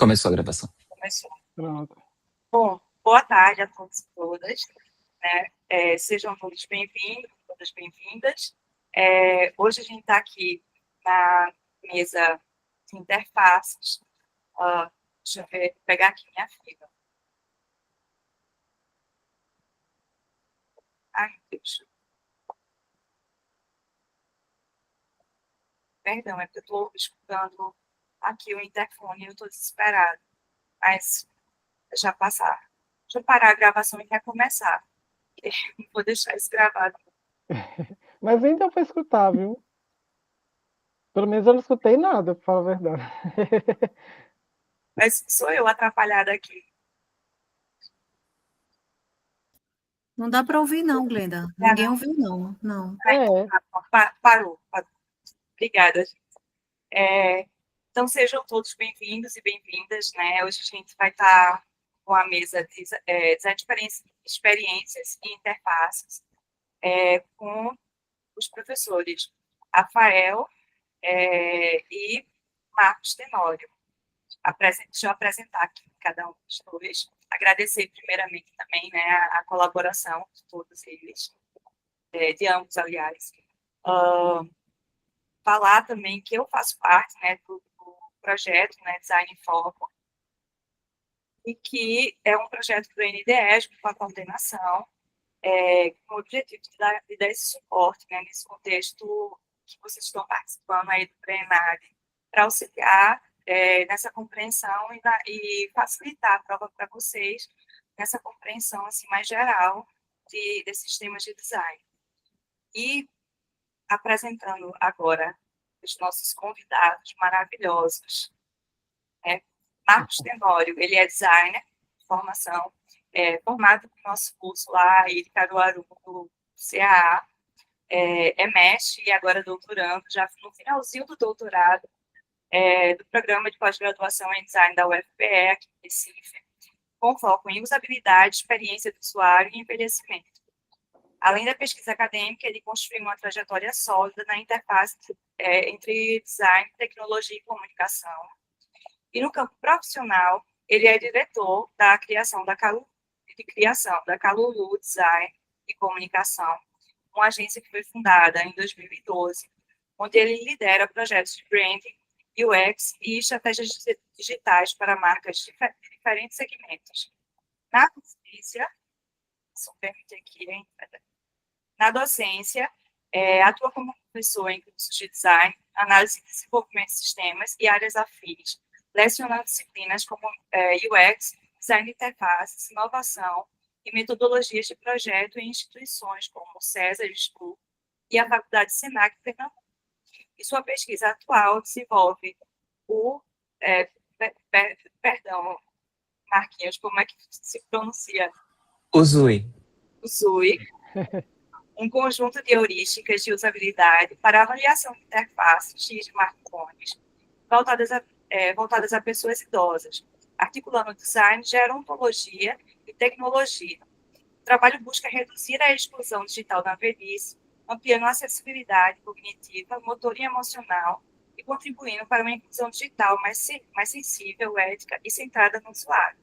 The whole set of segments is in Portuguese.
Começou a gravação. Começou. Pronto. Bom, boa tarde a todos e todas, né? Sejam todos bem-vindos, todas bem-vindas. Hoje a gente está aqui na mesa de interfaces. Deixa eu ver, pegar aqui minha fila. Ai, Deus. Perdão, é porque eu estou escutando aqui o interfone e eu estou desesperada. Mas deixa eu passar. Deixa eu parar a gravação e recomeçar. Não vou deixar isso gravado. Mas ainda para escutar, viu? Pelo menos eu não escutei nada, para falar a verdade. Mas sou eu atrapalhada aqui. Não dá para ouvir, não, Glenda. Ninguém ouviu, não. Não. Parou. Obrigada, gente. Então, sejam todos bem-vindos e bem-vindas, né? Hoje a gente vai estar com a mesa de experiências e interfaces com os professores Rafael e Marcos Tenório. Deixa eu apresentar aqui cada um dos dois. Agradecer primeiramente também, né, a colaboração de todos eles, de ambos, aliás. Falar também que eu faço parte, né, do projeto, né, Design em Foco, e que é um projeto do NDES, com a coordenação, com o objetivo de dar esse suporte, né, nesse contexto que vocês estão participando aí do PRENAG, para auxiliar nessa compreensão e facilitar a prova para vocês nessa compreensão assim, mais geral desses temas de design. E apresentando agora os nossos convidados maravilhosos. Marcos Tenório, ele é designer de formação, formado no nosso curso lá em Caruaru, do CAA, é mestre e agora doutorando, já no finalzinho do doutorado, do programa de pós-graduação em design da UFPE, aqui em Recife, com foco em usabilidade, experiência do usuário e envelhecimento. Além da pesquisa acadêmica, ele construiu uma trajetória sólida na interface entre design, tecnologia e comunicação. E no campo profissional, ele é diretor da criação da Calulu Design e Comunicação, uma agência que foi fundada em 2012, onde ele lidera projetos de branding, UX e estratégias digitais para marcas de diferentes segmentos. Na docência, atua como professor em cursos de design, análise e desenvolvimento de sistemas e áreas afins, lecionando disciplinas como UX, design de interfaces, inovação e metodologias de projeto em instituições como o César School e a Faculdade Senac Pernambuco. E sua pesquisa atual desenvolve perdão, Marquinhos, como é que se pronuncia? Uzui. Um conjunto de heurísticas de usabilidade para avaliação de interfaces de smartphones voltadas a pessoas idosas, articulando design, gerontologia e tecnologia. O trabalho busca reduzir a exclusão digital da velhice, ampliando a acessibilidade cognitiva, motor e emocional e contribuindo para uma inclusão digital mais sensível, ética e centrada no usuário.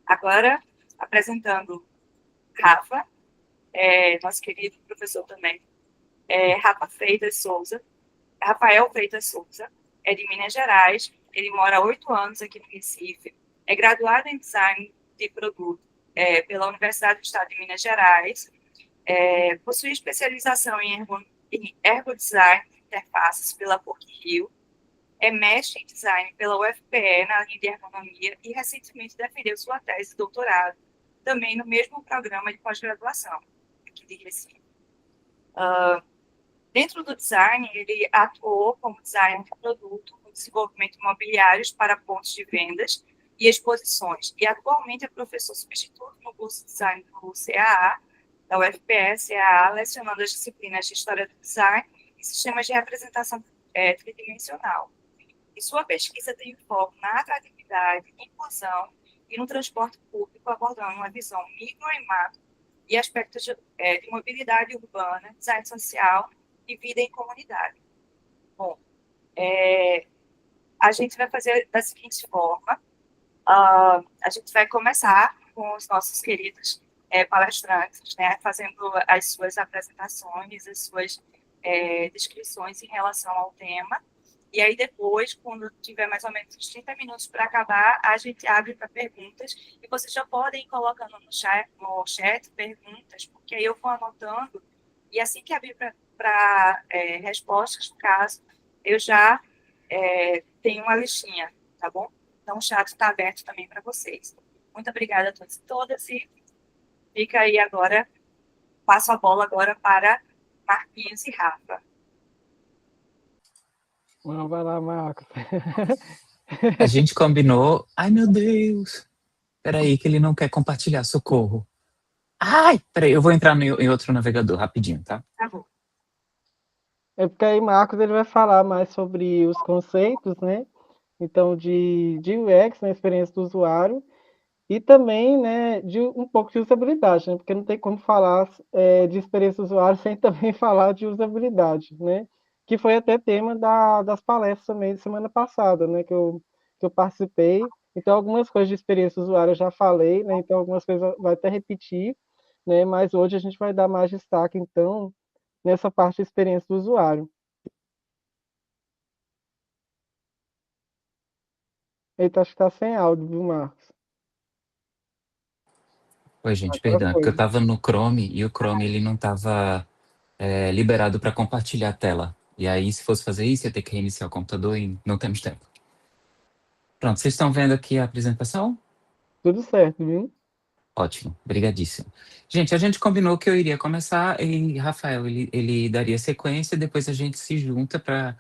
Agora, apresentando Rafa, nosso querido professor também, Rafael Freitas Souza, é de Minas Gerais, ele mora há 8 anos aqui no Recife, é graduado em Design de Produto pela Universidade do Estado de Minas Gerais, possui especialização em Ergodesign de Interfaces pela PUC-Rio, é mestre em Design pela UFPE na linha de Ergonomia e recentemente defendeu sua tese de doutorado, também no mesmo programa de pós-graduação, aqui de Recife. Dentro do design, ele atuou como designer de produto, no desenvolvimento imobiliários para pontos de vendas e exposições, e atualmente é professor substituto no curso de design do CAA, da UFPE, CAA, lecionando as disciplinas de História do Design e Sistemas de Representação Tridimensional. E sua pesquisa tem foco na atratividade, inclusão e no transporte público, abordando uma visão micro e macro e aspectos de mobilidade urbana, design social e vida em comunidade. Bom, a gente vai fazer da seguinte forma: a gente vai começar com os nossos queridos palestrantes, né, fazendo as suas apresentações, as suas descrições em relação ao tema. E aí depois, quando tiver mais ou menos uns 30 minutos para acabar, a gente abre para perguntas. E vocês já podem ir colocando no chat perguntas, porque aí eu vou anotando. E assim que abrir para respostas, no caso, eu já tenho uma listinha, tá bom? Então o chat está aberto também para vocês. Muito obrigada a todos e todas. E fica aí agora, passo a bola agora para Marquinhos e Rafa. Vai lá, Marcos. A gente combinou. Ai, meu Deus. Peraí, que ele não quer compartilhar. Socorro. Ai, peraí, eu vou entrar em outro navegador rapidinho, tá? Tá bom. É porque aí Marcos ele vai falar mais sobre os conceitos, né? Então, de UX, né? Experiência do usuário, e também, né, de um pouco de usabilidade, né? Porque não tem como falar de experiência do usuário sem também falar de usabilidade, né? Que foi até tema das palestras também de semana passada, né? Que eu participei. Então, algumas coisas de experiência do usuário eu já falei, né? Então, algumas coisas vai até repetir, né? Mas hoje a gente vai dar mais destaque, então, nessa parte de experiência do usuário. Eita, acho que tá sem áudio, viu, Marcos? Oi, gente, Agora perdão, é porque eu foi. tava no Chrome e o Chrome ele não tava liberado para compartilhar a tela. E aí, se fosse fazer isso, ia ter que reiniciar o computador e não temos tempo. Pronto, vocês estão vendo aqui a apresentação? Tudo certo, viu? Ótimo, brigadíssimo. Gente, a gente combinou que eu iria começar e Rafael, ele daria sequência, depois a gente se junta para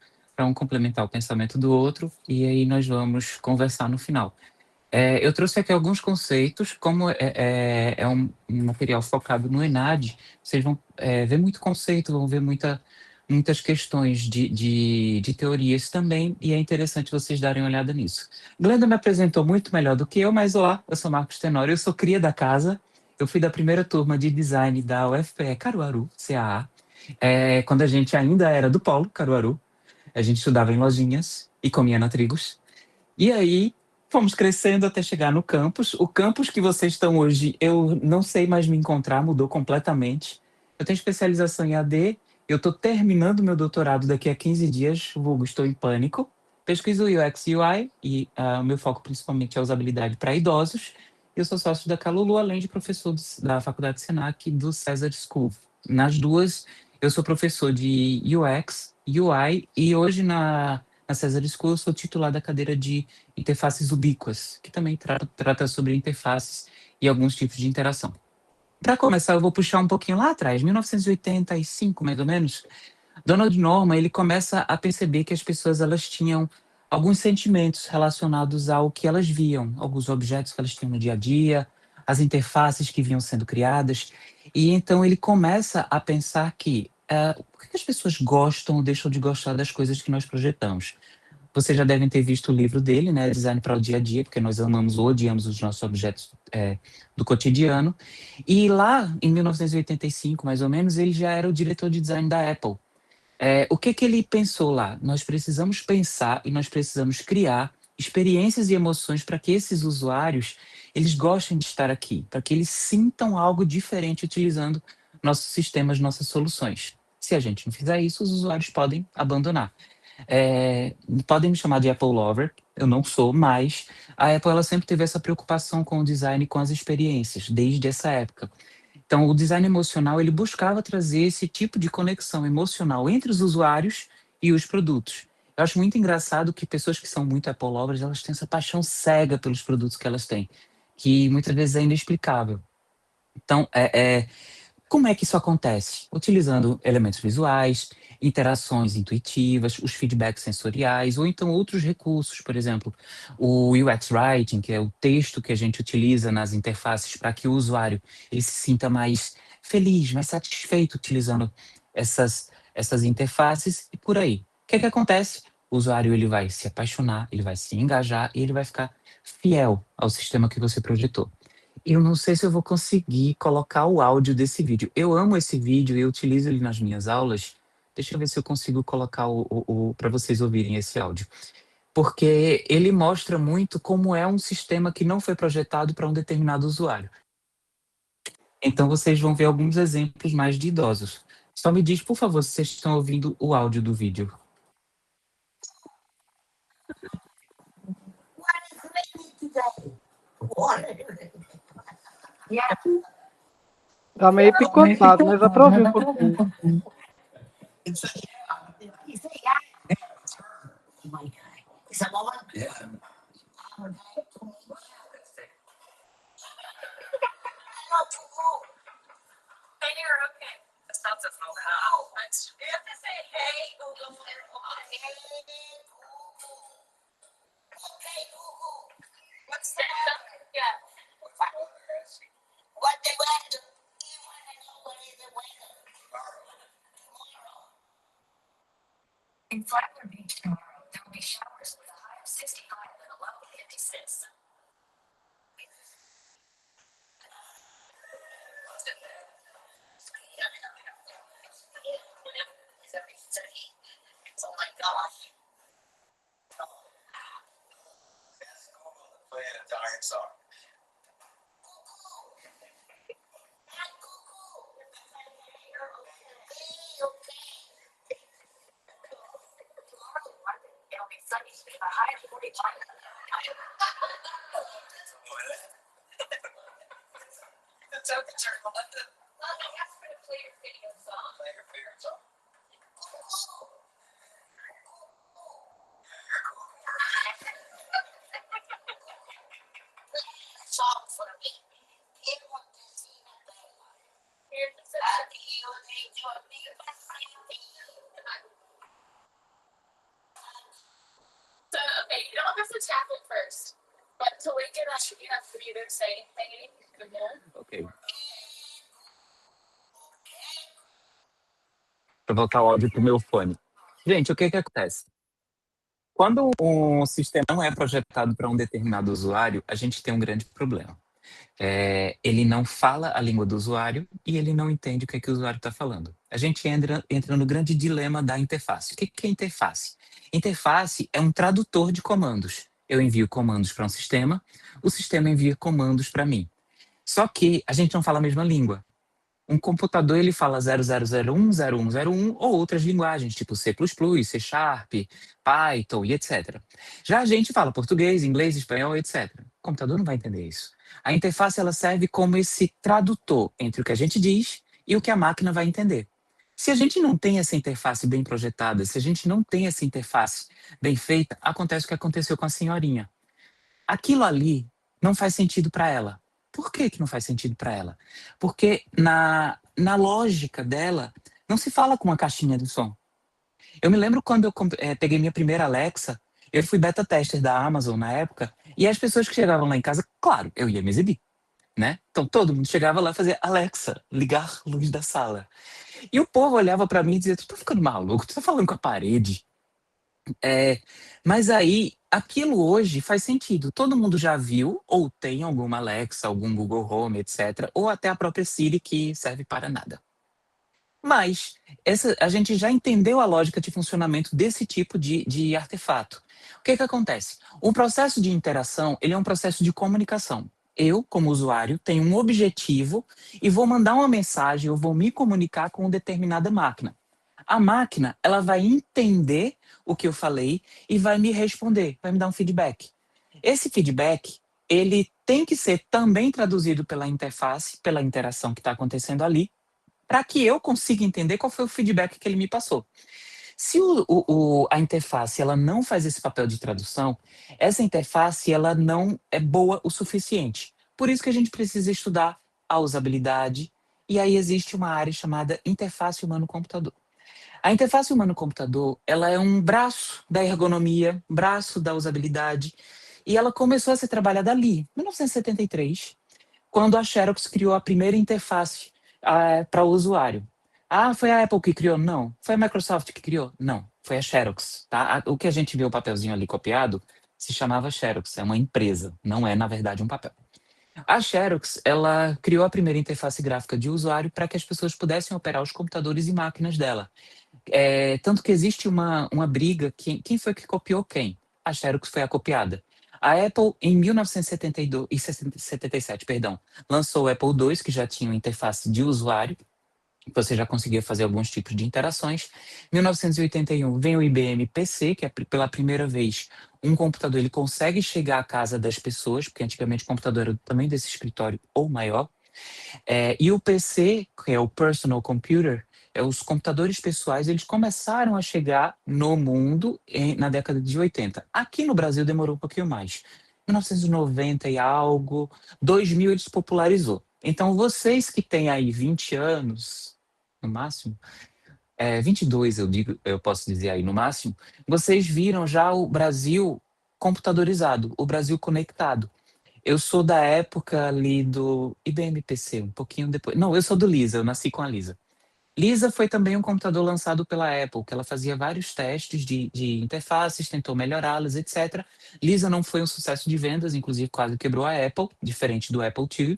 um complementar o pensamento do outro e aí nós vamos conversar no final. Eu trouxe aqui alguns conceitos, como é um material focado no ENAD, vocês vão ver muito conceito, vão ver muitas questões de teorias também, e é interessante vocês darem uma olhada nisso. Glenda me apresentou muito melhor do que eu, mas olá, eu sou Marcos Tenório, eu sou cria da casa, eu fui da primeira turma de design da UFPE Caruaru, CAA, quando a gente ainda era do Polo Caruaru, a gente estudava em lojinhas e comia na Trigos, e aí, fomos crescendo até chegar no campus. O campus que vocês estão hoje, eu não sei mais me encontrar, mudou completamente. Eu tenho especialização em AD, eu estou terminando meu doutorado daqui a 15 dias, vulgo, estou em pânico. Pesquiso UX e UI, e o meu foco principalmente é usabilidade para idosos. Eu sou sócio da Calulu, além de professor da Faculdade Senac e do Cesar School. Nas duas, eu sou professor de UX, UI, e hoje na Cesar School eu sou titular da cadeira de interfaces ubíquas, que também trata sobre interfaces e alguns tipos de interação. Para começar, eu vou puxar um pouquinho lá atrás, 1985, mais ou menos. Donald Norman, ele começa a perceber que as pessoas elas tinham alguns sentimentos relacionados ao que elas viam, alguns objetos que elas tinham no dia a dia, as interfaces que vinham sendo criadas. E então ele começa a pensar que por que as pessoas gostam ou deixam de gostar das coisas que nós projetamos? Vocês já devem ter visto o livro dele, né? Design para o Dia a Dia, porque nós amamos ou odiamos os nossos objetos do cotidiano. E lá, em 1985, mais ou menos, ele já era o diretor de design da Apple. O que que ele pensou lá? Nós precisamos pensar e nós precisamos criar experiências e emoções para que esses usuários eles gostem de estar aqui, para que eles sintam algo diferente utilizando nossos sistemas, nossas soluções. Se a gente não fizer isso, os usuários podem abandonar. Podem me chamar de Apple Lover, eu não sou, mas a Apple ela sempre teve essa preocupação com o design e com as experiências, desde essa época. Então, o design emocional ele buscava trazer esse tipo de conexão emocional entre os usuários e os produtos. Eu acho muito engraçado que pessoas que são muito Apple Lovers, elas têm essa paixão cega pelos produtos que elas têm, que muitas vezes é inexplicável. Então, como é que isso acontece? Utilizando elementos visuais, interações intuitivas, os feedbacks sensoriais, ou então outros recursos, por exemplo, o UX Writing, que é o texto que a gente utiliza nas interfaces para que o usuário ele se sinta mais feliz, mais satisfeito utilizando essas interfaces e por aí. O que é que acontece? O usuário ele vai se apaixonar, ele vai se engajar e ele vai ficar fiel ao sistema que você projetou. Eu não sei se eu vou conseguir colocar o áudio desse vídeo. Eu amo esse vídeo e eu utilizo ele nas minhas aulas. Deixa eu ver se eu consigo colocar para vocês ouvirem esse áudio. porque ele mostra muito como é um sistema que não foi projetado para um determinado usuário. Então vocês vão ver alguns exemplos mais de idosos. Só me diz, por favor, se vocês estão ouvindo o áudio do vídeo. Tá meio picotado, mas dá pra ouvir um pouquinho. In Flagler Beach tomorrow, there will be showers with a high of 65 and a low of 56. Oh my gosh. It'll be sunny with a high of 45. That's out the turn. Well, I asked for the play your video song. Play your favorite song. Song for me. Here's the So, okay, you don't have to tap it first. But to wake it up, you have to either say, hey, again. Ok. Para voltar o áudio para o meu fone. Gente, o que acontece? Quando um sistema não é projetado para um determinado usuário, a gente tem um grande problema. Ele não fala a língua do usuário e ele não entende o que o usuário está falando. A gente entra no grande dilema da interface. O que é interface? Interface é um tradutor de comandos. Eu envio comandos para um sistema, o sistema envia comandos para mim. Só que a gente não fala a mesma língua. Um computador ele fala 0001, 0101 ou outras linguagens, tipo C++, C Sharp, Python e etc. Já a gente fala português, inglês, espanhol, etc. O computador não vai entender isso. A interface ela serve como esse tradutor entre o que a gente diz e o que a máquina vai entender. Se a gente não tem essa interface bem projetada, se a gente não tem essa interface bem feita, acontece o que aconteceu com a senhorinha. Aquilo ali não faz sentido para ela. Por que não faz sentido para ela? Porque na lógica dela, não se fala com uma caixinha de som. Eu me lembro quando eu peguei minha primeira Alexa, eu fui beta tester da Amazon na época, e as pessoas que chegavam lá em casa, claro, eu ia me exibir, né? Então todo mundo chegava lá e fazia, Alexa, ligar a luz da sala. E o povo olhava para mim e dizia, tu tá ficando maluco, tu tá falando com a parede. Mas aí, aquilo hoje faz sentido. Todo mundo já viu ou tem alguma Alexa, algum Google Home, etc. Ou até a própria Siri, que serve para nada. Mas a gente já entendeu a lógica de funcionamento desse tipo de artefato. O que acontece? O processo de interação, ele é um processo de comunicação. Eu, como usuário, tenho um objetivo e vou mandar uma mensagem, eu vou me comunicar com uma determinada máquina. A máquina, ela vai entender o que eu falei e vai me responder, vai me dar um feedback. Esse feedback, ele tem que ser também traduzido pela interface, pela interação que está acontecendo ali, para que eu consiga entender qual foi o feedback que ele me passou. Se a interface ela não faz esse papel de tradução, essa interface ela não é boa o suficiente. Por isso que a gente precisa estudar a usabilidade, e aí existe uma área chamada interface humano-computador. A interface humano-computador, ela é um braço da ergonomia, braço da usabilidade, e ela começou a ser trabalhada ali, em 1973, quando a Xerox criou a primeira interface para o usuário. Ah, foi a Apple que criou? Não. Foi a Microsoft que criou? Não. Foi a Xerox. Tá? O que a gente vê o papelzinho ali copiado se chamava Xerox, é uma empresa, não é, na verdade, um papel. A Xerox, ela criou a primeira interface gráfica de usuário para que as pessoas pudessem operar os computadores e máquinas dela. Tanto que existe uma briga, quem foi que copiou quem? a Xerox foi a copiada. A Apple, em 1977, perdão, lançou o Apple II, que já tinha uma interface de usuário, você já conseguia fazer alguns tipos de interações. Em 1981 vem o IBM PC, que é pela primeira vez um computador ele consegue chegar à casa das pessoas, porque antigamente o computador era do tamanho desse escritório ou maior. E o PC, que é o Personal Computer, os computadores pessoais, eles começaram a chegar no mundo na década de 80. Aqui no Brasil demorou um pouquinho mais. 1990 e algo, 2000 ele se popularizou. Então, vocês que têm aí 20 anos, no máximo, 22 eu posso dizer aí no máximo, vocês viram já o Brasil computadorizado, o Brasil conectado. Eu sou da época ali do IBM PC, um pouquinho depois. Não, eu sou do Lisa, eu nasci com a Lisa. Lisa foi também um computador lançado pela Apple, que ela fazia vários testes de interfaces, tentou melhorá-las, etc. Lisa não foi um sucesso de vendas, inclusive quase quebrou a Apple, diferente do Apple II.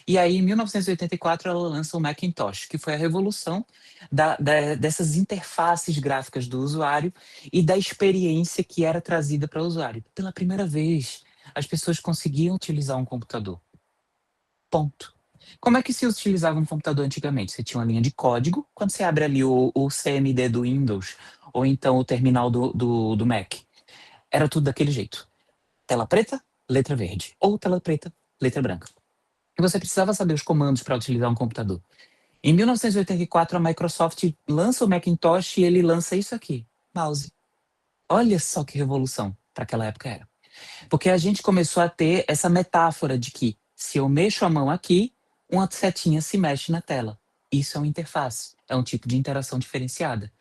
E aí, em 1984, ela lança o Macintosh, que foi a revolução dessas interfaces gráficas do usuário e da experiência que era trazida para o usuário. Pela primeira vez, as pessoas conseguiam utilizar um computador. Ponto. Como é que se utilizava um computador antigamente? Você tinha uma linha de código, quando você abre ali o CMD do Windows, ou então o terminal do Mac, era tudo daquele jeito. Tela preta, letra verde. Ou tela preta, letra branca. E você precisava saber os comandos para utilizar um computador. Em 1984, a Microsoft lança o Macintosh e ele lança isso aqui, mouse. Olha só que revolução para aquela época era. Porque a gente começou a ter essa metáfora de que se eu mexo a mão aqui, uma setinha se mexe na tela. Isso é uma interface, é um tipo de interação diferenciada.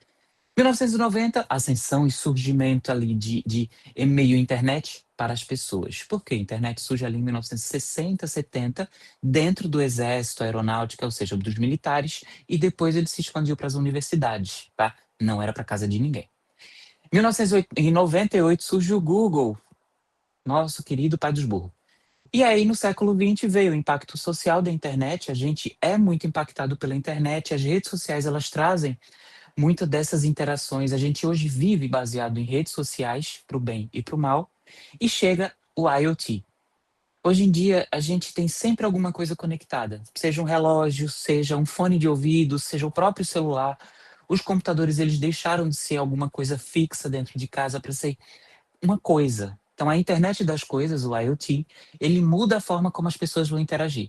1990, ascensão e surgimento ali de e-mail e internet para as pessoas. Por quê? A internet surge ali em 1960, 70, dentro do exército, aeronáutica, ou seja, dos militares, e depois ele se expandiu para as universidades, tá? Não era para casa de ninguém. Em 1998 surge o Google, nosso querido pai dos burros. E aí, no século XX, veio o impacto social da internet. A gente é muito impactado pela internet. As redes sociais, elas trazem muitas dessas interações. A gente hoje vive baseado em redes sociais, para o bem e para o mal. E chega o IoT. Hoje em dia, a gente tem sempre alguma coisa conectada. Seja um relógio, seja um fone de ouvido, seja o próprio celular. Os computadores, eles deixaram de ser alguma coisa fixa dentro de casa para ser uma coisa. Então, a internet das coisas, o IoT, ele muda a forma como as pessoas vão interagir.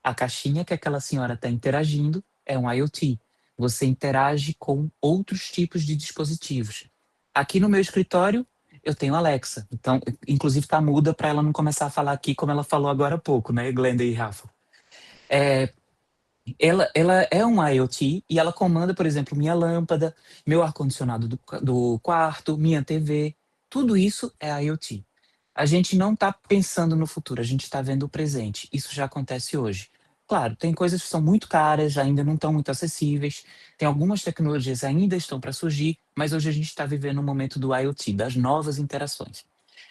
A caixinha que aquela senhora está interagindo é um IoT. Você interage com outros tipos de dispositivos. Aqui no meu escritório, eu tenho Alexa. Então, inclusive, está muda para ela não começar a falar aqui como ela falou agora há pouco, né, Glenda e Rafa? Ela é um IoT e ela comanda, por exemplo, minha lâmpada, meu ar-condicionado do quarto, minha TV. Tudo isso é IoT. A gente não está pensando no futuro, a gente está vendo o presente. Isso já acontece hoje. Claro, tem coisas que são muito caras, ainda não estão muito acessíveis. Tem algumas tecnologias que ainda estão para surgir, mas hoje a gente está vivendo o momento do IoT, das novas interações.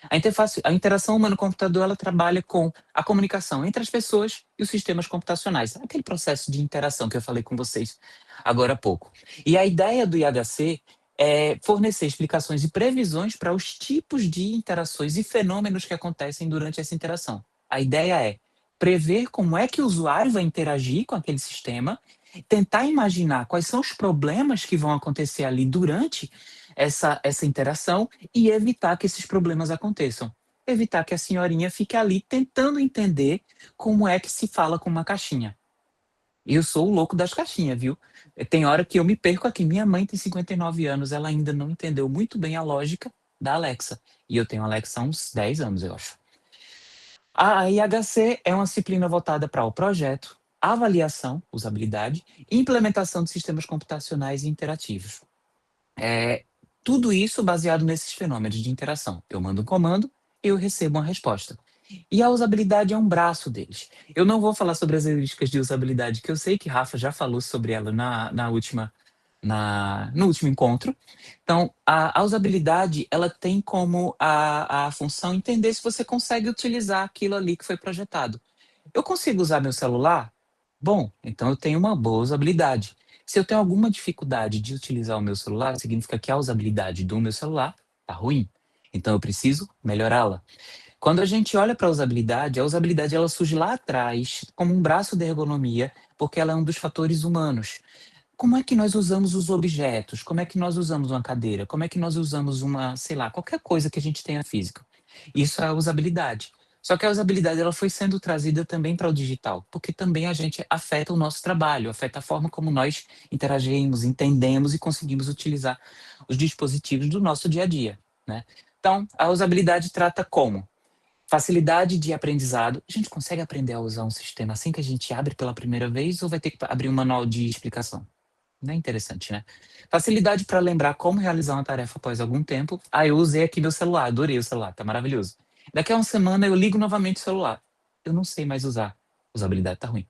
A interação humano-computador, ela trabalha com a comunicação entre as pessoas e os sistemas computacionais. Aquele processo de interação que eu falei com vocês agora há pouco. E a ideia do IHC é fornecer explicações e previsões para os tipos de interações e fenômenos que acontecem durante essa interação. A ideia é prever como é que o usuário vai interagir com aquele sistema, tentar imaginar quais são os problemas que vão acontecer ali durante essa interação e evitar que esses problemas aconteçam. Evitar que a senhorinha fique ali tentando entender como é que se fala com uma caixinha. Eu sou o louco das caixinhas, viu? Tem hora que eu me perco aqui. Minha mãe tem 59 anos, ela ainda não entendeu muito bem a lógica da Alexa. E eu tenho Alexa há uns 10 anos, eu acho. A IHC é uma disciplina voltada para o projeto, avaliação, usabilidade e implementação de sistemas computacionais e interativos. Tudo isso baseado nesses fenômenos de interação. Eu mando um comando, eu recebo uma resposta. E a usabilidade é um braço deles. Eu não vou falar sobre as heurísticas de usabilidade, que eu sei que Rafa já falou sobre ela no último encontro. Então, a usabilidade, ela tem como a função entender se você consegue utilizar aquilo ali que foi projetado. Eu consigo usar meu celular? Bom, então eu tenho uma boa usabilidade. Se eu tenho alguma dificuldade de utilizar o meu celular, significa que a usabilidade do meu celular está ruim. Então eu preciso melhorá-la. Quando a gente olha para a usabilidade ela surge lá atrás como um braço da ergonomia, porque ela é um dos fatores humanos. Como é que nós usamos os objetos? Como é que nós usamos uma cadeira? Como é que nós usamos uma, sei lá, qualquer coisa que a gente tenha física? Isso é a usabilidade. Só que a usabilidade ela foi sendo trazida também para o digital, porque também a gente afeta o nosso trabalho, afeta a forma como nós interagimos, entendemos e conseguimos utilizar os dispositivos do nosso dia a dia, né? Então, a usabilidade trata como facilidade de aprendizado. A gente consegue aprender a usar um sistema assim que a gente abre pela primeira vez ou vai ter que abrir um manual de explicação? Não é interessante, né? Facilidade para lembrar como realizar uma tarefa após algum tempo. Ah, eu usei aqui meu celular, adorei o celular, tá maravilhoso. Daqui a uma semana eu ligo novamente o celular. Eu não sei mais usar. Usabilidade tá ruim.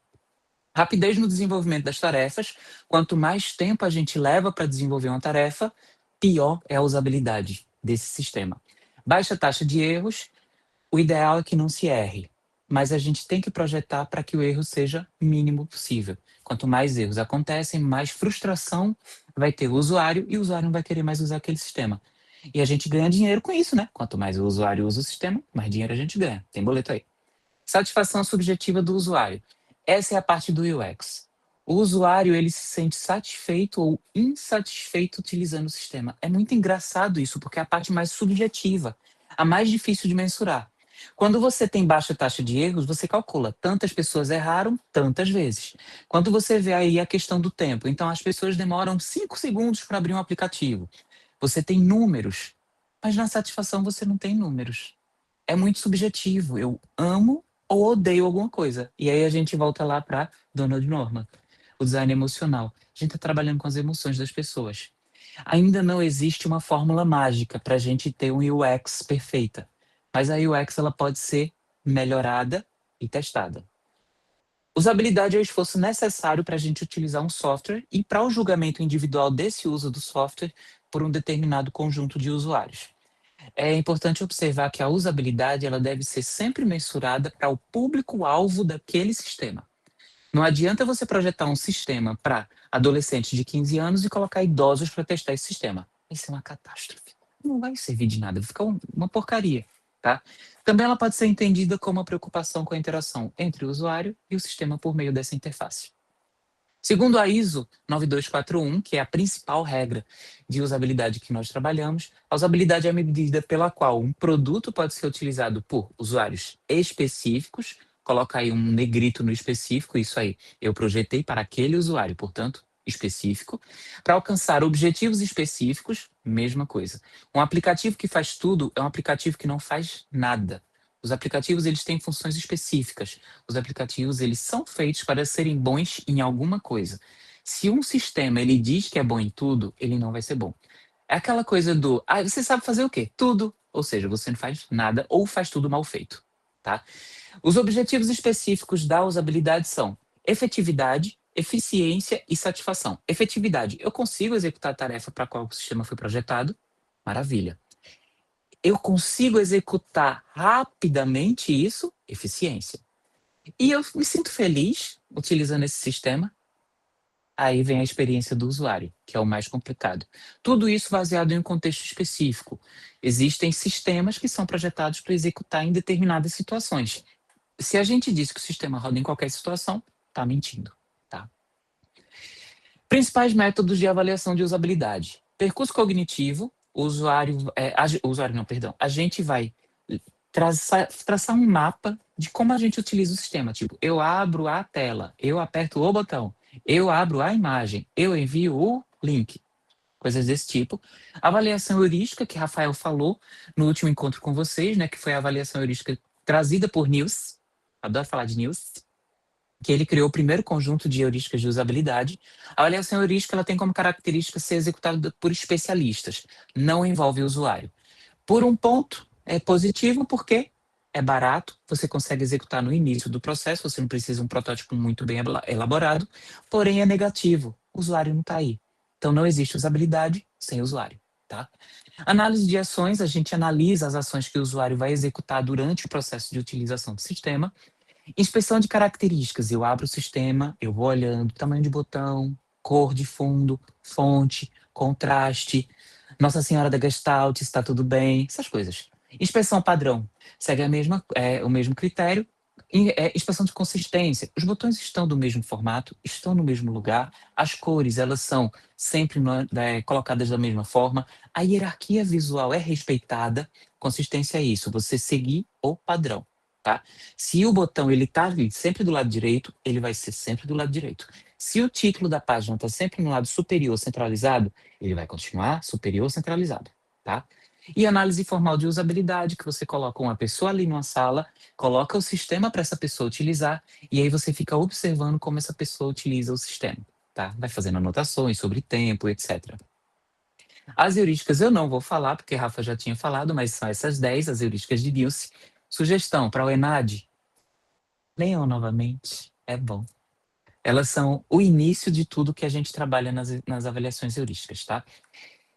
Rapidez no desenvolvimento das tarefas. Quanto mais tempo a gente leva para desenvolver uma tarefa, pior é a usabilidade desse sistema. Baixa taxa de erros. O ideal é que não se erre, mas a gente tem que projetar para que o erro seja mínimo possível. Quanto mais erros acontecem, mais frustração vai ter o usuário e o usuário não vai querer mais usar aquele sistema. E a gente ganha dinheiro com isso, né? Quanto mais o usuário usa o sistema, mais dinheiro a gente ganha. Tem boleto aí. Satisfação subjetiva do usuário. Essa é a parte do UX. O usuário, ele se sente satisfeito ou insatisfeito utilizando o sistema. É muito engraçado isso, porque é a parte mais subjetiva, a mais difícil de mensurar. Quando você tem baixa taxa de erros, você calcula tantas pessoas erraram tantas vezes. Quando você vê aí a questão do tempo, então as pessoas demoram 5 segundos para abrir um aplicativo. Você tem números, mas na satisfação você não tem números. É muito subjetivo. Eu amo ou odeio alguma coisa. E aí a gente volta lá para Donald Norman, o design emocional. A gente está trabalhando com as emoções das pessoas. Ainda não existe uma fórmula mágica para a gente ter um UX perfeita. Mas a UX ela pode ser melhorada e testada. Usabilidade é o esforço necessário para a gente utilizar um software e para o julgamento individual desse uso do software por um determinado conjunto de usuários. É importante observar que a usabilidade ela deve ser sempre mensurada para o público-alvo daquele sistema. Não adianta você projetar um sistema para adolescentes de 15 anos e colocar idosos para testar esse sistema. Vai ser uma catástrofe. Não vai servir de nada, vai ficar uma porcaria, tá? Também ela pode ser entendida como uma preocupação com a interação entre o usuário e o sistema por meio dessa interface. Segundo a ISO 9241, que é a principal regra de usabilidade que nós trabalhamos, a usabilidade é a medida pela qual um produto pode ser utilizado por usuários específicos, coloca aí um negrito no específico, isso aí eu projetei para aquele usuário, portanto, específico, para alcançar objetivos específicos, mesma coisa. Um aplicativo que faz tudo é um aplicativo que não faz nada. Os aplicativos, eles têm funções específicas. Os aplicativos, eles são feitos para serem bons em alguma coisa. Se um sistema, ele diz que é bom em tudo, ele não vai ser bom. É aquela coisa do, você sabe fazer o quê? Tudo. Ou seja, você não faz nada ou faz tudo mal feito, tá? Os objetivos específicos da usabilidade são efetividade, eficiência e satisfação. Efetividade, eu consigo executar a tarefa para a qual o sistema foi projetado? Maravilha. Eu consigo executar rapidamente isso? Eficiência. E eu me sinto feliz utilizando esse sistema? Aí vem a experiência do usuário, que é o mais complicado. Tudo isso baseado em um contexto específico. Existem sistemas que são projetados para executar em determinadas situações. Se a gente diz que o sistema roda em qualquer situação, está mentindo, tá? Principais métodos de avaliação de usabilidade. Percurso cognitivo, a gente vai traçar um mapa de como a gente utiliza o sistema. Tipo, eu abro a tela, eu aperto o botão, eu abro a imagem, eu envio o link. Coisas desse tipo. Avaliação heurística, que Rafael falou no último encontro com vocês, né? Que foi a avaliação heurística trazida por Niels. Adoro falar de Niels. Que ele criou o primeiro conjunto de heurísticas de usabilidade. A avaliação heurística ela tem como característica ser executada por especialistas, não envolve o usuário. Por um ponto, é positivo porque é barato, você consegue executar no início do processo, você não precisa de um protótipo muito bem elaborado, porém é negativo, o usuário não está aí. Então não existe usabilidade sem usuário, tá? Análise de ações, a gente analisa as ações que o usuário vai executar durante o processo de utilização do sistema. Inspeção de características, eu abro o sistema, eu vou olhando tamanho de botão, cor de fundo, fonte, contraste. Nossa Senhora da Gestalt, está tudo bem, essas coisas. Inspeção padrão, segue o mesmo critério. Inspeção de consistência, os botões estão do mesmo formato, estão no mesmo lugar, as cores, elas são sempre colocadas da mesma forma, a hierarquia visual é respeitada, consistência é isso, você seguir o padrão, tá? Se o botão ele tá ali sempre do lado direito, ele vai ser sempre do lado direito. Se o título da página está sempre no lado superior centralizado, ele vai continuar superior centralizado, tá? E análise formal de usabilidade, que você coloca uma pessoa ali numa sala, coloca o sistema para essa pessoa utilizar, e aí você fica observando como essa pessoa utiliza o sistema, tá? Vai fazendo anotações sobre tempo, etc. As heurísticas eu não vou falar, porque a Rafa já tinha falado, mas são essas 10, as heurísticas de Nilce. Sugestão para o ENAD, leiam novamente, é bom. Elas são o início de tudo que a gente trabalha nas avaliações heurísticas, tá?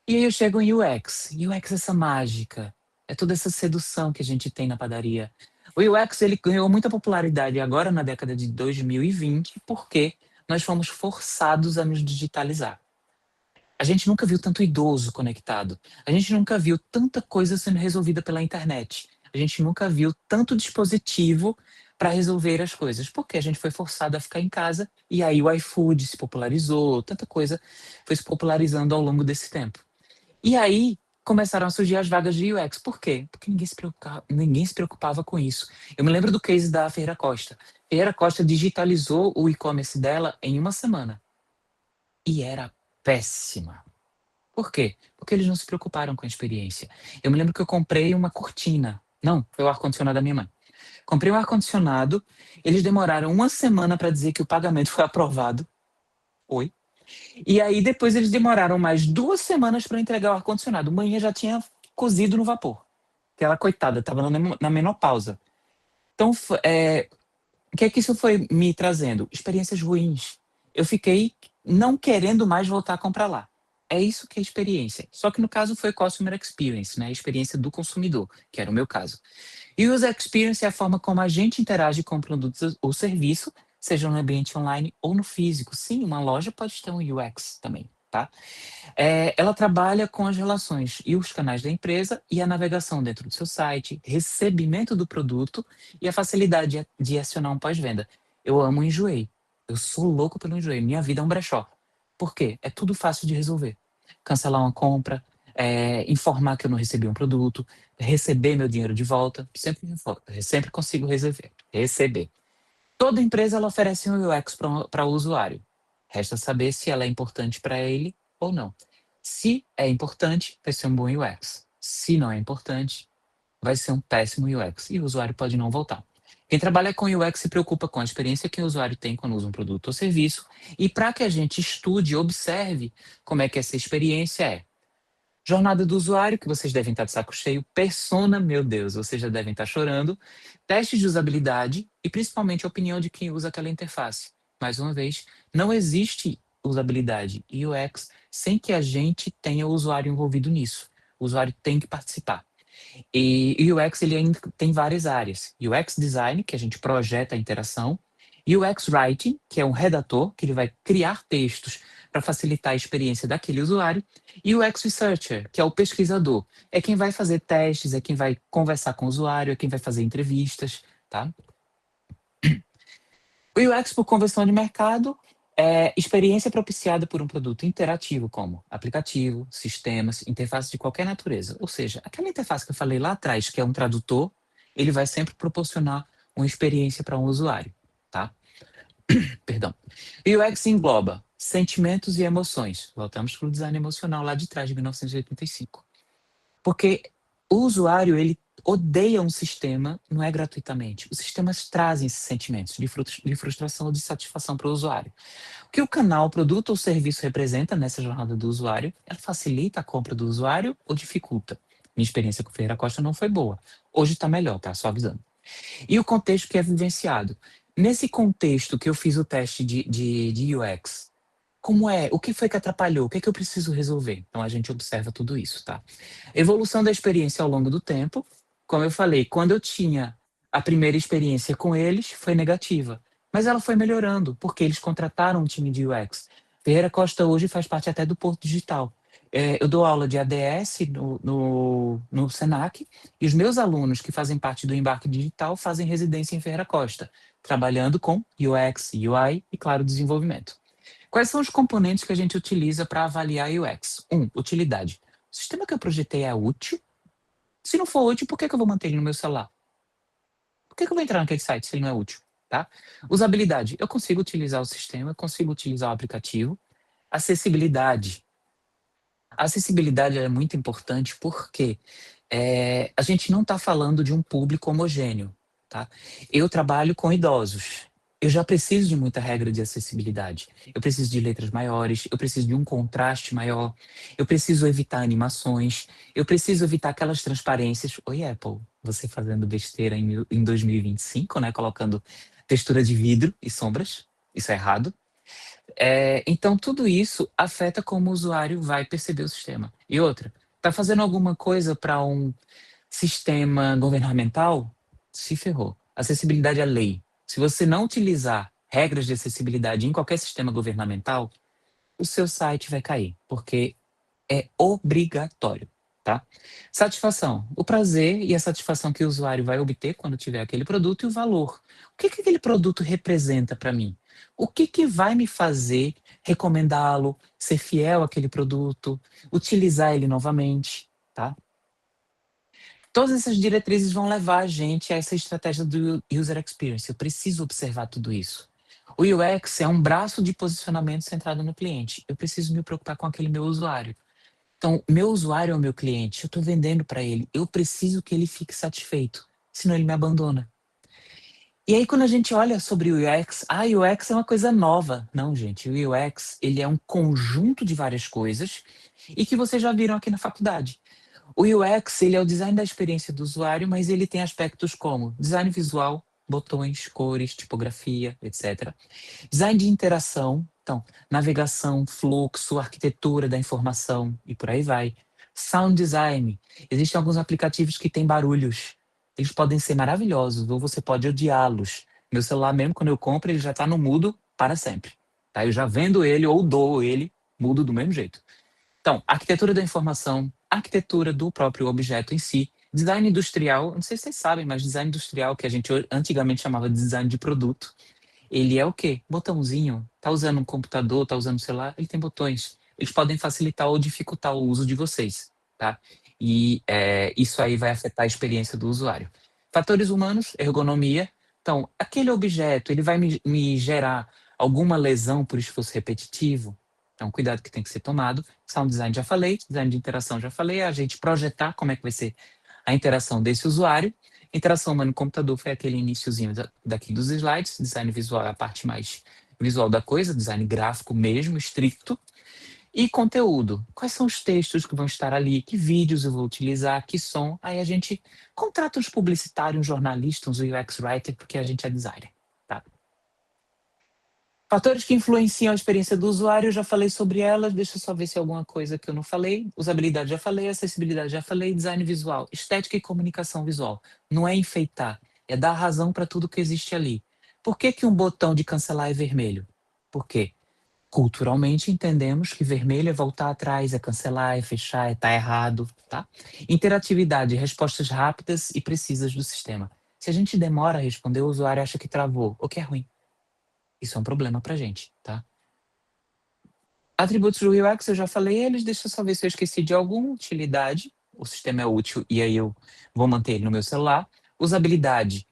E aí eu chego em UX. UX é essa mágica. É toda essa sedução que a gente tem na padaria. O UX ele ganhou muita popularidade agora na década de 2020 porque nós fomos forçados a nos digitalizar. A gente nunca viu tanto idoso conectado. A gente nunca viu tanta coisa sendo resolvida pela internet. A gente nunca viu tanto dispositivo para resolver as coisas. Porque a gente foi forçado a ficar em casa e aí o iFood se popularizou, tanta coisa foi se popularizando ao longo desse tempo. E aí começaram a surgir as vagas de UX. Por quê? Porque ninguém se preocupava com isso. Eu me lembro do case da Ferreira Costa. Ferreira Costa digitalizou o e-commerce dela em uma semana. E era péssima. Por quê? Porque eles não se preocuparam com a experiência. Eu me lembro que eu comprei uma cortina. Não, foi o ar-condicionado da minha mãe. Comprei um ar-condicionado, eles demoraram uma semana para dizer que o pagamento foi aprovado. Oi? E aí depois eles demoraram mais 2 semanas para entregar o ar-condicionado. Manhã já tinha cozido no vapor. Aquela coitada, estava na menopausa. Então, o que é que isso foi me trazendo? Experiências ruins. Eu fiquei não querendo mais voltar a comprar lá. É isso que é experiência. Só que no caso foi Customer Experience, né? A experiência do consumidor, que era o meu caso. E User Experience é a forma como a gente interage com o produto ou serviço, seja no ambiente online ou no físico. Sim, uma loja pode ter um UX também, tá? Ela trabalha com as relações e os canais da empresa e a navegação dentro do seu site, recebimento do produto e a facilidade de acionar um pós-venda. Eu amo o Enjoei. Eu sou louco pelo Enjoei. Minha vida é um brechó. Por quê? É tudo fácil de resolver. Cancelar uma compra, informar que eu não recebi um produto, receber meu dinheiro de volta. Sempre consigo receber. Toda empresa ela oferece um UX para o usuário. Resta saber se ela é importante para ele ou não. Se é importante, vai ser um bom UX. Se não é importante, vai ser um péssimo UX e o usuário pode não voltar. Quem trabalha com UX se preocupa com a experiência que o usuário tem quando usa um produto ou serviço e para que a gente estude e observe como é que essa experiência é. Jornada do usuário, que vocês devem estar de saco cheio. Persona, meu Deus, vocês já devem estar chorando. Testes de usabilidade e principalmente a opinião de quem usa aquela interface. Mais uma vez, não existe usabilidade e UX sem que a gente tenha o usuário envolvido nisso. O usuário tem que participar. E o UX ele ainda tem várias áreas. UX Design, que a gente projeta a interação. UX Writing, que é um redator, que ele vai criar textos para facilitar a experiência daquele usuário. E o UX Researcher, que é o pesquisador. É quem vai fazer testes, é quem vai conversar com o usuário, é quem vai fazer entrevistas, tá? O UX por conversão de mercado é experiência propiciada por um produto interativo, como aplicativo, sistemas, interface de qualquer natureza. Ou seja, aquela interface que eu falei lá atrás, que é um tradutor, ele vai sempre proporcionar uma experiência para um usuário, tá? Perdão. O UX engloba sentimentos e emoções. Voltamos para o design emocional lá de trás, de 1985. Porque o usuário, ele odeia um sistema, não é gratuitamente. Os sistemas trazem esses sentimentos de frustração ou de satisfação para o usuário. O que o canal, produto ou serviço representa nessa jornada do usuário, ela facilita a compra do usuário ou dificulta? Minha experiência com Ferreira Costa não foi boa. Hoje está melhor, tá? Só avisando. E o contexto que é vivenciado. Nesse contexto que eu fiz o teste de UX, como é? O que foi que atrapalhou? O que é que eu preciso resolver? Então a gente observa tudo isso, tá? Evolução da experiência ao longo do tempo. Como eu falei, quando eu tinha a primeira experiência com eles, foi negativa. Mas ela foi melhorando, porque eles contrataram um time de UX. Ferreira Costa hoje faz parte até do Porto Digital. Eu dou aula de ADS no Senac, e os meus alunos que fazem parte do Embarque Digital fazem residência em Ferreira Costa, trabalhando com UX, UI e, claro, desenvolvimento. Quais são os componentes que a gente utiliza para avaliar UX? Utilidade. O sistema que eu projetei é útil? Se não for útil, por que eu vou manter ele no meu celular? Por que eu vou entrar naquele site se ele não é útil? Tá? Usabilidade. Eu consigo utilizar o sistema, eu consigo utilizar o aplicativo. Acessibilidade. A acessibilidade é muito importante porque a gente não está falando de um público homogêneo. Tá? Eu trabalho com idosos. Eu já preciso de muita regra de acessibilidade. Eu preciso de letras maiores, eu preciso de um contraste maior, eu preciso evitar animações, eu preciso evitar aquelas transparências. Oi, Apple, você fazendo besteira em 2025, né? Colocando textura de vidro e sombras. Isso é errado. Então, tudo isso afeta como o usuário vai perceber o sistema. E outra, tá fazendo alguma coisa para um sistema governamental? Se ferrou. Acessibilidade é lei. Se você não utilizar regras de acessibilidade em qualquer sistema governamental, o seu site vai cair, porque é obrigatório, tá? Satisfação. O prazer e a satisfação que o usuário vai obter quando tiver aquele produto e o valor. O que aquele produto representa para mim? O que vai me fazer recomendá-lo, ser fiel àquele produto, utilizar ele novamente, tá? Todas essas diretrizes vão levar a gente a essa estratégia do user experience. Eu preciso observar tudo isso. O UX é um braço de posicionamento centrado no cliente. Eu preciso me preocupar com aquele meu usuário. Então, meu usuário é o meu cliente, eu estou vendendo para ele, eu preciso que ele fique satisfeito, senão ele me abandona. E aí, quando a gente olha sobre o UX, o UX é uma coisa nova. Não, gente, o UX, ele é um conjunto de várias coisas e que vocês já viram aqui na faculdade. O UX, ele é o design da experiência do usuário, mas ele tem aspectos como design visual, botões, cores, tipografia, etc. Design de interação, então, navegação, fluxo, arquitetura da informação e por aí vai. Sound design. Existem alguns aplicativos que têm barulhos. Eles podem ser maravilhosos ou você pode odiá-los. Meu celular, mesmo quando eu compro, ele já está no mudo para sempre. Tá? Eu já vendo ele ou dou ele, mudo do mesmo jeito. Então, arquitetura da informação, arquitetura do próprio objeto em si, design industrial, não sei se vocês sabem, mas design industrial, que a gente antigamente chamava de design de produto, ele é o quê? Botãozinho. Tá usando um computador, tá usando um celular, ele tem botões. Eles podem facilitar ou dificultar o uso de vocês, tá? E isso aí vai afetar a experiência do usuário. Fatores humanos, ergonomia. Então, aquele objeto, ele vai me gerar alguma lesão por esforço repetitivo? Então, cuidado que tem que ser tomado. Sound design já falei, design de interação já falei, a gente projetar como é que vai ser a interação desse usuário. Interação humano-computador foi aquele iniciozinho daqui dos slides. Design visual é a parte mais visual da coisa, design gráfico mesmo, estricto. E conteúdo. Quais são os textos que vão estar ali? Que vídeos eu vou utilizar? Que som? Aí a gente contrata uns publicitários, uns jornalistas, uns UX writer, porque a gente é designer. Tá? Fatores que influenciam a experiência do usuário, eu já falei sobre elas, deixa eu só ver se é alguma coisa que eu não falei. Usabilidade já falei, acessibilidade já falei, design visual, estética e comunicação visual. Não é enfeitar, é dar razão para tudo que existe ali. Por que que um botão de cancelar é vermelho? Por quê? Culturalmente entendemos que vermelho é voltar atrás, é cancelar, é fechar, é estar errado, tá? Interatividade, respostas rápidas e precisas do sistema. Se a gente demora a responder, o usuário acha que travou, ou que é ruim. Isso é um problema pra gente, tá? Atributos do UX, eu já falei eles, deixa eu só ver se eu esqueci de alguma utilidade. O sistema é útil e aí eu vou manter ele no meu celular. Usabilidade,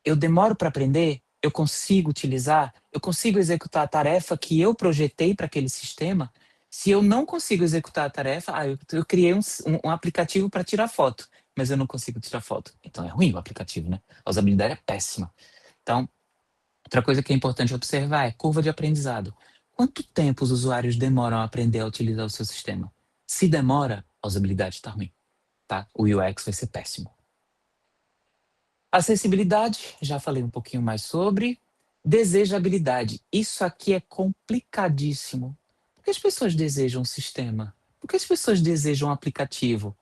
eu demoro para aprender, eu consigo utilizar, eu consigo executar a tarefa que eu projetei para aquele sistema. Se eu não consigo executar a tarefa, eu criei um aplicativo para tirar foto, mas eu não consigo tirar foto. Então é ruim o aplicativo, né? A usabilidade é péssima. Então, outra coisa que é importante observar é curva de aprendizado. Quanto tempo os usuários demoram a aprender a utilizar o seu sistema? Se demora, a usabilidade está ruim, tá? O UX vai ser péssimo. Acessibilidade, já falei um pouquinho mais sobre. Desejabilidade, isso aqui é complicadíssimo. Por que as pessoas desejam um sistema? Por que as pessoas desejam um aplicativo?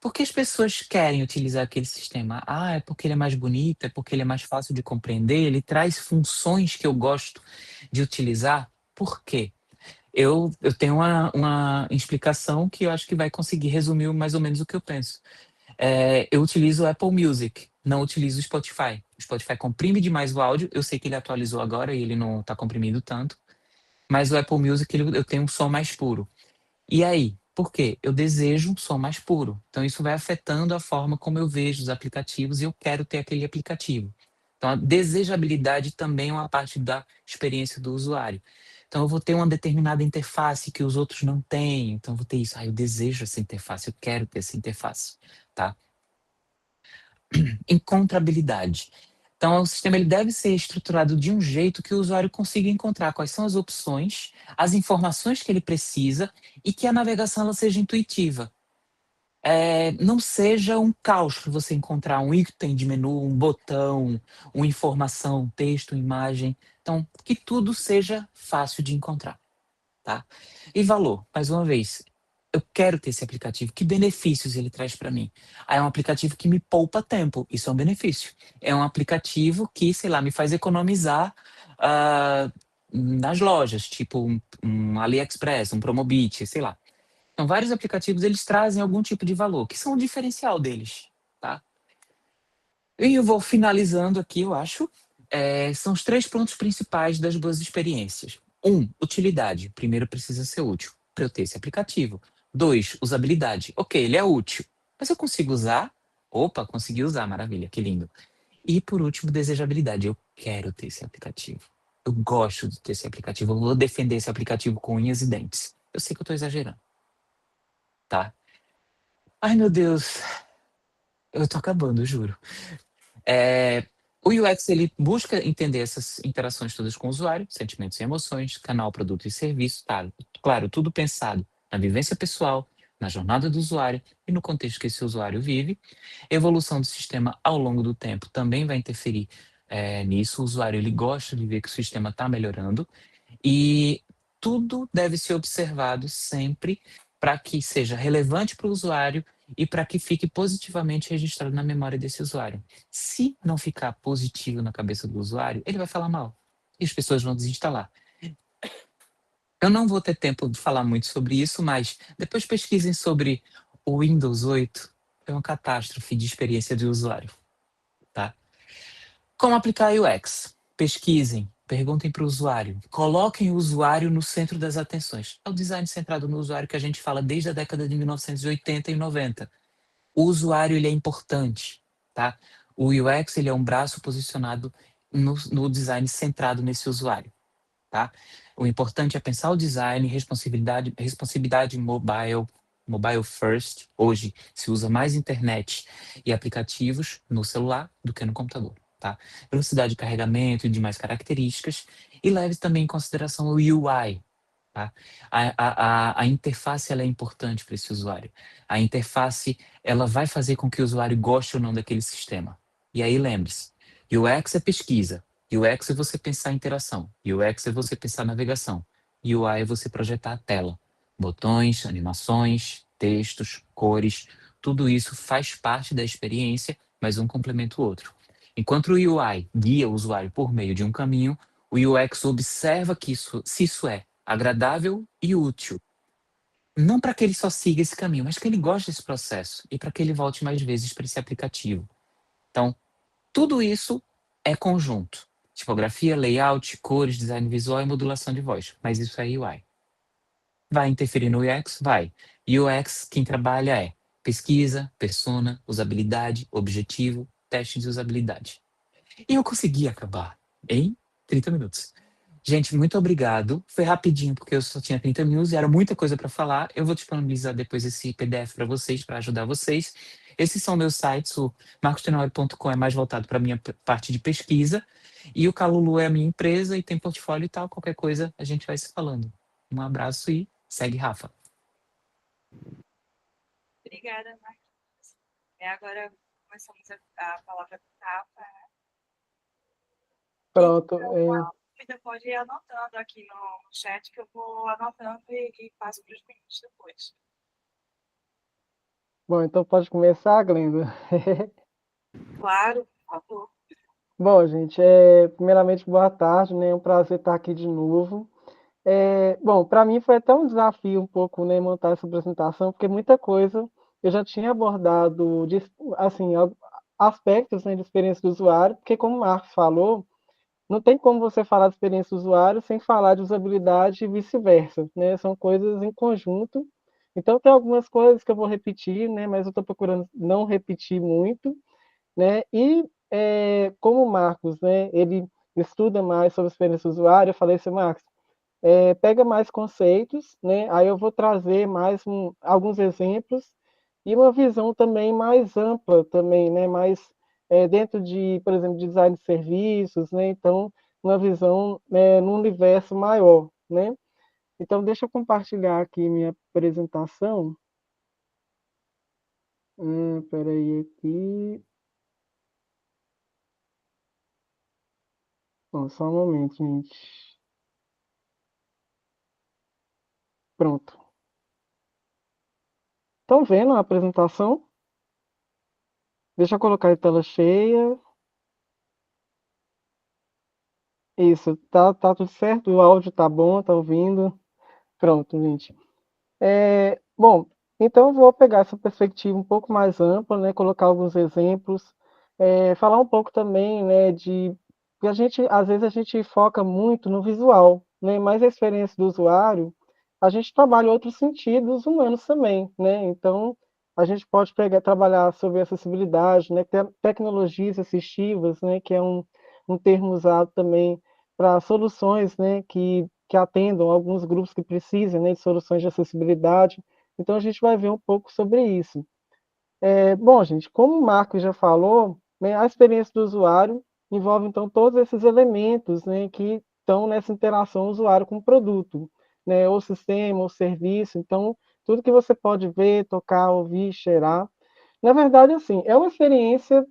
Por que as pessoas querem utilizar aquele sistema? É porque ele é mais bonito, é porque ele é mais fácil de compreender, ele traz funções que eu gosto de utilizar. Por quê? eu tenho uma explicação que eu acho que vai conseguir resumir mais ou menos o que eu penso. Eu utilizo o Apple Music, não utilizo o Spotify. O Spotify comprime demais o áudio, eu sei que ele atualizou agora e ele não está comprimindo tanto, mas o Apple Music eu tenho um som mais puro. E aí, por quê? Eu desejo um som mais puro. Então isso vai afetando a forma como eu vejo os aplicativos e eu quero ter aquele aplicativo. Então a desejabilidade também é uma parte da experiência do usuário. Então eu vou ter uma determinada interface que os outros não têm. Então eu vou ter isso. Eu desejo essa interface, eu quero ter essa interface, tá? Encontrabilidade. Então, o sistema ele deve ser estruturado de um jeito que o usuário consiga encontrar quais são as opções, as informações que ele precisa e que a navegação ela seja intuitiva. Não seja um caos para você encontrar um item de menu, um botão, uma informação, um texto, uma imagem. Então, que tudo seja fácil de encontrar, tá? E valor, mais uma vez, eu quero ter esse aplicativo. Que benefícios ele traz para mim? É um aplicativo que me poupa tempo. Isso é um benefício. É um aplicativo que, sei lá, me faz economizar nas lojas, tipo um AliExpress, um Promobit, sei lá. Então, vários aplicativos, eles trazem algum tipo de valor, que são o diferencial deles, tá? E eu vou finalizando aqui, eu acho. São os 3 pontos principais das boas experiências. 1, utilidade. Primeiro, precisa ser útil para eu ter esse aplicativo. 2, usabilidade. Ok, ele é útil, mas eu consigo usar? Opa, consegui usar, maravilha, que lindo. E por último, desejabilidade. Eu quero ter esse aplicativo. Eu gosto de ter esse aplicativo. Eu vou defender esse aplicativo com unhas e dentes. Eu sei que eu estou exagerando, tá? Ai, meu Deus. Eu tô acabando, eu juro. O UX ele busca entender essas interações todas com o usuário, sentimentos e emoções, canal, produto e serviço, tá? Claro, tudo pensado na vivência pessoal, na jornada do usuário e no contexto que esse usuário vive. A evolução do sistema ao longo do tempo também vai interferir nisso. O usuário ele gosta de ver que o sistema está melhorando e tudo deve ser observado sempre para que seja relevante para o usuário e para que fique positivamente registrado na memória desse usuário. Se não ficar positivo na cabeça do usuário, ele vai falar mal e as pessoas vão desinstalar. Eu não vou ter tempo de falar muito sobre isso, mas depois pesquisem sobre o Windows 8. É uma catástrofe de experiência de usuário, tá? Como aplicar UX? Pesquisem, perguntem para o usuário, coloquem o usuário no centro das atenções. É o design centrado no usuário que a gente fala desde a década de 1980 e 90. O usuário ele é importante, tá? O UX ele é um braço posicionado no design centrado nesse usuário, tá? O importante é pensar o design, responsividade mobile first. Hoje se usa mais internet e aplicativos no celular do que no computador, tá? Velocidade de carregamento e demais características. E leve também em consideração o UI, tá? A interface ela é importante para esse usuário. A interface ela vai fazer com que o usuário goste ou não daquele sistema. E aí lembre-se, UX é pesquisa, UX é você pensar interação, UX é você pensar navegação, UI é você projetar a tela, botões, animações, textos, cores, tudo isso faz parte da experiência, mas um complementa o outro. Enquanto o UI guia o usuário por meio de um caminho, o UX observa se isso é agradável e útil. Não para que ele só siga esse caminho, mas que ele goste desse processo e para que ele volte mais vezes para esse aplicativo. Então, tudo isso é conjunto. Tipografia, layout, cores, design visual e modulação de voz. Mas isso é UI. Vai interferir no UX? Vai. UX, quem trabalha é pesquisa, persona, usabilidade, objetivo, teste de usabilidade. E eu consegui acabar em 30 minutos. Gente, muito obrigado. Foi rapidinho, porque eu só tinha 30 minutos e era muita coisa para falar. Eu vou disponibilizar depois esse PDF para vocês, para ajudar vocês. Esses são meus sites. O marcostenori.com é mais voltado para a minha parte de pesquisa. E o Calulu é a minha empresa e tem portfólio e tal. Qualquer coisa, a gente vai se falando. Um abraço e segue, Rafa. Obrigada, Marquinhos. Agora começamos a palavra com o Rafa. Pronto. Você pode ir anotando aqui no chat, que eu vou anotando e passo para os meninos depois. Bom, então pode começar, Glenda. Claro, por favor. Bom, gente, primeiramente, boa tarde, né? É um prazer estar aqui de novo. Bom, para mim foi até um desafio um pouco, né, montar essa apresentação, porque muita coisa eu já tinha abordado, assim, aspectos, né, de experiência do usuário, porque como o Marcos falou, não tem como você falar de experiência do usuário sem falar de usabilidade e vice-versa, né? São coisas em conjunto. Então, tem algumas coisas que eu vou repetir, né? Mas eu estou procurando não repetir muito, né? E como o Marcos, né? Ele estuda mais sobre a experiência do usuário, eu falei assim, Marcos, pega mais conceitos, né? Aí eu vou trazer mais alguns exemplos e uma visão também mais ampla também, né? Mais dentro de, por exemplo, design de serviços, né? Então, uma visão num universo maior, né? Então, deixa eu compartilhar aqui minha apresentação. Peraí aqui. Bom, só um momento, gente. Pronto. Estão vendo a apresentação? Deixa eu colocar em tela cheia. Isso, tá tudo certo? O áudio tá bom, tá ouvindo? Pronto, gente. Bom, então eu vou pegar essa perspectiva um pouco mais ampla, né, colocar alguns exemplos, falar um pouco também, né, que às vezes a gente foca muito no visual, né, mas a experiência do usuário, a gente trabalha outros sentidos humanos também, né, então a gente pode trabalhar sobre acessibilidade, né, tecnologias assistivas, né, que é um termo usado também para soluções, né, que atendam alguns grupos que precisem, né, de soluções de acessibilidade. Então, a gente vai ver um pouco sobre isso. Bom, gente, como o Marco já falou, né, a experiência do usuário envolve, então, todos esses elementos, né, que estão nessa interação usuário com o produto, né, ou sistema, ou serviço. Então, tudo que você pode ver, tocar, ouvir, cheirar. Na verdade, assim, é uma experiência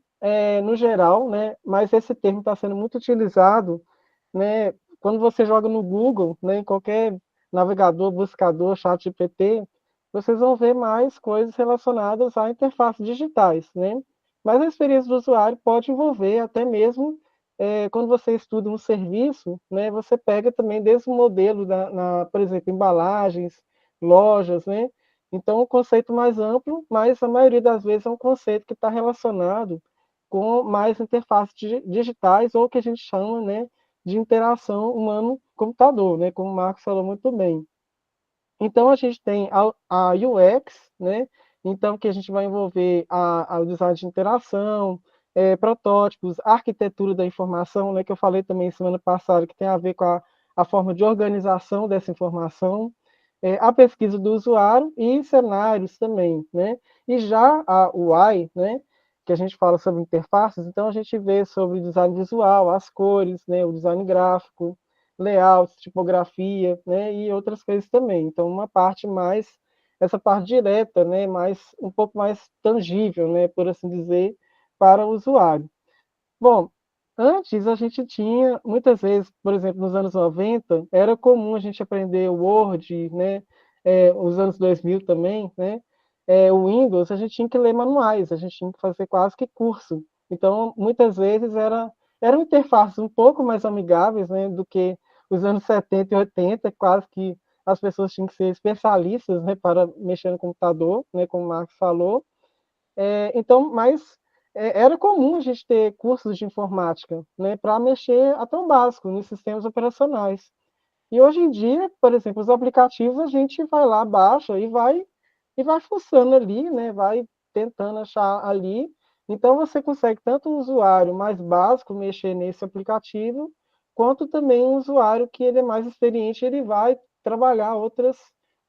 no geral, né, mas esse termo está sendo muito utilizado, né, quando você joga no Google, né, em qualquer navegador, buscador, chat GPT, vocês vão ver mais coisas relacionadas a interfaces digitais, né? Mas a experiência do usuário pode envolver até mesmo quando você estuda um serviço, né? Você pega também desde o modelo por exemplo, embalagens, lojas, né? Então, um conceito mais amplo, mas a maioria das vezes é um conceito que está relacionado com mais interfaces digitais ou que a gente chama, né, de interação humano-computador, né, como o Marcos falou muito bem. Então, a gente tem a UX, né? Então, que a gente vai envolver o design de interação, protótipos, arquitetura da informação, né? Que eu falei também semana passada, que tem a ver com a forma de organização dessa informação, a pesquisa do usuário e cenários também, né? E já a UI, né? Que a gente fala sobre interfaces, então a gente vê sobre design visual, as cores, né? O design gráfico, layout, tipografia, né, e outras coisas também. Então, essa parte direta, né, um pouco mais tangível, né, por assim dizer, para o usuário. Bom, antes a gente tinha, muitas vezes, por exemplo, nos anos 90, era comum a gente aprender o Word, né, os anos 2000 também, né, o Windows, a gente tinha que ler manuais, a gente tinha que fazer quase que curso. Então, muitas vezes eram interfaces um pouco mais amigáveis, né, do que os anos 70 e 80, quase que as pessoas tinham que ser especialistas, né, para mexer no computador, né, como o Marcos falou. Então, mas era comum a gente ter cursos de informática, né, para mexer até o básico nos sistemas operacionais. E hoje em dia, por exemplo, os aplicativos a gente vai lá, baixa e vai fuçando ali, né, vai tentando achar ali. Então você consegue tanto um usuário mais básico mexer nesse aplicativo, quanto também um usuário que ele é mais experiente, ele vai trabalhar outras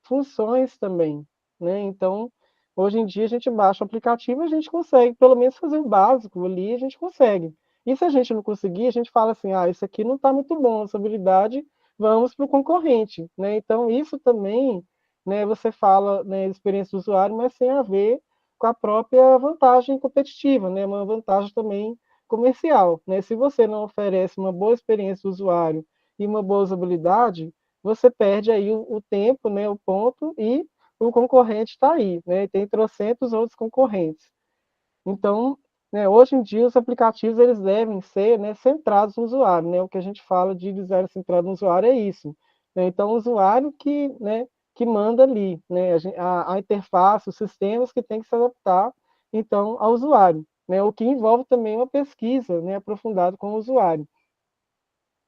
funções também, né? Então, hoje em dia a gente baixa o aplicativo e a gente consegue, pelo menos fazer o básico ali, a gente consegue. E se a gente não conseguir, a gente fala assim, isso aqui não está muito bom, essa habilidade, vamos para o concorrente, né? Então, isso também, né, você fala, né, experiência do usuário, mas tem a ver com a própria vantagem competitiva, né? Uma vantagem também comercial, né? Se você não oferece uma boa experiência do usuário e uma boa usabilidade, você perde aí o tempo, né, o ponto, e o concorrente está aí, né? Tem trocentos outros concorrentes. Então, né, hoje em dia, os aplicativos eles devem ser, né, centrados no usuário. Né? O que a gente fala de design centrado no usuário é isso. né? Então, o usuário que manda ali, né? A interface, os sistemas que tem que se adaptar, então, ao usuário, né? O que envolve também uma pesquisa, né, aprofundada com o usuário.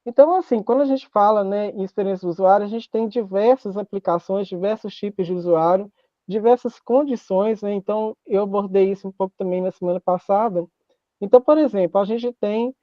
Então, assim, quando a gente fala, né, em experiência do usuário, a gente tem diversas aplicações, diversos tipos de usuário, diversas condições, né? Então, eu abordei isso um pouco também na semana passada. Então, por exemplo, a gente tem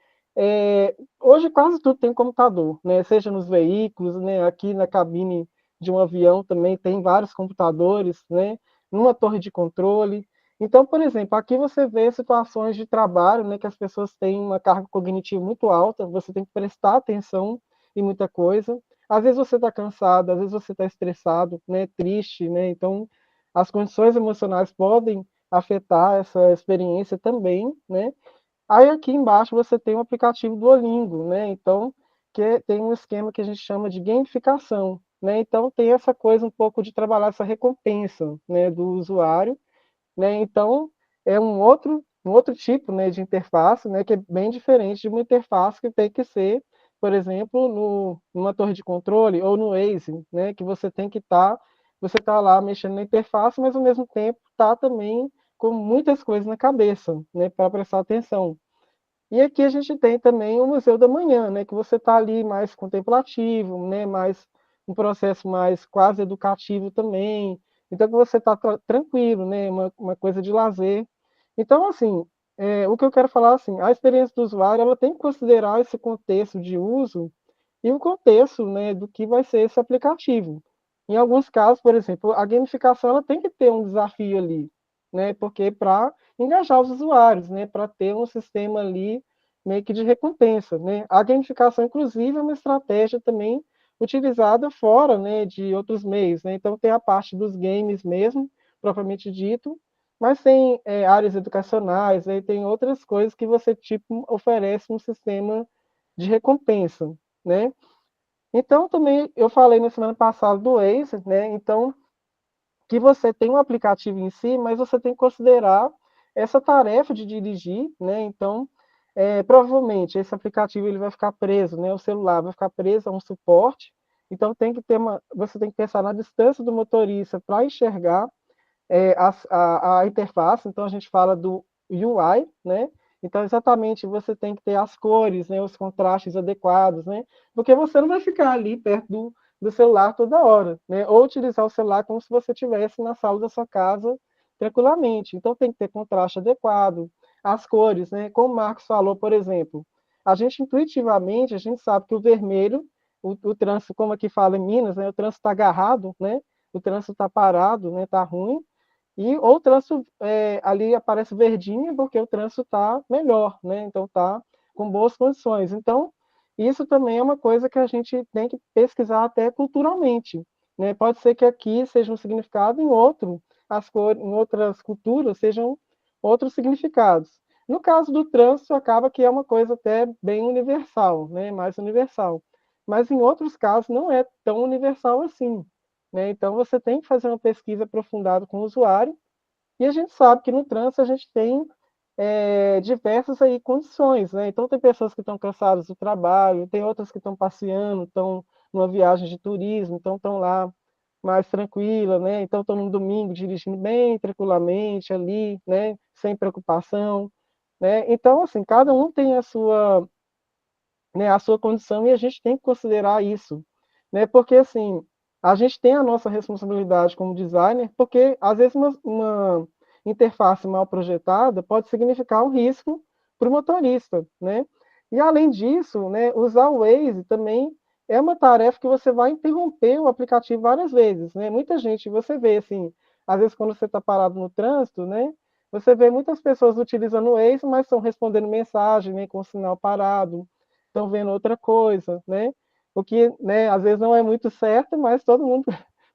hoje quase tudo tem computador, né? Seja nos veículos, né? Aqui na cabine de um avião também tem vários computadores, né? Numa torre de controle. Então, por exemplo, aqui você vê situações de trabalho, né? Que as pessoas têm uma carga cognitiva muito alta, você tem que prestar atenção em muita coisa. Às vezes você está cansado, às vezes você está estressado, né? Triste, né? Então, as condições emocionais podem afetar essa experiência também, né? Aí aqui embaixo você tem o aplicativo Duolingo, né? Então, tem um esquema que a gente chama de gamificação, né? Então tem essa coisa um pouco de trabalhar essa recompensa, né, do usuário, né? Então é um outro tipo, né, de interface, né, que é bem diferente de uma interface que tem que ser, por exemplo, numa torre de controle ou no Waze, né, que você tem que você tá lá mexendo na interface, mas ao mesmo tempo tá também com muitas coisas na cabeça, né, para prestar atenção. E aqui a gente tem também o Museu da Manhã, né, que você está ali mais contemplativo, né, mais um processo mais quase educativo também. Então que você está tranquilo, né, uma coisa de lazer. Então, assim, o que eu quero falar assim, a experiência do usuário ela tem que considerar esse contexto de uso e o contexto, né, do que vai ser esse aplicativo. Em alguns casos, por exemplo, a gamificação ela tem que ter um desafio ali, né, porque para engajar os usuários, né, para ter um sistema ali meio que de recompensa, né. A gamificação, inclusive, é uma estratégia também utilizada fora, né, de outros meios, né. Então tem a parte dos games mesmo, propriamente dito, mas tem áreas educacionais, aí tem outras coisas que você tipo oferece um sistema de recompensa, né? Então também eu falei na semana passada do Waze, né? Então que você tem um aplicativo em si, mas você tem que considerar essa tarefa de dirigir, né? Então provavelmente esse aplicativo ele vai ficar preso, né? O celular vai ficar preso a um suporte. Então você tem que pensar na distância do motorista para enxergar a interface, então a gente fala do UI, né? Então, exatamente, você tem que ter as cores, né, os contrastes adequados, né? Porque você não vai ficar ali perto do celular toda hora, né? Ou utilizar o celular como se você estivesse na sala da sua casa tranquilamente. Então, tem que ter contraste adequado, as cores, né? Como o Marcos falou, por exemplo, a gente intuitivamente, a gente sabe que o vermelho, o trânsito, como aqui fala em Minas, né? O trânsito está agarrado, né? O trânsito está parado, né? Está ruim, ou o trânsito ali aparece verdinho porque o trânsito está melhor, né? Então está com boas condições. Então, isso também é uma coisa que a gente tem que pesquisar até culturalmente, né? Pode ser que aqui seja um significado, em outras culturas sejam outros significados. No caso do trânsito, acaba que é uma coisa até bem universal, né? Mais universal. Mas em outros casos não é tão universal assim, né? Então, você tem que fazer uma pesquisa aprofundada com o usuário, e a gente sabe que no trânsito a gente tem diversas aí condições, né? Então, tem pessoas que estão cansadas do trabalho, tem outras que estão passeando, estão numa viagem de turismo, então estão lá mais tranquila, né? Então, estão no domingo dirigindo bem tranquilamente ali, né? Sem preocupação, né? Então, assim, cada um tem a sua condição e a gente tem que considerar isso, né? Porque assim, a gente tem a nossa responsabilidade como designer, porque às vezes uma interface mal projetada pode significar um risco para o motorista, né? E além disso, né, usar o Waze também é uma tarefa que você vai interromper o aplicativo várias vezes, né? Muita gente, você vê assim, às vezes quando você está parado no trânsito, né? Você vê muitas pessoas utilizando o Waze, mas estão respondendo mensagem, né, com o sinal parado, estão vendo outra coisa, né? O que, né, às vezes não é muito certo, mas todo mundo,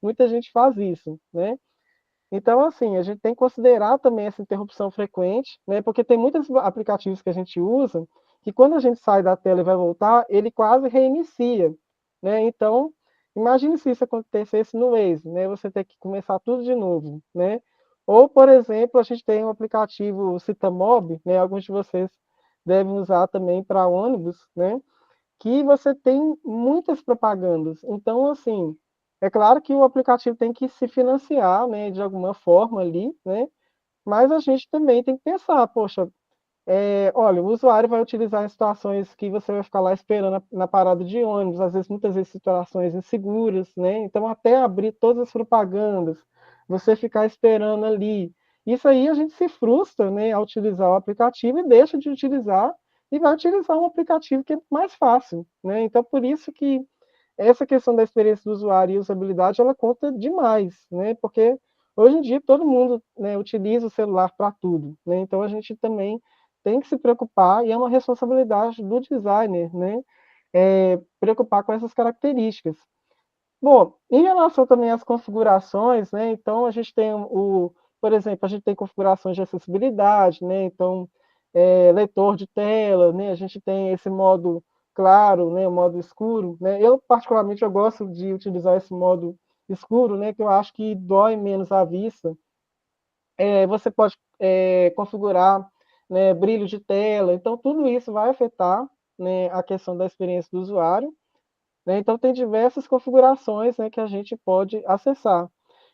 muita gente faz isso, né? Então, assim, a gente tem que considerar também essa interrupção frequente, né? Porque tem muitos aplicativos que a gente usa que quando a gente sai da tela e vai voltar, ele quase reinicia, né? Então, imagine se isso acontecesse no Waze, né? Você ter que começar tudo de novo, né? Ou, por exemplo, a gente tem um aplicativo Citamob, né? Alguns de vocês devem usar também para ônibus, né? que você tem muitas propagandas. Então, assim, é claro que o aplicativo tem que se financiar, né, de alguma forma ali, né, mas a gente também tem que pensar, poxa, olha, o usuário vai utilizar em situações que você vai ficar lá esperando na parada de ônibus, às vezes, muitas vezes, situações inseguras, né? Então, até abrir todas as propagandas, você ficar esperando ali. Isso aí a gente se frustra, né, ao utilizar o aplicativo e deixa de utilizar e vai utilizar um aplicativo que é mais fácil, né? Então, por isso que essa questão da experiência do usuário e usabilidade, ela conta demais, né? Porque hoje em dia todo mundo, né, utiliza o celular para tudo, né? Então a gente também tem que se preocupar e é uma responsabilidade do designer, né? Preocupar com essas características. Bom, em relação também às configurações, né? Então a gente tem por exemplo, a gente tem configurações de acessibilidade, né? Então leitor de tela, né? A gente tem esse modo claro, né? O modo escuro, né? Eu particularmente eu gosto de utilizar esse modo escuro, né? Que eu acho que dói menos à vista. Você pode configurar, né, brilho de tela, então tudo isso vai afetar, né, a questão da experiência do usuário, né? Então tem diversas configurações, né, que a gente pode acessar.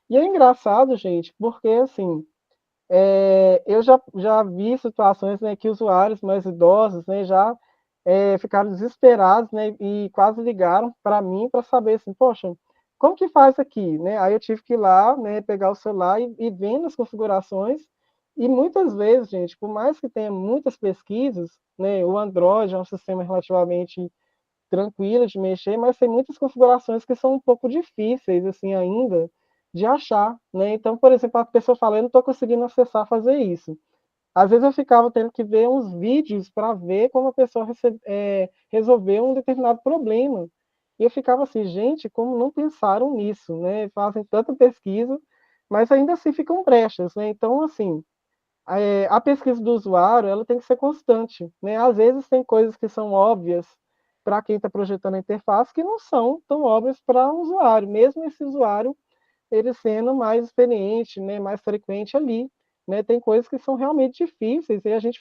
E é engraçado, gente, porque assim, eu já vi situações, né, que usuários mais idosos, né, já ficaram desesperados, né, e quase ligaram para mim para saber assim, poxa, como que faz aqui, né? Aí eu tive que ir lá, né, pegar o celular e vendo as configurações. E muitas vezes, gente, por mais que tenha muitas pesquisas, né, o Android é um sistema relativamente tranquilo de mexer, mas tem muitas configurações que são um pouco difíceis, assim, ainda, de achar, né? Então, por exemplo, a pessoa fala, eu não estou conseguindo acessar fazer isso. Às vezes eu ficava tendo que ver uns vídeos para ver como a pessoa resolveu um determinado problema. E eu ficava assim, gente, como não pensaram nisso, né? Fazem tanta pesquisa, mas ainda assim ficam brechas, né? Então, assim, a pesquisa do usuário ela tem que ser constante, né? Às vezes tem coisas que são óbvias para quem está projetando a interface que não são tão óbvias para o usuário, mesmo esse usuário ele sendo mais experiente, né, mais frequente ali, né? Tem coisas que são realmente difíceis e a gente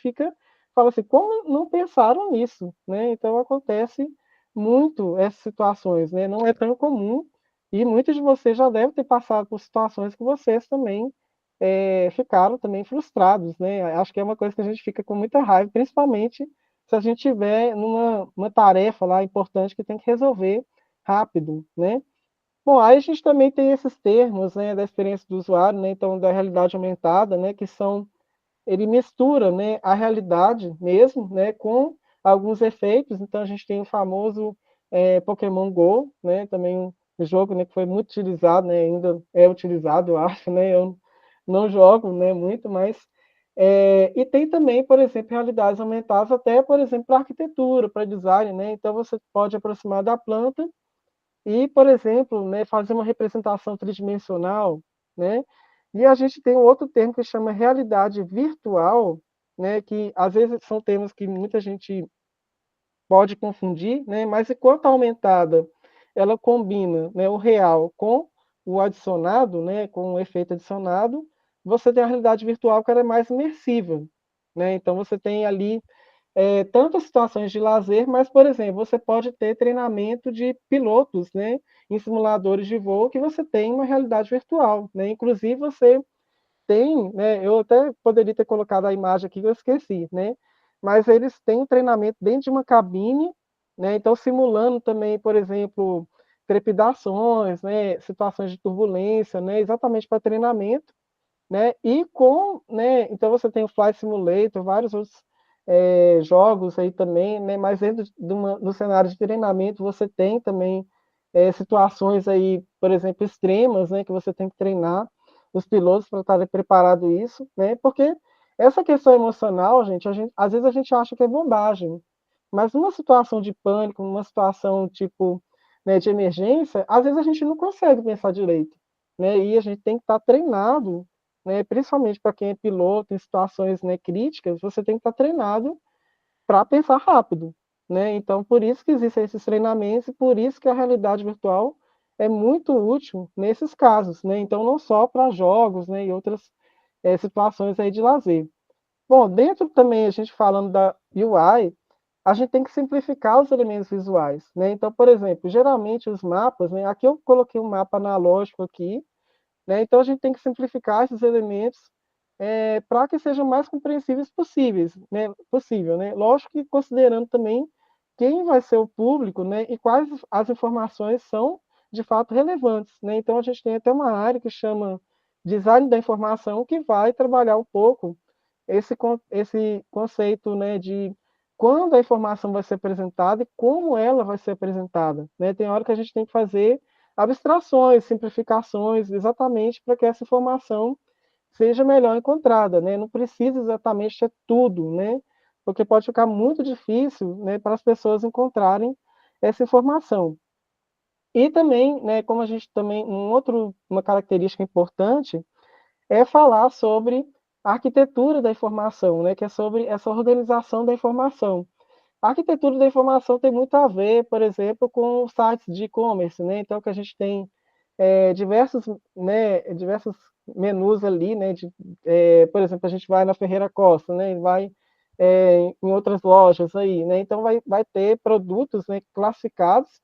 fala assim, como não pensaram nisso, né? Então acontece muito essas situações, né? Não é tão comum e muitos de vocês já devem ter passado por situações que vocês também ficaram também frustrados, né? Acho que é uma coisa que a gente fica com muita raiva, principalmente se a gente tiver numa tarefa lá importante que tem que resolver rápido, né? Bom, aí a gente também tem esses termos, né, da experiência do usuário, né, então da realidade aumentada, né, que são, ele mistura, né, a realidade mesmo, né, com alguns efeitos. Então a gente tem o famoso Pokémon Go, né, também um jogo, né, que foi muito utilizado, né, ainda é utilizado, eu acho, né, eu não jogo, né, muito, mas e tem também, por exemplo, realidades aumentadas até, por exemplo, para arquitetura, para design, né, então você pode aproximar da planta e, por exemplo, né, fazer uma representação tridimensional, né? E a gente tem um outro termo que chama realidade virtual, né, que às vezes são termos que muita gente pode confundir, né, mas enquanto a aumentada ela combina, né, o real com o adicionado, né, com o efeito adicionado, você tem a realidade virtual que ela é mais imersiva, né? Então você tem ali tantas situações de lazer, mas, por exemplo, você pode ter treinamento de pilotos, né, em simuladores de voo que você tem uma realidade virtual, né? Inclusive você tem, né, eu até poderia ter colocado a imagem aqui que eu esqueci, né? Mas eles têm um treinamento dentro de uma cabine, né? Então simulando também, por exemplo, trepidações, né, situações de turbulência, né, exatamente para treinamento, né? E né? Então você tem o Flight Simulator, vários outros jogos aí também, né? Mas dentro do cenário de treinamento você tem também situações aí, por exemplo, extremas, né? Que você tem que treinar os pilotos para estarem preparados isso, né? Porque essa questão emocional, gente, às vezes a gente acha que é bobagem, mas numa situação de pânico, numa situação tipo, né, de emergência, às vezes a gente não consegue pensar direito, né? E a gente tem que estar treinado, né, principalmente para quem é piloto em situações, né, críticas, você tem que estar treinado para pensar rápido, né? Então, por isso que existem esses treinamentos e por isso que a realidade virtual é muito útil nesses casos, né? Então, não só para jogos, né, e outras situações aí de lazer. Bom, dentro também a gente falando da UI, a gente tem que simplificar os elementos visuais, né? Então, por exemplo, geralmente os mapas, né? Aqui eu coloquei um mapa analógico aqui, né? Então a gente tem que simplificar esses elementos para que sejam mais compreensíveis possíveis, né? Possível, né? Lógico que considerando também quem vai ser o público, né? E quais as informações são de fato relevantes, né? Então a gente tem até uma área que chama design da informação que vai trabalhar um pouco esse conceito, né, de quando a informação vai ser apresentada e como ela vai ser apresentada, né? Tem hora que a gente tem que fazer abstrações, simplificações, exatamente para que essa informação seja melhor encontrada, né? Não precisa exatamente ser tudo, né? Porque pode ficar muito difícil, né, para as pessoas encontrarem essa informação. E também, né, como a gente também, uma característica importante é falar sobre a arquitetura da informação, né, que é sobre essa organização da informação. A arquitetura da informação tem muito a ver, por exemplo, com sites de e-commerce, né? Então, que a gente tem diversos menus ali, né? Por exemplo, a gente vai na Ferreira Costa, né? E vai em outras lojas aí, né? Então, vai ter produtos, né, classificados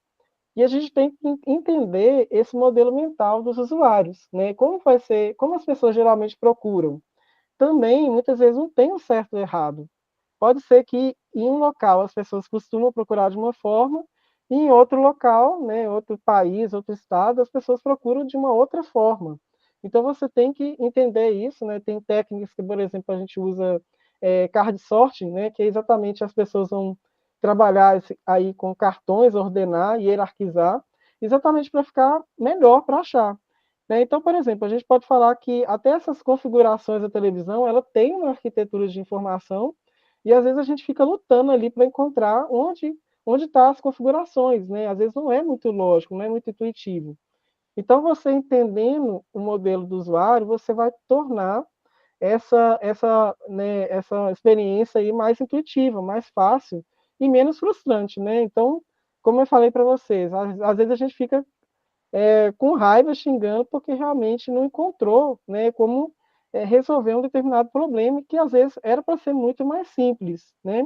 e a gente tem que entender esse modelo mental dos usuários, né? Como as pessoas geralmente procuram. Também, muitas vezes, não tem o certo e o errado. Pode ser que em um local as pessoas costumam procurar de uma forma, e em outro local, né, outro país, outro estado, as pessoas procuram de uma outra forma. Então você tem que entender isso, né? Tem técnicas que, por exemplo, a gente usa card sorting, né, que é exatamente as pessoas vão trabalhar aí com cartões, ordenar e hierarquizar, exatamente para ficar melhor para achar. Né? Então, por exemplo, a gente pode falar que até essas configurações da televisão, ela tem uma arquitetura de informação e às vezes a gente fica lutando ali para encontrar onde tá as configurações, né? Às vezes não é muito lógico, não é muito intuitivo. Então, você entendendo o modelo do usuário, você vai tornar essa experiência aí mais intuitiva, mais fácil e menos frustrante, né? Então, como eu falei para vocês, às vezes a gente fica com raiva, xingando, porque realmente não encontrou, né, como resolver um determinado problema que às vezes era para ser muito mais simples, né?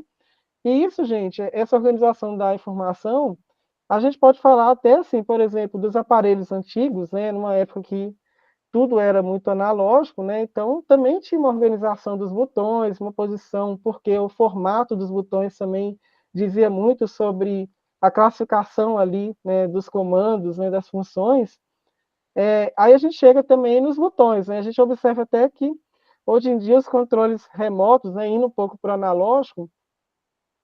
E isso, gente, essa organização da informação, a gente pode falar até assim, por exemplo, dos aparelhos antigos, né, numa época que tudo era muito analógico, né? Então também tinha uma organização dos botões, uma posição, porque o formato dos botões também dizia muito sobre a classificação ali, né, dos comandos, né, das funções. Aí a gente chega também nos botões, né? A gente observa até que hoje em dia os controles remotos, né, indo um pouco para o analógico,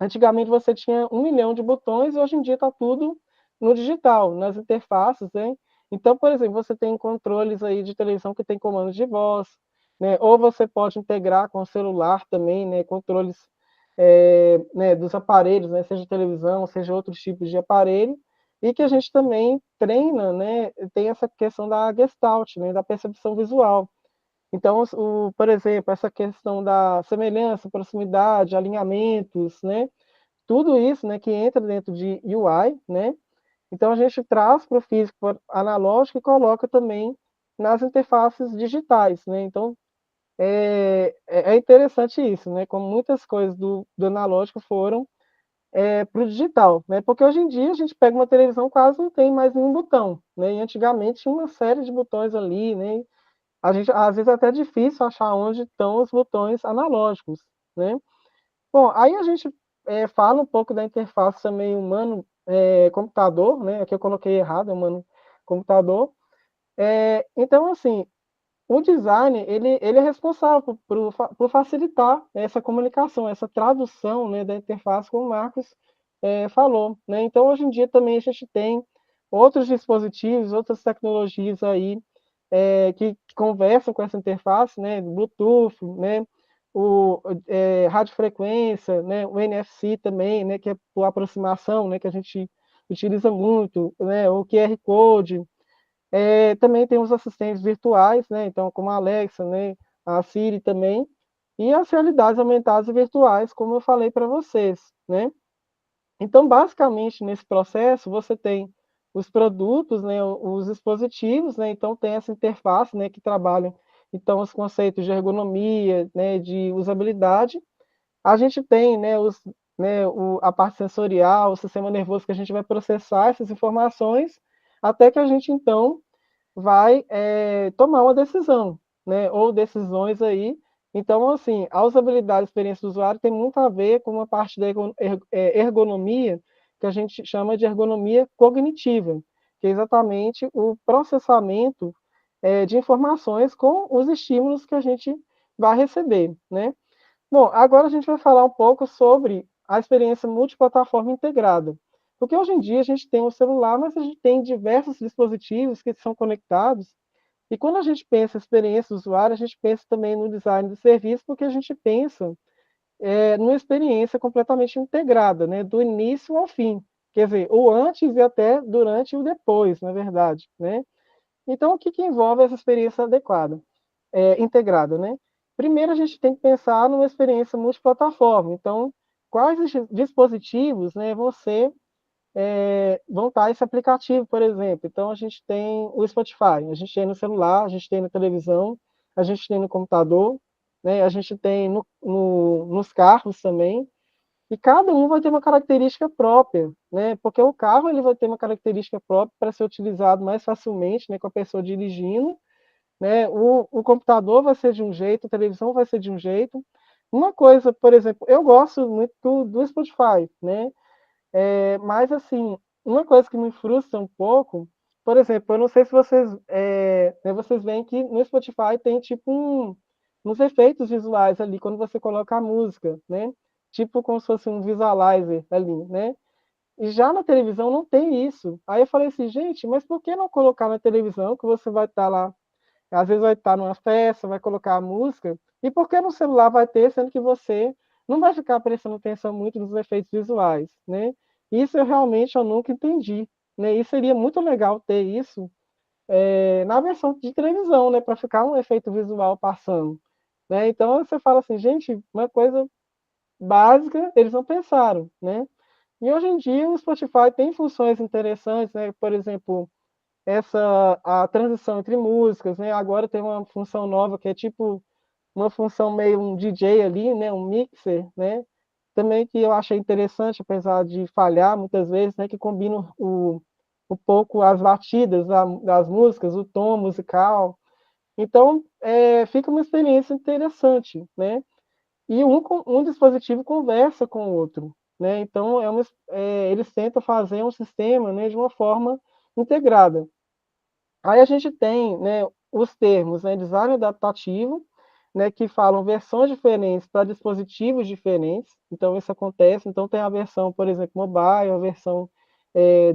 antigamente você tinha 1 milhão de botões e hoje em dia está tudo no digital, nas interfaces, né? Então, por exemplo, você tem controles aí de televisão que tem comandos de voz, né? Ou você pode integrar com o celular também, né? Controles né, dos aparelhos, né? Seja televisão, seja outros tipos de aparelho, e que a gente também treina, né? Tem essa questão da Gestalt, né? Da percepção visual. Então, por exemplo, essa questão da semelhança, proximidade, alinhamentos, né? Tudo isso, né, que entra dentro de UI, né? Então a gente traz para o físico analógico e coloca também nas interfaces digitais, né? Então é interessante isso, né? Como muitas coisas do analógico foram para o digital, né? Porque hoje em dia a gente pega uma televisão quase não tem mais nenhum botão, né? E antigamente tinha uma série de botões ali, né? A gente às vezes é até difícil achar onde estão os botões analógicos, né? Bom, aí a gente fala um pouco da interface também humano-computador, né? Aqui eu coloquei errado, humano-computador. Então, assim, o design, ele é responsável por facilitar essa comunicação, essa tradução, né, da interface, como o Marcos falou, né? Então, hoje em dia também a gente tem outros dispositivos, outras tecnologias aí que conversam com essa interface, né, Bluetooth, né, radiofrequência, né, o NFC também, né, que é por aproximação, né, que a gente utiliza muito, né, o QR Code. Também tem os assistentes virtuais, né, então como a Alexa, né, a Siri também, e as realidades aumentadas e virtuais, como eu falei para vocês, né. Então, basicamente, nesse processo, você tem os produtos, né, os dispositivos, né, então tem essa interface, né, que trabalha então os conceitos de ergonomia, né, de usabilidade. A gente tem, né, né, a parte sensorial, o sistema nervoso, que a gente vai processar essas informações, até que a gente, então, vai tomar uma decisão, né, ou decisões aí. Então, assim, a usabilidade e experiência do usuário tem muito a ver com uma parte da ergonomia, que a gente chama de ergonomia cognitiva, que é exatamente o processamento de informações com os estímulos que a gente vai receber, né? Bom, agora a gente vai falar um pouco sobre a experiência multiplataforma integrada. Porque hoje em dia a gente tem um celular, mas a gente tem diversos dispositivos que são conectados. E quando a gente pensa em experiência do usuário, a gente pensa também no design do serviço, porque a gente pensa numa experiência completamente integrada, né, do início ao fim. Quer dizer, o antes e até durante e o depois, na verdade, né? Então, o que envolve essa experiência adequada, integrada, né? Primeiro, a gente tem que pensar numa experiência multiplataforma. Então, quais dispositivos, né, vão estar esse aplicativo, por exemplo? Então, a gente tem o Spotify, a gente tem no celular, a gente tem na televisão, a gente tem no computador, né, a gente tem nos carros também, e cada um vai ter uma característica própria, né? Porque o carro ele vai ter uma característica própria para ser utilizado mais facilmente, né, com a pessoa dirigindo, né? O computador vai ser de um jeito, a televisão vai ser de um jeito. Uma coisa, por exemplo, eu gosto muito do Spotify, né? Mas assim, uma coisa que me frustra um pouco, por exemplo, eu não sei se vocês veem que no Spotify tem tipo uns efeitos visuais ali quando você coloca a música, né? Tipo como se fosse um visualizer ali, né? E já na televisão não tem isso. Aí eu falei assim, gente, mas por que não colocar na televisão que você vai estar lá, às vezes vai estar numa festa, vai colocar a música, e por que no celular vai ter, sendo que você não vai ficar prestando atenção muito nos efeitos visuais, né? Isso eu nunca entendi, né? E seria muito legal ter isso na versão de televisão, né? Para ficar um efeito visual passando, né? Então você fala assim, gente, uma coisa básica eles não pensaram, né? E hoje em dia o Spotify tem funções interessantes, né? Por exemplo, a transição entre músicas, né? Agora tem uma função nova que é tipo uma função meio um DJ ali, né? Um mixer, né? Também que eu achei interessante, apesar de falhar muitas vezes, né? Que combina um pouco as batidas das músicas, o tom musical. Então, fica uma experiência interessante, né? E um dispositivo conversa com o outro, né? Então, eles tentam fazer um sistema, né, de uma forma integrada. Aí a gente tem, né, os termos, né, design adaptativo, né, que falam versões diferentes para dispositivos diferentes. Então, isso acontece. Então, tem a versão, por exemplo, mobile, a versão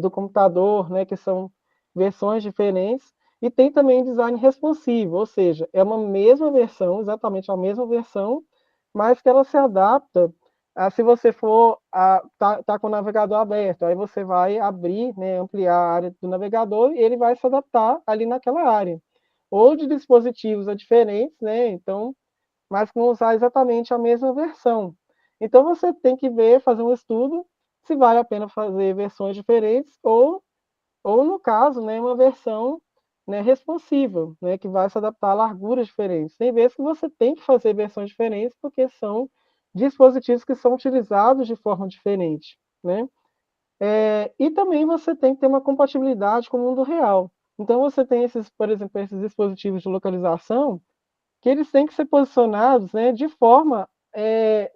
do computador, né, que são versões diferentes. E tem também design responsivo, ou seja, é uma mesma versão, exatamente a mesma versão, mas que ela se adapta se você for tá com o navegador aberto, aí você vai abrir, né, ampliar a área do navegador e ele vai se adaptar ali naquela área. Ou de dispositivos diferentes, né? Então, mas vão usar exatamente a mesma versão. Então você tem que ver, fazer um estudo se vale a pena fazer versões diferentes ou no caso, né, uma versão, né, responsiva, né, que vai se adaptar a larguras diferentes. Tem vezes que você tem que fazer versões diferentes porque são dispositivos que são utilizados de forma diferente, né? E também você tem que ter uma compatibilidade com o mundo real. Então você tem por exemplo, esses dispositivos de localização que eles têm que ser posicionados, né, de forma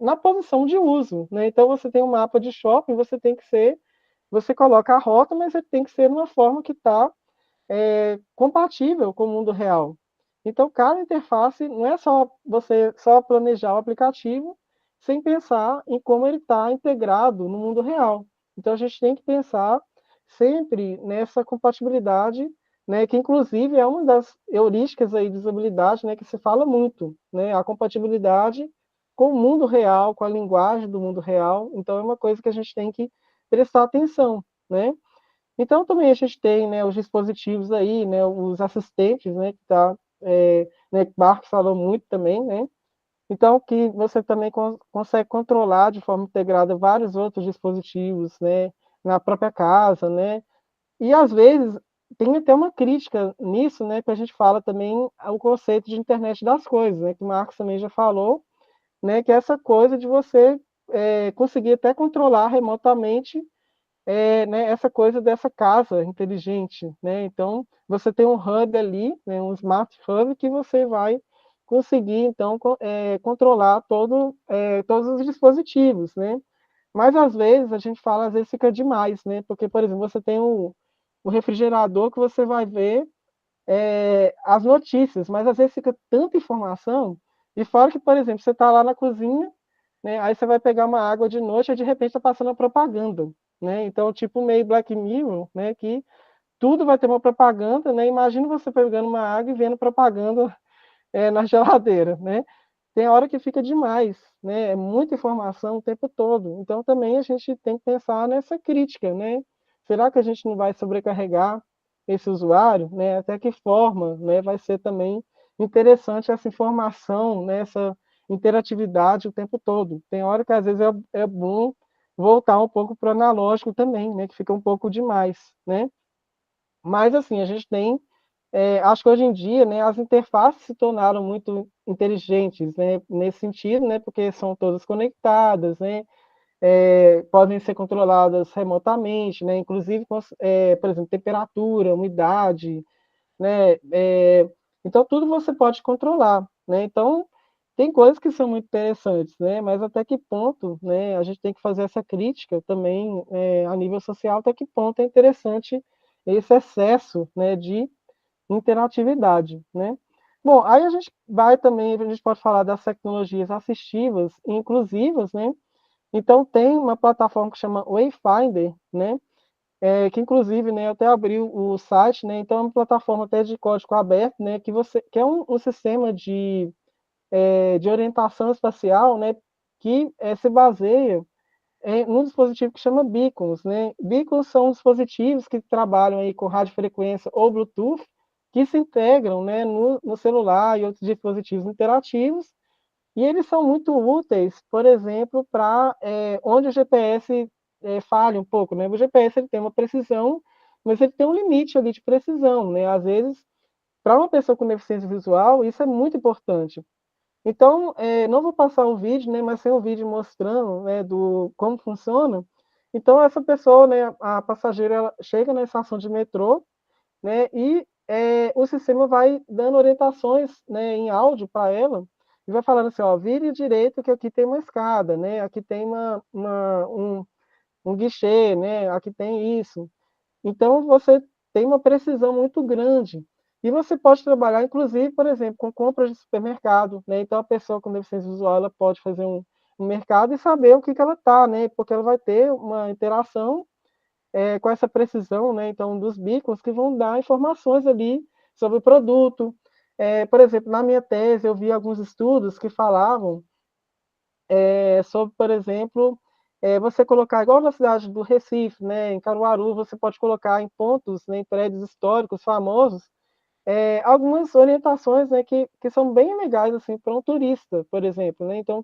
na posição de uso, né? Então você tem um mapa de shopping, você coloca a rota, mas ele tem que ser de uma forma que está compatível com o mundo real. Então, cada interface não é só você só planejar o aplicativo sem pensar em como ele está integrado no mundo real. Então, a gente tem que pensar sempre nessa compatibilidade, né, que inclusive é uma das heurísticas aí de usabilidade, né, que se fala muito, né, a compatibilidade com o mundo real, com a linguagem do mundo real. Então, é uma coisa que a gente tem que prestar atenção, né? Então, também a gente tem, né, os dispositivos aí, né, os assistentes, né, né, que o Marcos falou muito também, né? Então, que você também consegue controlar de forma integrada vários outros dispositivos, né, na própria casa, né? E, às vezes, tem até uma crítica nisso, né, que a gente fala também o conceito de internet das coisas, né, que o Marcos também já falou, né, que é essa coisa de você conseguir até controlar remotamente né, essa coisa dessa casa inteligente, né? Então, você tem um hub ali, né, um smart hub que você vai conseguir, então, controlar todos os dispositivos, né? Mas, às vezes, a gente fala, às vezes fica demais, né? Porque, por exemplo, você tem o refrigerador que você vai ver as notícias, mas, às vezes, fica tanta informação, e fora que, por exemplo, você está lá na cozinha, né? Aí você vai pegar uma água de noite e de repente está passando a propaganda, né? Então, tipo meio Black Mirror, né? Que tudo vai ter uma propaganda, né? Imagina você pegando uma água e vendo propaganda na geladeira, né? Tem hora que fica demais, né? É muita informação o tempo todo. Então, também a gente tem que pensar nessa crítica, né? Será que a gente não vai sobrecarregar esse usuário, né? Até que forma, né? Vai ser também interessante essa informação, né? Essa interatividade o tempo todo. Tem hora que às vezes é bom voltar um pouco para o analógico também, né? Que fica um pouco demais, né? Mas assim, a gente tem acho que hoje em dia, né, as interfaces se tornaram muito inteligentes, né, nesse sentido, né, porque são todas conectadas, né, podem ser controladas remotamente, né, inclusive, por exemplo, temperatura, umidade, né, então tudo você pode controlar, né, então tem coisas que são muito interessantes, né, mas até que ponto, né, a gente tem que fazer essa crítica também a nível social, até que ponto é interessante esse excesso, né, de interatividade, né? Bom, aí a gente vai também, a gente pode falar das tecnologias assistivas e inclusivas, né? Então tem uma plataforma que chama Wayfinder, né? Que inclusive, né, eu até abri o site, né? Então é uma plataforma até de código aberto, né? Que é um sistema de orientação espacial, né? Que se baseia num dispositivo que chama Beacons, né? Beacons são dispositivos que trabalham aí com radiofrequência ou Bluetooth, que se integram, né, no celular e outros dispositivos interativos, e eles são muito úteis, por exemplo, para onde o GPS falha um pouco, né? O GPS ele tem uma precisão, mas ele tem um limite ali de precisão, né? Às vezes, para uma pessoa com deficiência visual, isso é muito importante. Então, não vou passar o vídeo, né, mas tem um vídeo mostrando, né, como funciona. Então, essa pessoa, né, a passageira, ela chega na estação de metrô, né, e o sistema vai dando orientações, né, em áudio para ela, e vai falando assim, ó, vire direito que aqui tem uma escada, né, aqui tem um guichê, né, aqui tem isso. Então, você tem uma precisão muito grande. E você pode trabalhar, inclusive, por exemplo, com compras de supermercado, né? Então, a pessoa com deficiência visual, ela pode fazer um mercado e saber o que ela está, né? Porque ela vai ter uma interação com essa precisão, né? Então, dos beacons que vão dar informações ali sobre o produto. Por exemplo, na minha tese, eu vi alguns estudos que falavam sobre, por exemplo, você colocar, igual na cidade do Recife, né, em Caruaru, você pode colocar em pontos, né, em prédios históricos famosos, algumas orientações, né, que são bem legais assim, para um turista, por exemplo. Né? Então,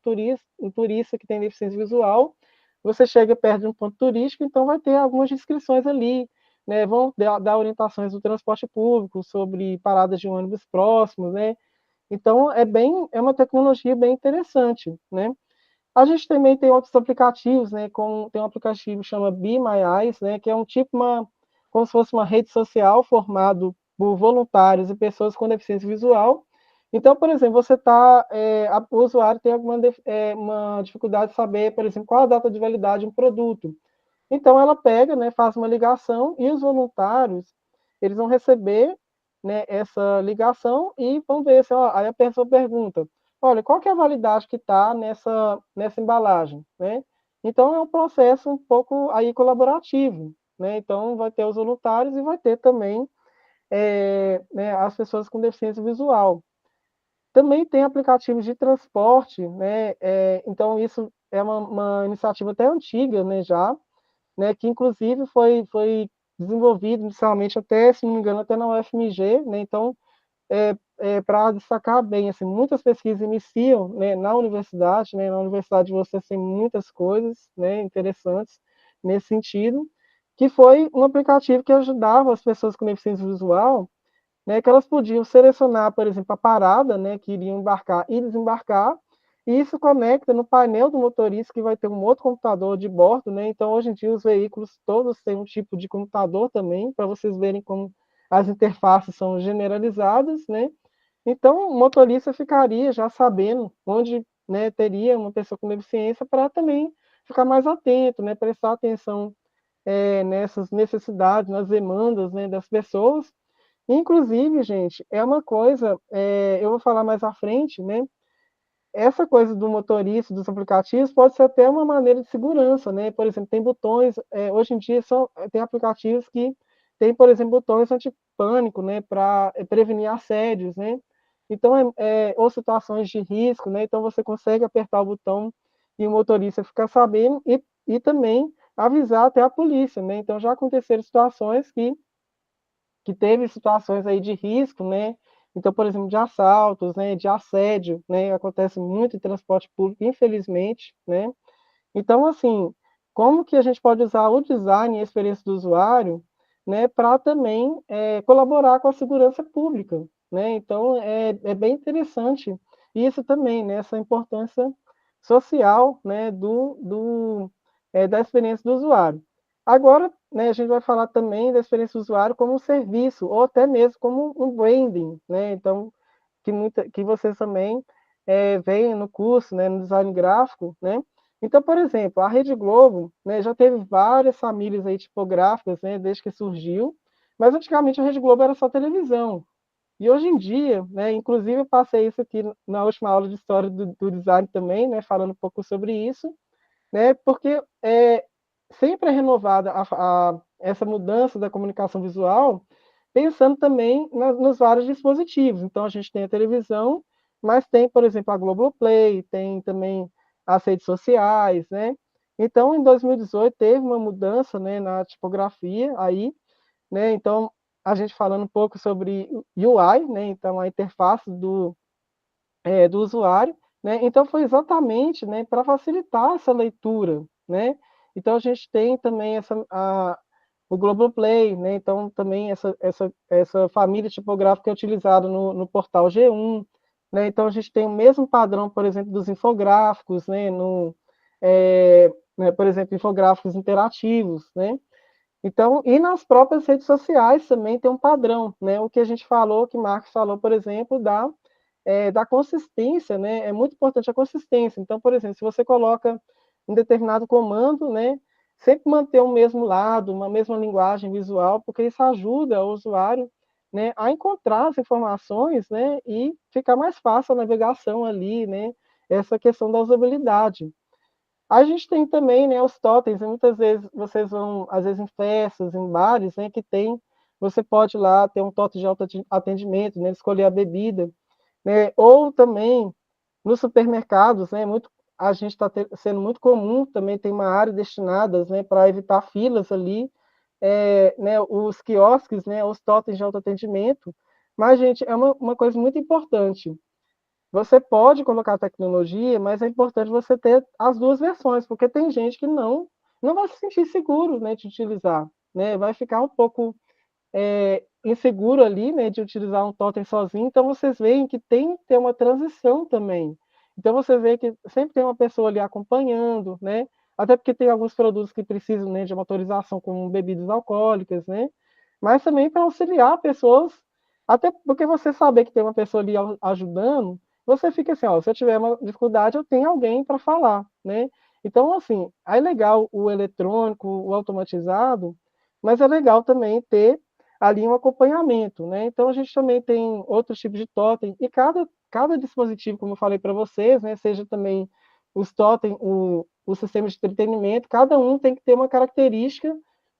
um turista que tem deficiência visual, você chega perto de um ponto turístico, então vai ter algumas descrições ali, né, vão dar orientações do transporte público, sobre paradas de ônibus próximos, né? Então, é uma tecnologia bem interessante, né? A gente também tem outros aplicativos, né? Tem um aplicativo que chama Be My Eyes, né? Que é como se fosse uma rede social formado por voluntários e pessoas com deficiência visual. Então, por exemplo, o usuário tem uma dificuldade de saber, por exemplo, qual a data de validade de um produto. Então, ela pega, né, faz uma ligação e os voluntários, eles vão receber, né, essa ligação e vão ver se, ó, aí a pessoa pergunta, olha, qual que é a validade que está nessa embalagem, né? Então, é um processo um pouco aí colaborativo, né? Então, vai ter os voluntários e vai ter também né, as pessoas com deficiência visual. Também tem aplicativos de transporte, né? Então, isso é uma iniciativa até antiga, né, já, né, que inclusive foi desenvolvido inicialmente até, se não me engano, até na UFMG, né, então, para destacar bem, assim, muitas pesquisas iniciam, né, na universidade você tem muitas coisas, né, interessantes nesse sentido, que foi um aplicativo que ajudava as pessoas com deficiência visual, né, que elas podiam selecionar, por exemplo, a parada, né, que iriam embarcar e desembarcar, e isso conecta no painel do motorista, que vai ter um outro computador de bordo, né? Então, hoje em dia, os veículos todos têm um tipo de computador também, para vocês verem como as interfaces são generalizadas, né? Então, o motorista ficaria já sabendo onde, né, teria uma pessoa com deficiência para também ficar mais atento, né, prestar atenção nessas necessidades, nas demandas, né, das pessoas. Inclusive, gente, é uma coisa, eu vou falar mais à frente, né, essa coisa do motorista, dos aplicativos, pode ser até uma maneira de segurança, né? Por exemplo, tem botões, hoje em dia tem aplicativos que tem, por exemplo, botões anti-pânico, né, para prevenir assédios, né? Então, ou situações de risco, né? Então, você consegue apertar o botão e o motorista ficar sabendo e também avisar até a polícia, né? Então, já aconteceram situações que teve situações aí de risco, né? Então, por exemplo, de assaltos, né, de assédio, né, acontece muito em transporte público, infelizmente, né? Então, assim, como que a gente pode usar o design e a experiência do usuário, né, para também colaborar com a segurança pública, né? Então, é bem interessante isso também, né, essa importância social, né, da experiência do usuário. Agora, né, a gente vai falar também da experiência do usuário como um serviço, ou até mesmo como um branding, né? Então, que vocês também veem no curso, né, no design gráfico, né? Então, por exemplo, a Rede Globo, né, já teve várias famílias aí tipográficas, né, desde que surgiu, mas antigamente a Rede Globo era só televisão. E hoje em dia, né, inclusive eu passei isso aqui na última aula de história do design também, né, falando um pouco sobre isso, né, porque sempre é renovada essa mudança da comunicação visual, pensando também nos vários dispositivos. Então, a gente tem a televisão, mas tem, por exemplo, a Globoplay, tem também as redes sociais, né? Então, em 2018, teve uma mudança, né, na tipografia aí, né? Então, a gente falando um pouco sobre UI, né? Então, a interface do usuário, né? Então, foi exatamente, né, para facilitar essa leitura, né? Então, a gente tem também o Globoplay, né? Então, também essa família tipográfica é utilizada no portal G1, né? Então, a gente tem o mesmo padrão, por exemplo, dos infográficos, né? Por exemplo, infográficos interativos, né? Então, e nas próprias redes sociais também tem um padrão, né? O que a gente falou, que Marcos falou, por exemplo, da consistência, né? É muito importante a consistência. Então, por exemplo, se você coloca um determinado comando, né? Sempre manter o mesmo lado, uma mesma linguagem visual, porque isso ajuda o usuário, né, a encontrar as informações, né? E ficar mais fácil a navegação ali, né? Essa questão da usabilidade. A gente tem também, né, os totens, e muitas vezes vocês vão, às vezes, em festas, em bares, né, que tem, você pode lá ter um totem de autoatendimento, né, escolher a bebida, né, ou também nos supermercados, né, a gente está sendo muito comum, também tem uma área destinada, né, para evitar filas ali, né, os quiosques, né, os totens de autoatendimento, mas, gente, é uma coisa muito importante. Você pode colocar tecnologia, mas é importante você ter as duas versões, porque tem gente que não vai se sentir seguro, né, de utilizar, né, vai ficar um pouco inseguro ali, né, de utilizar um totem sozinho. Então, vocês veem que tem que ter uma transição também. Então, você vê que sempre tem uma pessoa ali acompanhando, né, até porque tem alguns produtos que precisam, né, de uma autorização, como bebidas alcoólicas, né, mas também para auxiliar pessoas, até porque você saber que tem uma pessoa ali ajudando, você fica assim, ó, se eu tiver uma dificuldade, eu tenho alguém para falar, né? Então, assim, é legal o eletrônico, o automatizado, mas é legal também ter ali um acompanhamento, né? Então, a gente também tem outros tipos de totem, e cada dispositivo, como eu falei para vocês, né, seja também os totem, o sistema de entretenimento, cada um tem que ter uma característica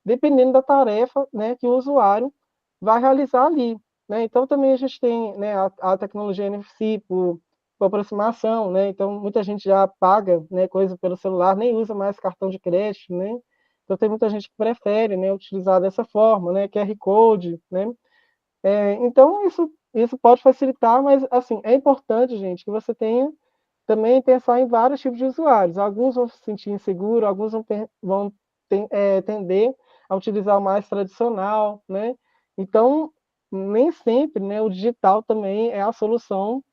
dependendo da tarefa, né, que o usuário vai realizar ali, né? Então, também a gente tem, né, a tecnologia NFC por aproximação, né? Então, muita gente já paga, né, coisa pelo celular, nem usa mais cartão de crédito, né? Então, tem muita gente que prefere, né, utilizar dessa forma, né, QR Code, né? Então, isso pode facilitar, mas, assim, é importante, gente, que você tenha também pensar em vários tipos de usuários. Alguns vão se sentir inseguros, alguns vão tender a utilizar o mais tradicional, né? Então, nem sempre, né, o digital também é a solução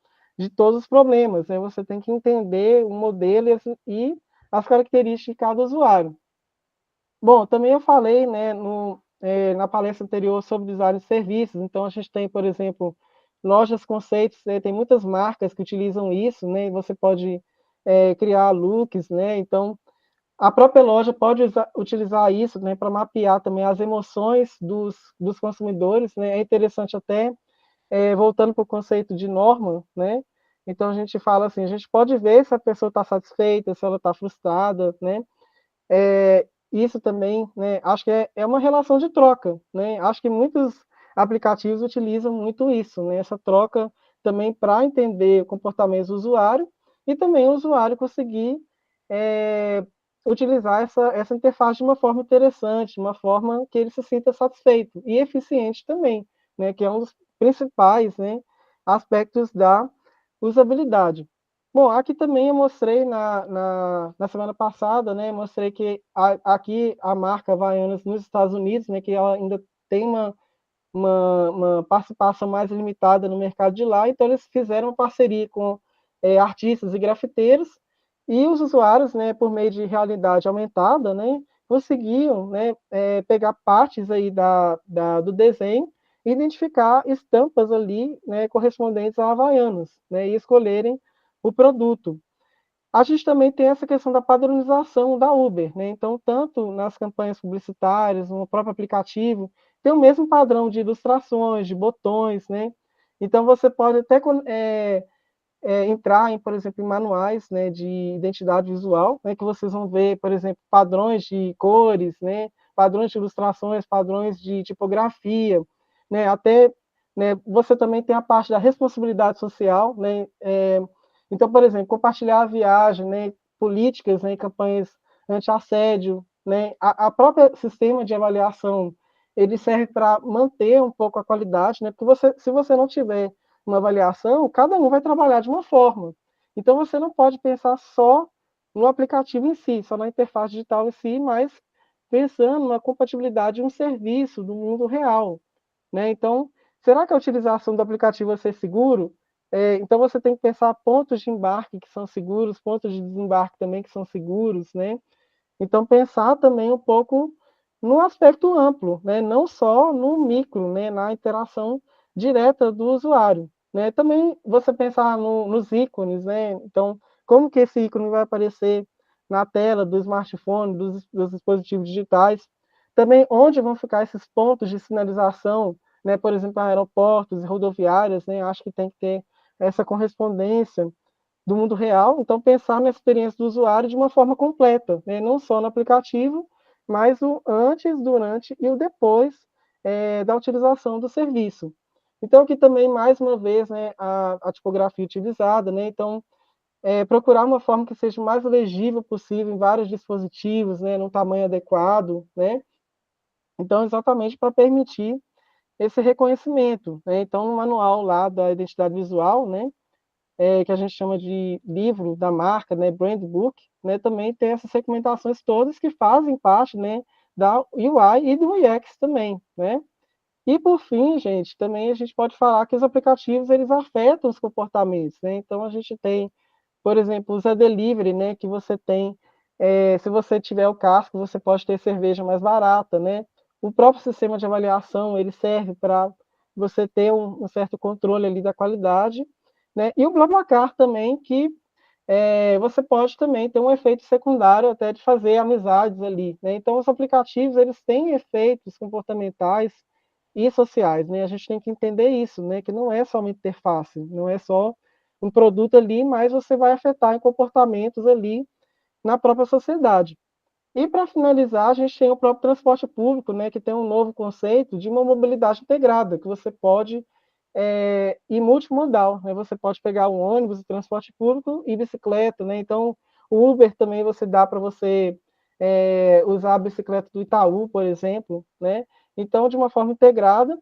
de todos os problemas, né? Você tem que entender o modelo e as características de cada usuário. Bom, também eu falei, né, na palestra anterior sobre design de serviços, então a gente tem, por exemplo, lojas conceitos, né, tem muitas marcas que utilizam isso, né, e você pode criar looks, né, então a própria loja pode utilizar isso, né, para mapear também as emoções dos consumidores, né, é interessante até, voltando para o conceito de norma, né, então a gente fala assim, a gente pode ver se a pessoa está satisfeita, se ela está frustrada, né, isso também, né, acho que é uma relação de troca, né, acho que muitos aplicativos utilizam muito isso, né, essa troca também para entender o comportamento do usuário e também o usuário conseguir utilizar essa interface de uma forma interessante, de uma forma que ele se sinta satisfeito e eficiente também, né, que é um dos principais, né, aspectos da usabilidade. Bom, aqui também eu mostrei na semana passada, né, mostrei que aqui a marca Havaianas nos Estados Unidos, né, que ela ainda tem uma participação mais limitada no mercado de lá, então eles fizeram uma parceria com artistas e grafiteiros, e os usuários, né, por meio de realidade aumentada, né, conseguiam, né, pegar partes aí do desenho e identificar estampas ali, né, correspondentes a havaianos, né, e escolherem o produto. A gente também tem essa questão da padronização da Uber, né? Então, tanto nas campanhas publicitárias, no próprio aplicativo, tem o mesmo padrão de ilustrações, de botões, né? Então, você pode até entrar, por exemplo, em manuais, né, de identidade visual, né, que vocês vão ver, por exemplo, padrões de cores, né, padrões de ilustrações, padrões de tipografia, né, até, né, você também tem a parte da responsabilidade social, né, então, por exemplo, compartilhar a viagem, né, políticas, né, campanhas anti-assédio, né, a própria sistema de avaliação, ele serve para manter um pouco a qualidade, né, porque se você não tiver uma avaliação, cada um vai trabalhar de uma forma. Então, você não pode pensar só no aplicativo em si, só na interface digital em si, mas pensando na compatibilidade de um serviço do mundo real, né? Então, será que a utilização do aplicativo vai ser seguro? Então, você tem que pensar pontos de embarque que são seguros, pontos de desembarque também que são seguros, né? Então, pensar também um pouco no aspecto amplo, né? Não só no micro, né? Na interação direta do usuário, né? Também você pensar nos ícones, né? Então, como que esse ícone vai aparecer na tela do smartphone, dos dispositivos digitais? Também onde vão ficar esses pontos de sinalização, né? Por exemplo, aeroportos e rodoviárias, né? Acho que tem que ter essa correspondência do mundo real, então pensar na experiência do usuário de uma forma completa, né? Não só no aplicativo, mas o antes, durante e o depois da utilização do serviço. Então, aqui também, mais uma vez, né, a tipografia utilizada, né? Então, procurar uma forma que seja o mais legível possível em vários dispositivos, né, num tamanho adequado, né? Então, exatamente para permitir esse reconhecimento, né? Então, no manual lá da identidade visual, né, que a gente chama de livro da marca, né, brand book, né, também tem essas recomendações todas que fazem parte, né, da UI e do UX também, né? E por fim, gente, também a gente pode falar que os aplicativos eles afetam os comportamentos, né? Então a gente tem, por exemplo, o Zé Delivery, né, que você tem, se você tiver o casco, você pode ter cerveja mais barata, né? O próprio sistema de avaliação ele serve para você ter um certo controle ali da qualidade, né? E o BlaBlaCar também, que você pode também ter um efeito secundário até de fazer amizades ali, né? Então, os aplicativos, eles têm efeitos comportamentais e sociais, né? A gente tem que entender isso, né? Que não é só uma interface, não é só um produto ali, mas você vai afetar em comportamentos ali na própria sociedade. E para finalizar, a gente tem o próprio transporte público, né, que tem um novo conceito de uma mobilidade integrada, que você pode ir multimodal, né? Você pode pegar um ônibus, o transporte público e bicicleta, né? Então, o Uber também você dá para você usar a bicicleta do Itaú, por exemplo, né? Então, de uma forma integrada.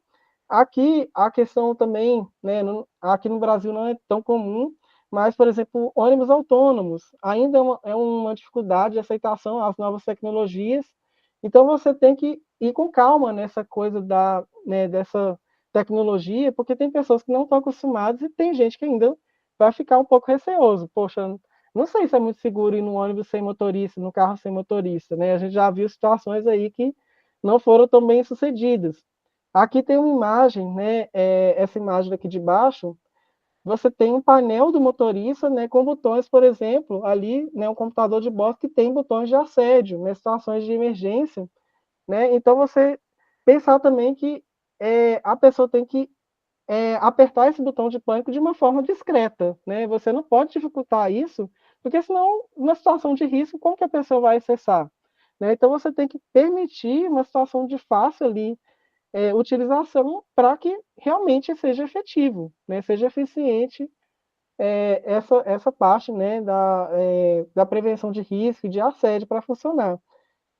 Aqui, a questão também, né, aqui no Brasil não é tão comum, mas, por exemplo, ônibus autônomos ainda é uma dificuldade de aceitação às novas tecnologias. Então, você tem que ir com calma nessa coisa né, dessa tecnologia, porque tem pessoas que não estão acostumadas e tem gente que ainda vai ficar um pouco receoso. Poxa, não sei se é muito seguro ir no ônibus sem motorista, no carro sem motorista, né? A gente já viu situações aí que não foram tão bem sucedidas. Aqui tem uma imagem, né? Essa imagem aqui de baixo, você tem um painel do motorista, né, com botões, por exemplo, ali, né, um computador de bordo que tem botões de assédio, né, situações de emergência, né? Então você pensar também que a pessoa tem que apertar esse botão de pânico de uma forma discreta, né? Você não pode dificultar isso, porque senão, numa situação de risco, como que a pessoa vai acessar? Né? Então você tem que permitir uma situação de fácil ali utilização para que realmente seja efetivo, né? Seja eficiente essa parte, né, da prevenção de risco e de assédio para funcionar.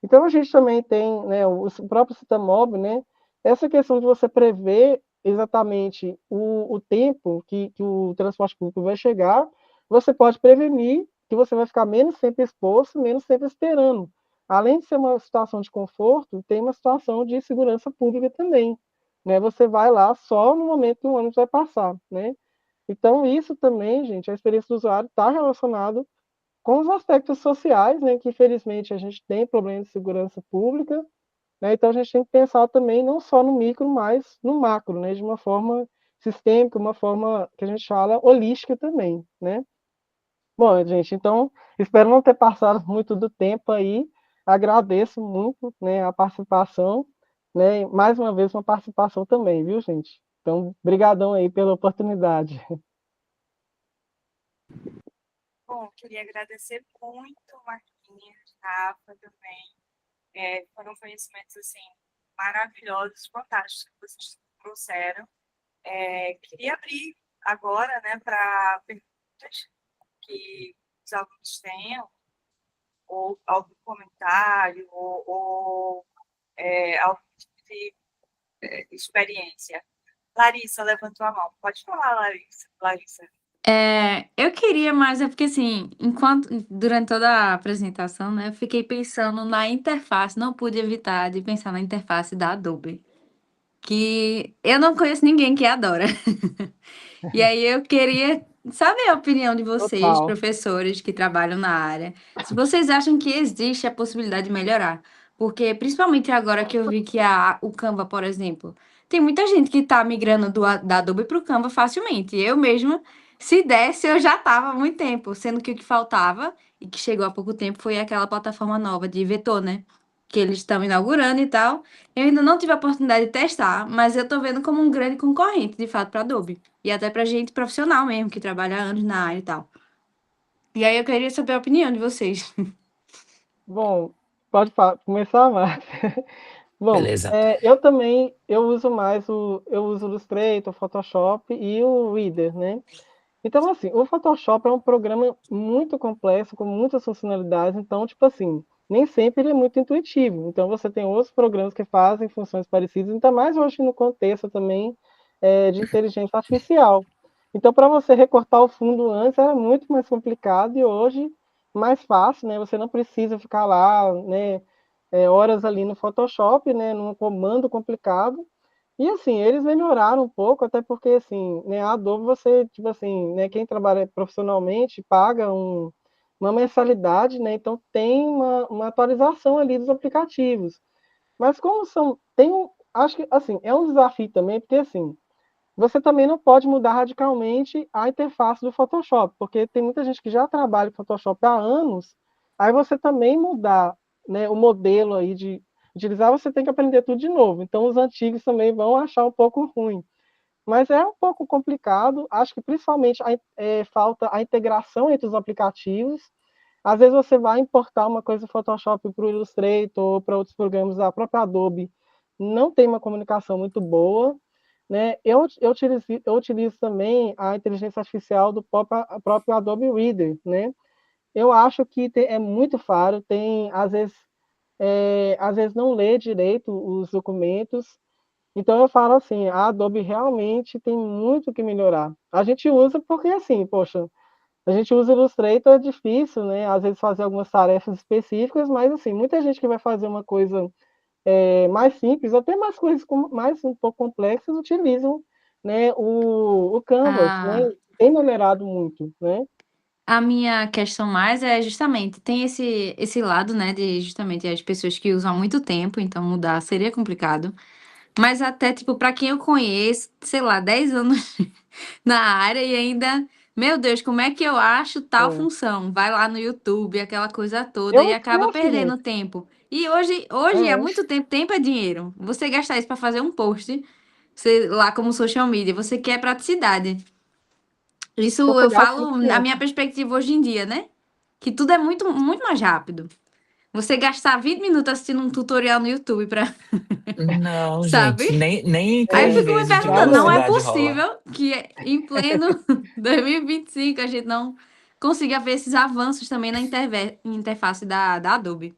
Então, a gente também tem, né, o próprio Citamóvel, né, essa questão de você prever exatamente o tempo que o transporte público vai chegar, você pode prevenir que você vai ficar menos tempo exposto, menos tempo esperando. Além de ser uma situação de conforto, tem uma situação de segurança pública também. Né? Você vai lá só no momento que o ônibus vai passar. Né? Então, isso também, gente, a experiência do usuário está relacionado com os aspectos sociais, né, que infelizmente a gente tem problemas de segurança pública, né, então a gente tem que pensar também não só no micro, mas no macro, né, de uma forma sistêmica, uma forma que a gente fala holística também, né. Bom, gente, então espero não ter passado muito do tempo aí, agradeço muito, né, a participação, né, mais uma vez uma participação também, viu, gente? Então, brigadão aí pela oportunidade. Bom, queria agradecer muito, Marquinhos, Rafa também. Foram conhecimentos, assim, maravilhosos, fantásticos que vocês trouxeram. Queria abrir agora, né, para perguntas que os alunos tenham, ou algum comentário, ou algum tipo de experiência. Larissa levantou a mão. Pode falar, Larissa. Eu queria, mas é porque assim, durante toda a apresentação, né, eu fiquei pensando na interface, não pude evitar de pensar na interface da Adobe, que eu não conheço ninguém que adora. E aí eu queria saber a opinião de vocês, Total. professores que trabalham na área, se vocês acham que existe a possibilidade de melhorar. Porque, principalmente agora que eu vi que o Canva, por exemplo, tem muita gente que está migrando da Adobe para o Canva facilmente. Eu mesma, se desse, eu já estava há muito tempo, sendo que o que faltava, e que chegou há pouco tempo, foi aquela plataforma nova de vetor, né? Que eles estão inaugurando e tal. Eu ainda não tive a oportunidade de testar, mas eu estou vendo como um grande concorrente, de fato, para a Adobe. E até para gente profissional mesmo, que trabalha há anos na área e tal. E aí eu queria saber a opinião de vocês. Bom, pode começar, Márcia. Bom, Beleza. eu uso mais eu uso o Illustrator, o Photoshop e o Reader, né? Então, assim, o Photoshop é um programa muito complexo, com muitas funcionalidades, então, tipo assim, nem sempre ele é muito intuitivo. Então, você tem outros programas que fazem funções parecidas, ainda mais hoje no contexto também de inteligência artificial. Então, para você recortar o fundo antes era muito mais complicado e hoje mais fácil, né? Você não precisa ficar lá, né, horas ali no Photoshop, né, num comando complicado. E assim, eles melhoraram um pouco, até porque assim, né, a Adobe você, tipo assim, né, quem trabalha profissionalmente paga uma mensalidade, né? Então tem uma atualização ali dos aplicativos. Mas como acho que assim, é um desafio também, porque assim, você também não pode mudar radicalmente a interface do Photoshop, porque tem muita gente que já trabalha com Photoshop há anos, aí você também mudar, né, o modelo aí de utilizar, você tem que aprender tudo de novo. Então, os antigos também vão achar um pouco ruim. Mas é um pouco complicado, acho que principalmente falta a integração entre os aplicativos. Às vezes você vai importar uma coisa do Photoshop para o Illustrator ou para outros programas da própria Adobe, não tem uma comunicação muito boa. Né? Eu utilizo também a inteligência artificial do próprio Adobe Reader. Né? Eu acho que é muito falho, às vezes não lê direito os documentos. Então eu falo assim, a Adobe realmente tem muito que melhorar. A gente usa porque assim, poxa, a gente usa Illustrator, é difícil, né? Às vezes fazer algumas tarefas específicas, mas assim, muita gente que vai fazer uma coisa mais simples, até mais coisas mais um pouco complexas, utilizam, né, o Canvas, né? tem melhorado muito, né? A minha questão mais é justamente, tem esse lado, né, de justamente as pessoas que usam há muito tempo, então mudar seria complicado. Mas até, tipo, para quem eu conheço, sei lá, 10 anos na área e ainda, meu Deus, como é que eu acho tal É. função? Vai lá no YouTube, aquela coisa toda, e Eu sou acaba assim, perdendo tempo. E hoje há é, muito tempo é dinheiro. Você gastar isso para fazer um post, sei lá, como social media, você quer praticidade. Isso você eu gasta falo muito na minha tempo. perspectiva hoje em dia, né? Que tudo é muito, muito mais rápido. Você gastar 20 minutos assistindo um tutorial no YouTube para, Não, gente, sabe? nem Aí eu É, três fico me vezes de dá perguntando, não é não. velocidade rola. possível que em pleno 2025 a gente não consiga ver esses avanços também na interface da Adobe.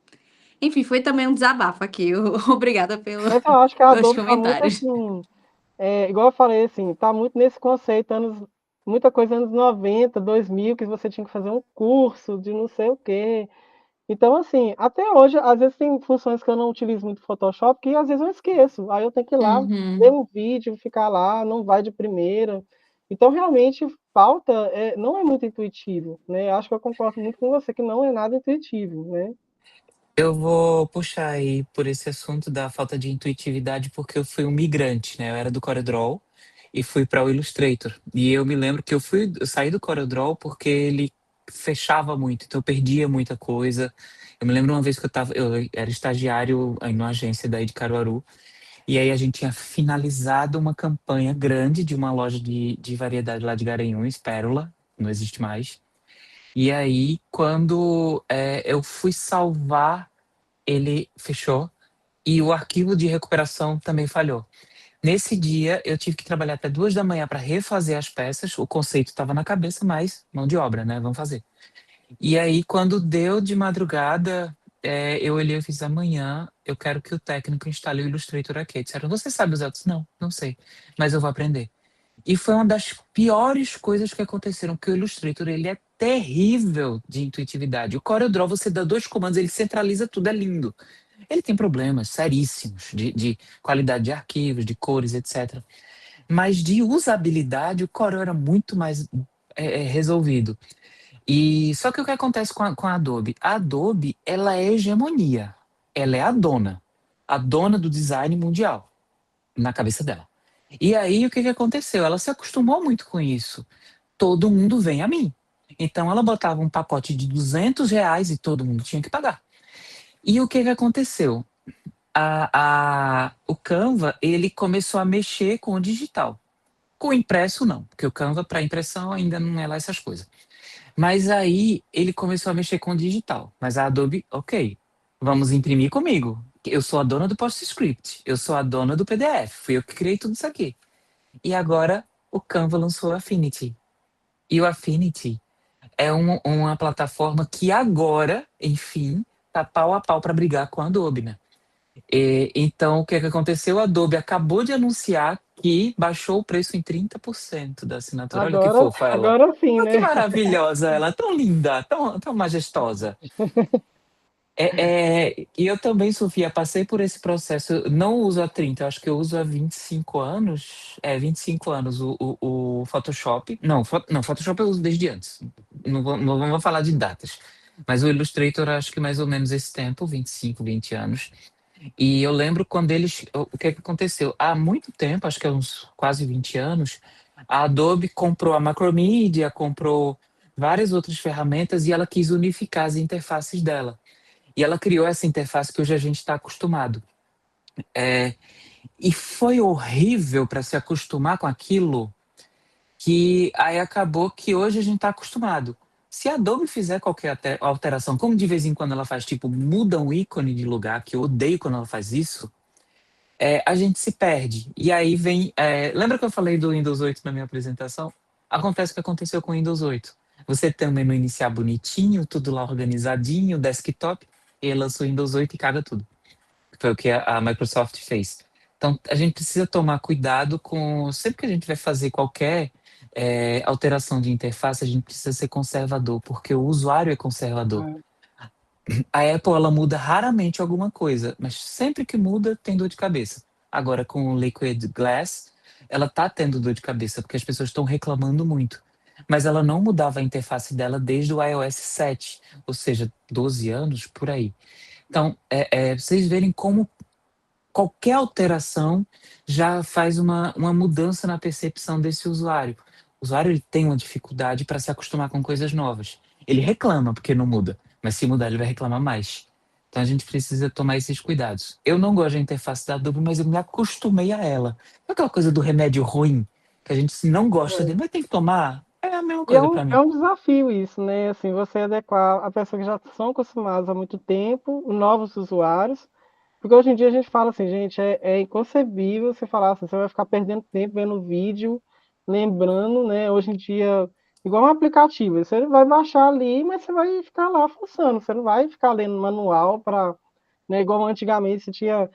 Enfim, foi também um desabafo aqui. Obrigada Mas eu acho que a pelos Adobe tá muito comentários. assim, igual eu falei, assim, tá muito nesse conceito, muita coisa anos 90, 2000, que você tinha que fazer um curso de não sei o quê. Então, assim, até hoje, às vezes tem funções que eu não utilizo muito Photoshop, que às vezes eu esqueço. Aí eu tenho que ir lá, ver Uhum. um vídeo, ficar lá, não vai de primeira. Então, realmente, falta, não é muito intuitivo, né? Acho que eu concordo muito com você que não é nada intuitivo, né? Eu vou puxar aí por esse assunto da falta de intuitividade, porque eu fui um migrante, né? Eu era do CorelDRAW e fui para o Illustrator. E eu me lembro que eu saí do CorelDRAW porque ele fechava muito, então eu perdia muita coisa. Eu me lembro uma vez que eu era estagiário em uma agência daí de Caruaru, e aí a gente tinha finalizado uma campanha grande de uma loja de variedade lá de Garanhuns, Pérola, não existe mais. E aí, quando eu fui salvar, ele fechou e o arquivo de recuperação também falhou. Nesse dia, eu tive que trabalhar até 2 da manhã para refazer as peças. O conceito estava na cabeça, mas mão de obra, né? Vamos fazer. E aí, quando deu de madrugada, eu olhei e fiz: amanhã eu quero que o técnico instale o Illustrator aqui. Disseram: você sabe usar? Eu disse: não, não sei, mas eu vou aprender. E foi uma das piores coisas que aconteceram, porque o Illustrator, ele é terrível de intuitividade. O CorelDRAW, você dá 2 comandos, ele centraliza tudo, é lindo. Ele tem problemas seríssimos de qualidade de arquivos, de cores, etc. Mas de usabilidade, o Corel era muito mais resolvido. E só que o que acontece com a Adobe? A Adobe, ela é hegemonia. Ela é a dona do design mundial, na cabeça dela. E aí, o que aconteceu? Ela se acostumou muito com isso. Todo mundo vem a mim. Então, ela botava um pacote de R$ 200 e todo mundo tinha que pagar. E o que aconteceu? O Canva, ele começou a mexer com o digital. Com o impresso, não, porque o Canva, para impressão, ainda não é lá essas coisas. Mas aí, ele começou a mexer com o digital. Mas a Adobe, ok, vamos imprimir comigo. Eu sou a dona do PostScript, eu sou a dona do PDF, fui eu que criei tudo isso aqui. E agora, o Canva lançou o Affinity. E o Affinity é uma plataforma que agora, enfim, tá pau a pau para brigar com a Adobe, né? Então, o que aconteceu? A Adobe acabou de anunciar que baixou o preço em 30% da assinatura. Olha que Agora, fofa ela. agora sim, Olha que né? maravilhosa ela, tão linda, tão majestosa. E eu também, Sofia, passei por esse processo. Eu não uso há 30, eu acho que eu uso há 25 anos. 25 anos o Photoshop. Não, não, Photoshop eu uso desde antes. Não vamos falar de datas. Mas o Illustrator, acho que mais ou menos esse tempo, 25, 20 anos. E eu lembro quando eles. O que aconteceu? Há muito tempo, acho que há uns quase 20 anos, a Adobe comprou a Macromedia, comprou várias outras ferramentas e ela quis unificar as interfaces dela. E ela criou essa interface que hoje a gente está acostumado. É, e foi horrível para se acostumar com aquilo, que aí acabou que hoje a gente está acostumado. Se a Adobe fizer qualquer alteração, como de vez em quando ela faz, tipo, muda um ícone de lugar, que eu odeio quando ela faz isso, a gente se perde. E aí vem. Lembra que eu falei do Windows 8 na minha apresentação? Acontece o que aconteceu com o Windows 8. Você tem um menu iniciar bonitinho, tudo lá organizadinho, desktop, e ele lança o Windows 8 e caga tudo. Foi o que a Microsoft fez. Então, a gente precisa tomar cuidado com. Sempre que a gente vai fazer qualquer alteração de interface, a gente precisa ser conservador, porque o usuário é conservador. A Apple, ela muda raramente alguma coisa, mas sempre que muda, tem dor de cabeça. Agora, com o Liquid Glass, ela tá tendo dor de cabeça, porque as pessoas estão reclamando muito. mas ela não mudava a interface dela desde o iOS 7, ou seja, 12 anos por aí. Então, vocês verem como qualquer alteração já faz uma mudança na percepção desse usuário. O usuário ele tem uma dificuldade para se acostumar com coisas novas. Ele reclama porque não muda, mas se mudar ele vai reclamar mais. Então a gente precisa tomar esses cuidados. Eu não gosto da interface da Adobe, mas eu me acostumei a ela. É aquela coisa do remédio ruim, que a gente não gosta dele, mas tem que tomar. É a mesma E é coisa um, para é mim. um desafio isso, né? Assim, você adequar a pessoas que já são acostumadas há muito tempo, novos usuários, porque hoje em dia a gente fala assim, gente, é inconcebível você falar assim, você vai ficar perdendo tempo vendo vídeo, lembrando, né? Hoje em dia, igual um aplicativo, você vai baixar ali, mas você vai ficar lá fuçando, você não vai ficar lendo manual para, né? Igual antigamente você tinha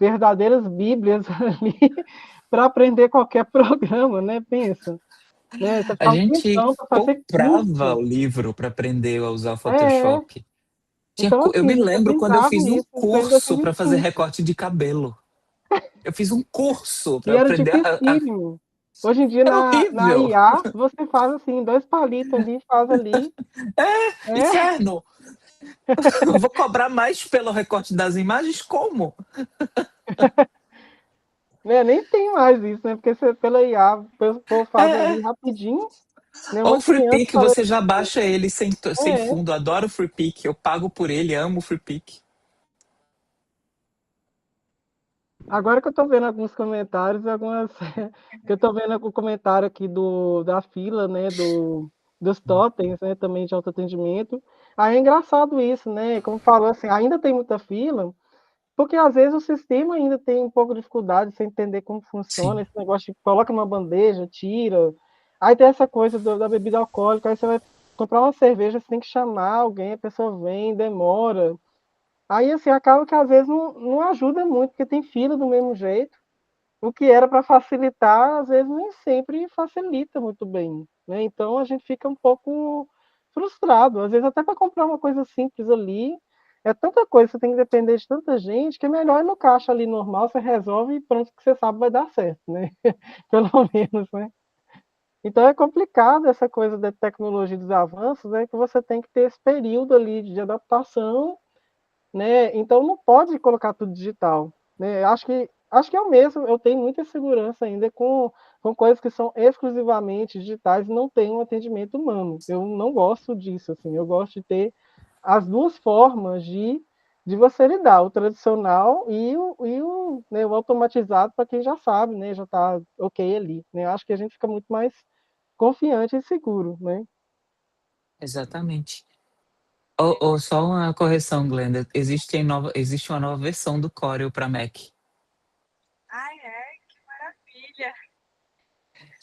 verdadeiras bíblias ali para aprender qualquer programa, né? Pensa, né? Você A ficava um gente tempão para fazer comprava curso. o livro para aprender a usar o É, Photoshop. então Eu me assim, você lembro quando eu precisava fiz um isso em pleno curso para fazer 2025. recorte de cabelo. Eu fiz um curso E para era aprender dificílimo. Hoje em dia, É na horrível. IA, você faz assim, 2 palitos ali, faz ali. É, Inferno. Vou cobrar mais pelo recorte das imagens? Como? né? Nem tem mais isso, né? Porque você, pela IA, o povo faz ali É. rapidinho, né? Ou Uma o Free criança Pick, faz você já baixa ele sem é. fundo. Adoro o Free Pick. Eu pago por ele, amo o Free Pick. Agora que eu tô vendo alguns comentários, algumas. Que eu tô vendo o comentário aqui da fila, né? Dos totens, né? Também de autoatendimento. Aí é engraçado isso, né? Como falou assim, ainda tem muita fila, porque às vezes o sistema ainda tem um pouco de dificuldade de você entender como funciona Sim. esse negócio de coloca numa bandeja, tira. Aí tem essa coisa da bebida alcoólica, aí você vai comprar uma cerveja, você tem que chamar alguém, a pessoa vem, demora. Aí assim, acaba que às vezes não ajuda muito, porque tem fila do mesmo jeito. O que era para facilitar, às vezes nem sempre facilita muito bem, né? Então a gente fica um pouco frustrado, às vezes até para comprar uma coisa simples ali, é tanta coisa, você tem que depender de tanta gente, que é melhor ir no caixa ali normal, você resolve e pronto, que você sabe vai dar certo, né? Pelo menos, né? Então é complicado essa coisa da tecnologia dos avanços, né? Que você tem que ter esse período ali de adaptação, né? Então não pode colocar tudo digital, né? Acho que é o mesmo. Eu tenho muita segurança ainda com coisas que são exclusivamente digitais e não tem um atendimento humano. Eu não gosto disso, assim. Eu gosto de ter as duas formas de você lidar, o tradicional né, o automatizado para quem já sabe, né? Já está ok ali, né? Acho que a gente fica muito mais confiante e seguro, né? Exatamente. Ou só uma correção, Glenda. Existe uma nova versão do Corel para Mac. Ai, que maravilha.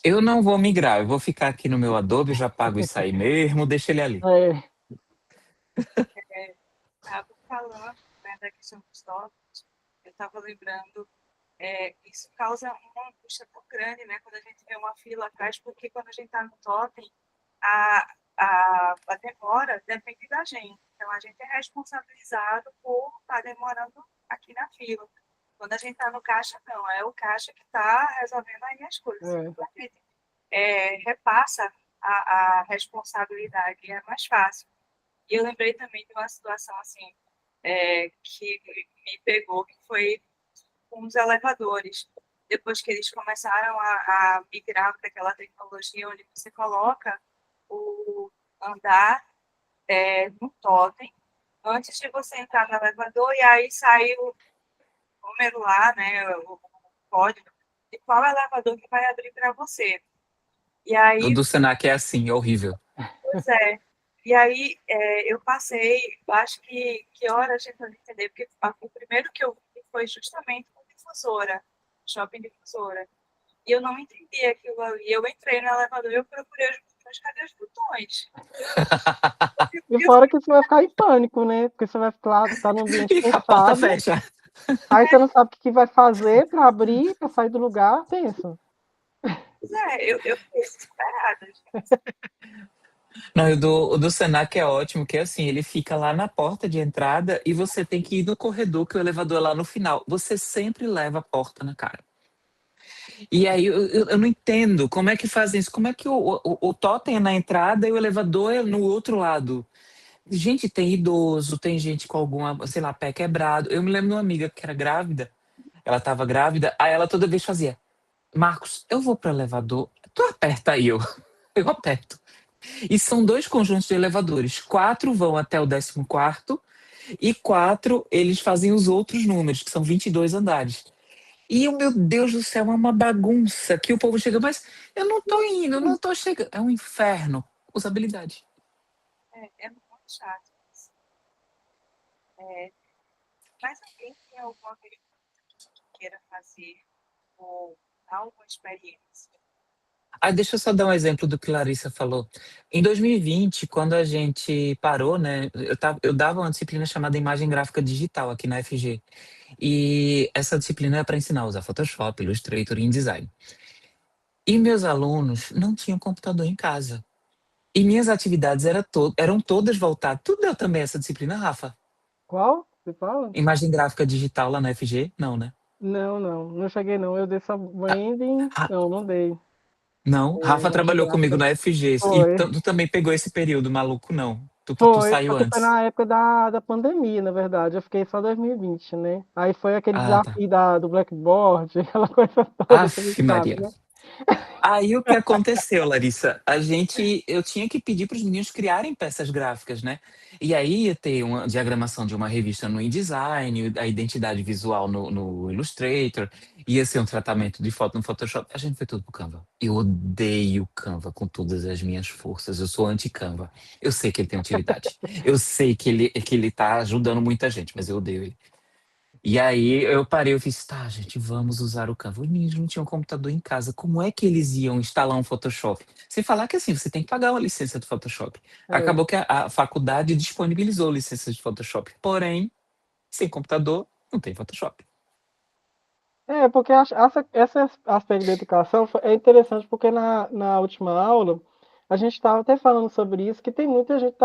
Eu não vou migrar, eu vou ficar aqui no meu Adobe, já pago isso aí mesmo, deixa ele ali. É, Estava falando, né, da questão dos tópicos, eu estava lembrando, isso causa uma angústia tão grande, né, quando a gente vê uma fila atrás, porque quando a gente está no totem, a, a demora depende da gente. Então, a gente é responsabilizado por estar demorando aqui na fila. Quando a gente está no caixa, não, é o caixa que está resolvendo aí as coisas. é. Então, a gente repassa a responsabilidade, e é mais fácil. E eu lembrei também de uma situação assim, que me pegou, que foi com os elevadores. Depois que eles começaram a migrar para aquela tecnologia onde você coloca o andar no totem, antes de você entrar no elevador, e aí sai o número lá, né, o código, de qual elevador que vai abrir para você. E O aí, do Senac é assim, é horrível. pois é. E aí eu passei, acho que horas tentando entender, porque o primeiro que eu vi foi justamente com difusora, shopping difusora. E eu não entendi aquilo ali. Eu entrei no elevador e eu procurei os botões, cadê os botões? E E eu fora que você vai ficar em pânico, né? Porque você vai ficar, tá num ambiente E a porta fechado, fecha. aí você não sabe o que vai fazer para abrir, para sair do lugar, pensa. eu fiquei desesperada. Não, e o do Senac é ótimo, que é assim, ele fica lá na porta de entrada e você tem que ir no corredor, que o elevador é lá no final. Você sempre leva a porta na cara. E aí eu não entendo como é que fazem isso. Como é que o totem é na entrada e o elevador é no outro lado? Gente, tem idoso, tem gente com alguma, sei lá, pé quebrado. Eu me lembro de uma amiga que era grávida, ela estava grávida, aí ela toda vez fazia: Marcos, eu vou pro elevador, tu aperta aí, eu aperto. E são dois conjuntos de elevadores. 4 vão até o 14º e 4 eles fazem os outros números, que são 22 andares. E o meu Deus do céu, é uma bagunça que o povo chega, mas eu não tô indo, eu não tô chegando. É um inferno. Usabilidade. É muito chato isso. Mas alguém tem alguma pergunta que queira fazer ou alguma experiência? Ah, deixa eu só dar um exemplo do que Larissa falou. Em 2020, quando a gente parou, né? Eu dava uma disciplina chamada Imagem Gráfica Digital aqui na FG. E essa disciplina é para ensinar a usar Photoshop, Illustrator e InDesign. E meus alunos não tinham computador em casa. E minhas atividades eram todas voltadas. Tu deu também essa disciplina, Rafa? Qual? Você fala? Imagem gráfica digital lá na FG? Não, né? Não cheguei não. Eu dei só branding, Ah, não dei. não, Rafa Imagem trabalhou comigo gráfica. na FG. E Foi. tu também pegou esse período, maluco, não. Tu Foi, saiu porque foi antes. na época da pandemia, na verdade. Eu fiquei só 2020, né? Aí foi aquele Ah, tá. desafio do Blackboard, aquela coisa toda, você Aff, sabe, Maria. né? Aí o que aconteceu, Larissa? Eu tinha que pedir para os meninos criarem peças gráficas, né? E aí ia ter uma diagramação de uma revista no InDesign, a identidade visual no Illustrator, ia ser um tratamento de foto no Photoshop. A gente foi tudo pro Canva. Eu odeio Canva com todas as minhas forças. Eu sou anti-Canva. Eu sei que ele tem utilidade. Eu sei que ele tá ajudando muita gente, mas eu odeio ele. E aí eu parei, eu fiz, tá, gente, vamos usar o Canva. Os meninos não tinham computador em casa. Como é que eles iam instalar um Photoshop? Sem falar que assim, você tem que pagar uma licença do Photoshop. É. Acabou que a faculdade disponibilizou licenças de Photoshop. Porém, sem computador, não tem Photoshop. Porque esse aspecto da educação é interessante, porque na última aula a gente estava até falando sobre isso, que tem muita gente que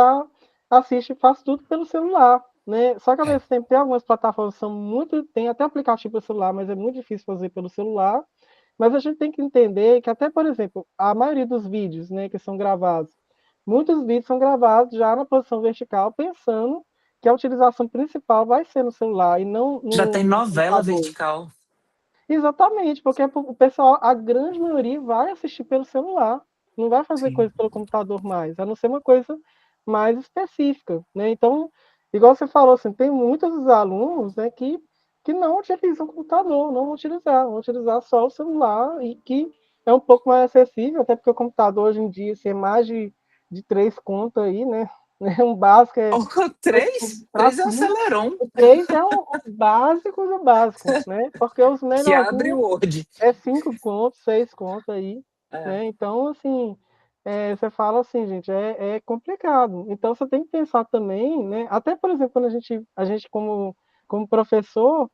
assiste e faz tudo pelo celular, né? Só que ao É. mesmo tempo tem algumas plataformas que são tem até aplicativo para celular, mas é muito difícil fazer pelo celular. Mas a gente tem que entender que até, por exemplo, a maioria dos vídeos, né, que são gravados, muitos vídeos são gravados já na posição vertical, pensando que a utilização principal vai ser no celular e não Já no tem novela computador. vertical. Exatamente, porque o pessoal, a grande maioria, vai assistir pelo celular, não vai fazer Sim. coisa pelo computador mais, a não ser uma coisa mais específica, né? Então, igual você falou, assim, tem muitos dos alunos, né, que não utilizam o computador, não vão utilizar só o celular, e que é um pouco mais acessível, até porque o computador hoje em dia assim, é mais de 3 contas aí, né? Um básico é Oh, três? para Três é um tudo. Celeron O 3 é o básico do básico, né? Porque os que abre menorzinhos o Word. é 5 contos, 6 contos aí, É. né? Então, assim, você fala assim, gente, é complicado. Então, você tem que pensar também, né? Até, por exemplo, quando a gente como professor,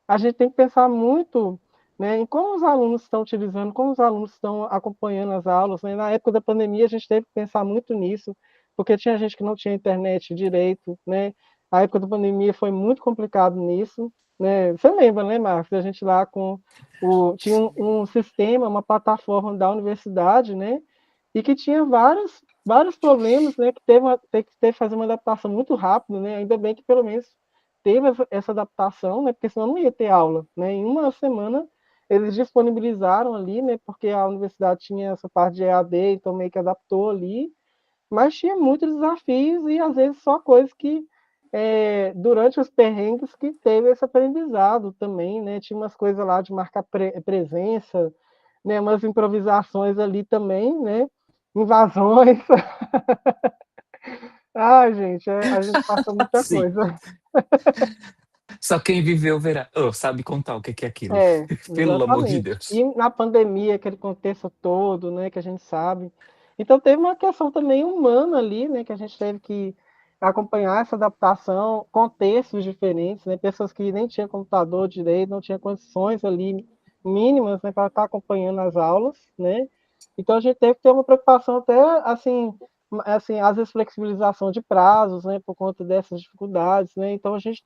a gente tem que pensar muito, né, em como os alunos estão utilizando, como os alunos estão acompanhando as aulas, né? Na época da pandemia, a gente teve que pensar muito nisso, porque tinha gente que não tinha internet direito, né? A época da pandemia foi muito complicado nisso, né? Você lembra, né, Marcos? A gente lá tinha um sistema, uma plataforma da universidade, né? E que tinha vários problemas, né? Que teve que fazer uma adaptação muito rápida, né? Ainda bem que pelo menos teve essa adaptação, né? Porque senão não ia ter aula, né? Em uma semana eles disponibilizaram ali, né? Porque a universidade tinha essa parte de EAD, então meio que adaptou ali, mas tinha muitos desafios e às vezes só coisas que durante os perrengues que teve esse aprendizado também, né? Tinha umas coisas lá de marcar presença, né? Umas improvisações ali também, né? Invasões. Ai, gente, a gente passou muita Sim. coisa. Só quem viveu verá. Oh, sabe contar o que é aquilo. Pelo amor de Exatamente. Deus. E na pandemia, aquele contexto todo, né, que a gente sabe. Então teve uma questão também humana ali, né, que a gente teve que acompanhar essa adaptação, contextos diferentes, né, pessoas que nem tinham computador direito, não tinham condições ali mínimas, né, para estar acompanhando as aulas, né. Então a gente teve que ter uma preocupação até assim, às vezes flexibilização de prazos, né, por conta dessas dificuldades, né. Então a gente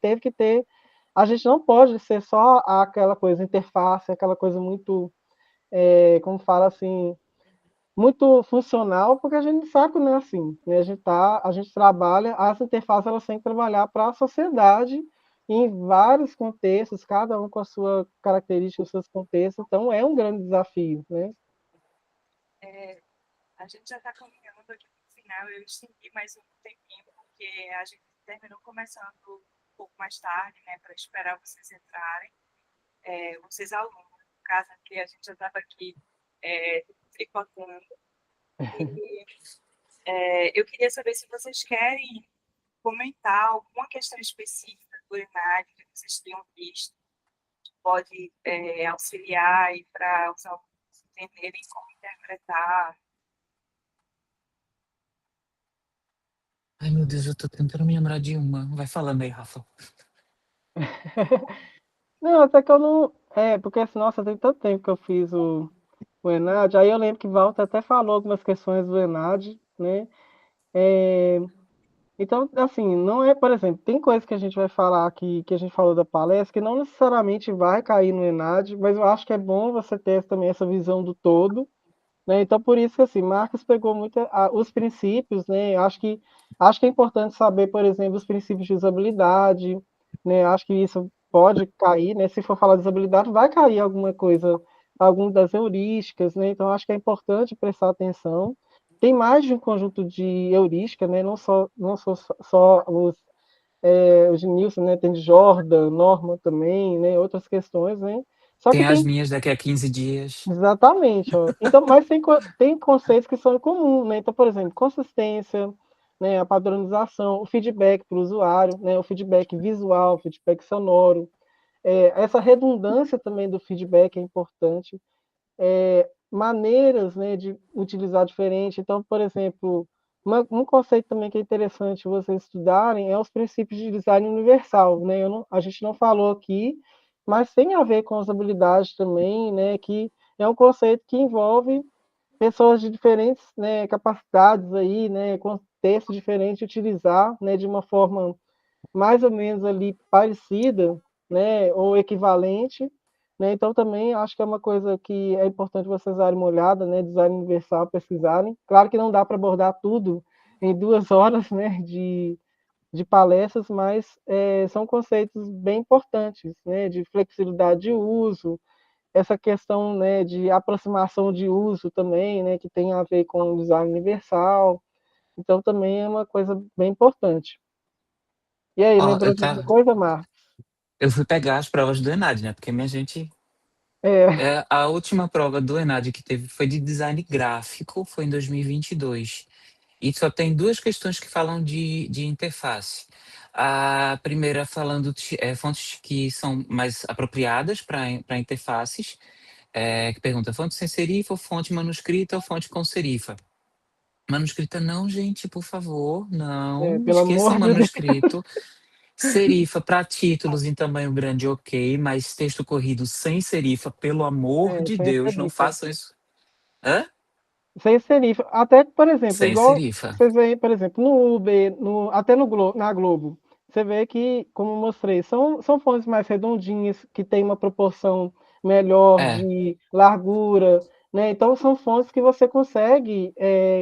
não pode ser só aquela coisa interface, aquela coisa muito como fala assim, muito funcional, porque a gente sabe que não é assim, né? A gente trabalha, as interfaces elas têm que trabalhar para a sociedade em vários contextos, cada um com a sua característica, os seus contextos, então é um grande desafio, né? A gente já está caminhando aqui no final, eu estendi mais um tempinho, porque a gente terminou começando um pouco mais tarde, né, para esperar vocês entrarem, vocês alunos, no caso aqui, a gente já estava aqui tricotando. E eu queria saber se vocês querem comentar alguma questão específica do ENAD que vocês tenham visto, que pode auxiliar e para os alunos entenderem como interpretar. Ai, meu Deus, eu tô tentando me lembrar de uma. Vai falando aí, Rafa. Não, até que eu não. Porque assim, nossa, tem tanto tempo que eu fiz o ENAD, aí eu lembro que Walter até falou algumas questões do ENAD, né? Então, assim, não é, por exemplo, tem coisas que a gente vai falar aqui, que a gente falou da palestra, que não necessariamente vai cair no ENAD, mas eu acho que é bom você ter também essa visão do todo, né? Então, por isso que, assim, Marcos pegou muito os princípios, né? Acho que é importante saber, por exemplo, os princípios de usabilidade, né? Acho que isso pode cair, né? Se for falar de usabilidade, vai cair alguma coisa, algumas das heurísticas, né? Então, acho que é importante prestar atenção. Tem mais de um conjunto de heurística, né? Não só os de Nilson, né? Tem de Jordan, Norman também, né? Outras questões, né? Só que Tem as tem minhas daqui a 15 dias. exatamente, ó. Então, mas tem conceitos que são comuns, né? Então, por exemplo, consistência, né? A padronização, o feedback para o usuário, né? O feedback visual, o feedback sonoro. Essa redundância também do feedback é importante. Maneiras, né, de utilizar diferente. Então, por exemplo, um conceito também que é interessante vocês estudarem é os princípios de design universal, né? A gente não falou aqui, mas tem a ver com as habilidades também, né? Que é um conceito que envolve pessoas de diferentes, né, capacidades aí, né, contextos diferentes, utilizar, né, de uma forma mais ou menos ali parecida, né, ou equivalente, né? Então também acho que é uma coisa que é importante vocês darem uma olhada, né, design universal, pesquisarem. Claro que não dá para abordar tudo em 2 horas, né, de palestras, mas são conceitos bem importantes, né, de flexibilidade de uso, essa questão, né, de aproximação de uso também, né, que tem a ver com o design universal. Então também é uma coisa bem importante. E aí, Ó, lembrou de alguma coisa, Marcos? eu fui pegar as provas do ENAD, né? Porque minha gente. É, A última prova do ENAD que teve foi de design gráfico, foi em 2022. E só tem duas questões que falam de interface. A primeira falando de fontes que são mais apropriadas para interfaces, que pergunta fonte sem serifa, fonte manuscrita ou fonte com serifa. Manuscrita não, gente, por favor, não. pelo Esqueça amor de Deus. manuscrito. Serifa para títulos em tamanho grande, ok, mas texto corrido sem serifa, pelo amor de Sem Deus, não serifa. façam isso. Hã? Sem serifa. Até, por exemplo, Sem igual serifa. vocês veem, por exemplo, no Uber, até na Globo, você vê que, como eu mostrei, são fontes mais redondinhas, que tem uma proporção melhor É, de largura, né? Então, são fontes que você consegue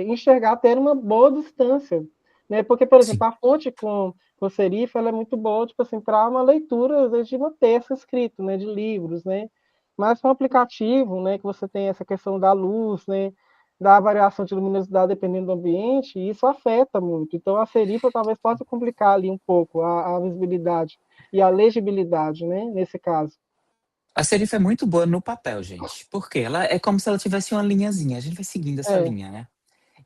enxergar até numa boa distância, né? Porque, por exemplo, sim. a fonte com serifa, ela é muito boa, tipo assim, para uma leitura, às vezes, de um texto escrito, né? De livros, né? Mas com o aplicativo, né? Que você tem essa questão da luz, né? Da variação de luminosidade dependendo do ambiente, e isso afeta muito. Então, a serifa talvez possa complicar ali um pouco a visibilidade e a legibilidade, né, nesse caso. A serifa é muito boa no papel, gente. Porque ela é como se ela tivesse uma linhazinha. A gente vai seguindo essa É, linha, né?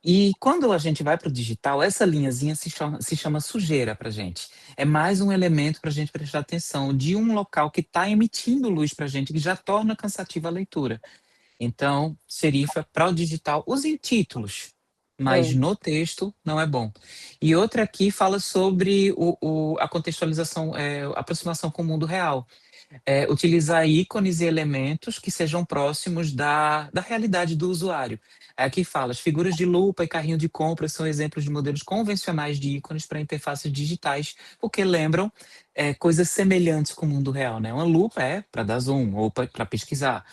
E quando a gente vai para o digital, essa linhazinha se chama sujeira para gente. É mais um elemento para a gente prestar atenção de um local que está emitindo luz para a gente, que já torna cansativa a leitura. Então, serifa para o digital, usem títulos. mas no texto não é bom. E outra aqui fala sobre a contextualização, a aproximação com o mundo real. Utilizar ícones e elementos que sejam próximos da realidade do usuário. Aqui fala, as figuras de lupa e carrinho de compras são exemplos de modelos convencionais de ícones para interfaces digitais, porque lembram coisas semelhantes com o mundo real, né? Uma lupa é para dar zoom ou para pesquisar.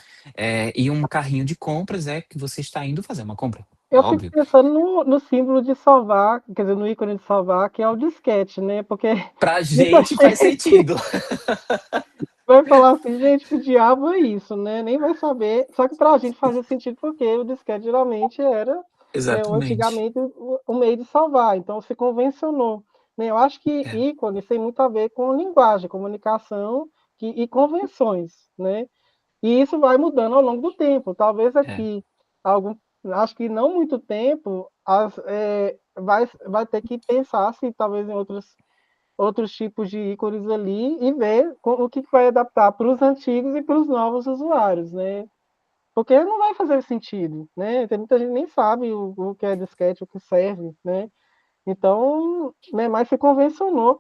E um carrinho de compras é que você está indo fazer uma compra. É Eu fico óbvio. pensando no símbolo de salvar, quer dizer, no ícone de salvar, que é o disquete, né? Porque Pra muita gente faz gente sentido. vai falar assim, gente, que diabo é isso, né? Nem vai saber. Só que pra gente fazia sentido porque o disquete geralmente era, Exatamente. antigamente, o meio de salvar. Então se convencionou. Né? Eu acho que É, ícones tem muito a ver com linguagem, comunicação e convenções, né? E isso vai mudando ao longo do tempo. Talvez é. aqui, acho que não muito tempo, vai ter que pensar se talvez em outros tipos de ícones ali e ver o que vai adaptar para os antigos e para os novos usuários, né? Porque não vai fazer sentido, né? Tem muita gente que nem sabe o que é disquete, o que serve, né? Então, né, mas se convencionou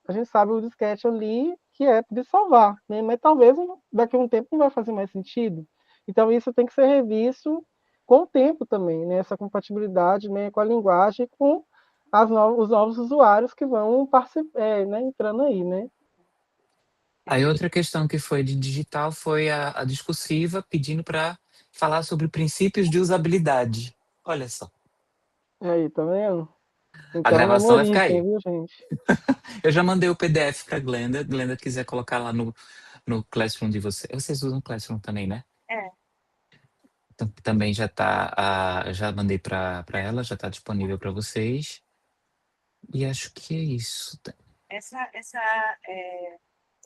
a gente sabe o disquete ali, que é de salvar, né? Mas talvez daqui a um tempo não vai fazer mais sentido. Então, isso tem que ser revisto com o tempo também, né? Essa compatibilidade, né, com a linguagem, com os novos usuários que vão né, entrando aí, né? Aí outra questão que foi de digital foi a discursiva pedindo para falar sobre princípios de usabilidade. Olha só, Aí, tá vendo? a Então, gravação vai ficar memorizem, aí. viu, gente? Eu já mandei o PDF para Glenda. Glenda quiser colocar lá no Classroom de vocês. Vocês usam Classroom também, né? É, Então, também já tá, já mandei para ela, já está disponível para vocês. E acho que é isso. essa, essa, é,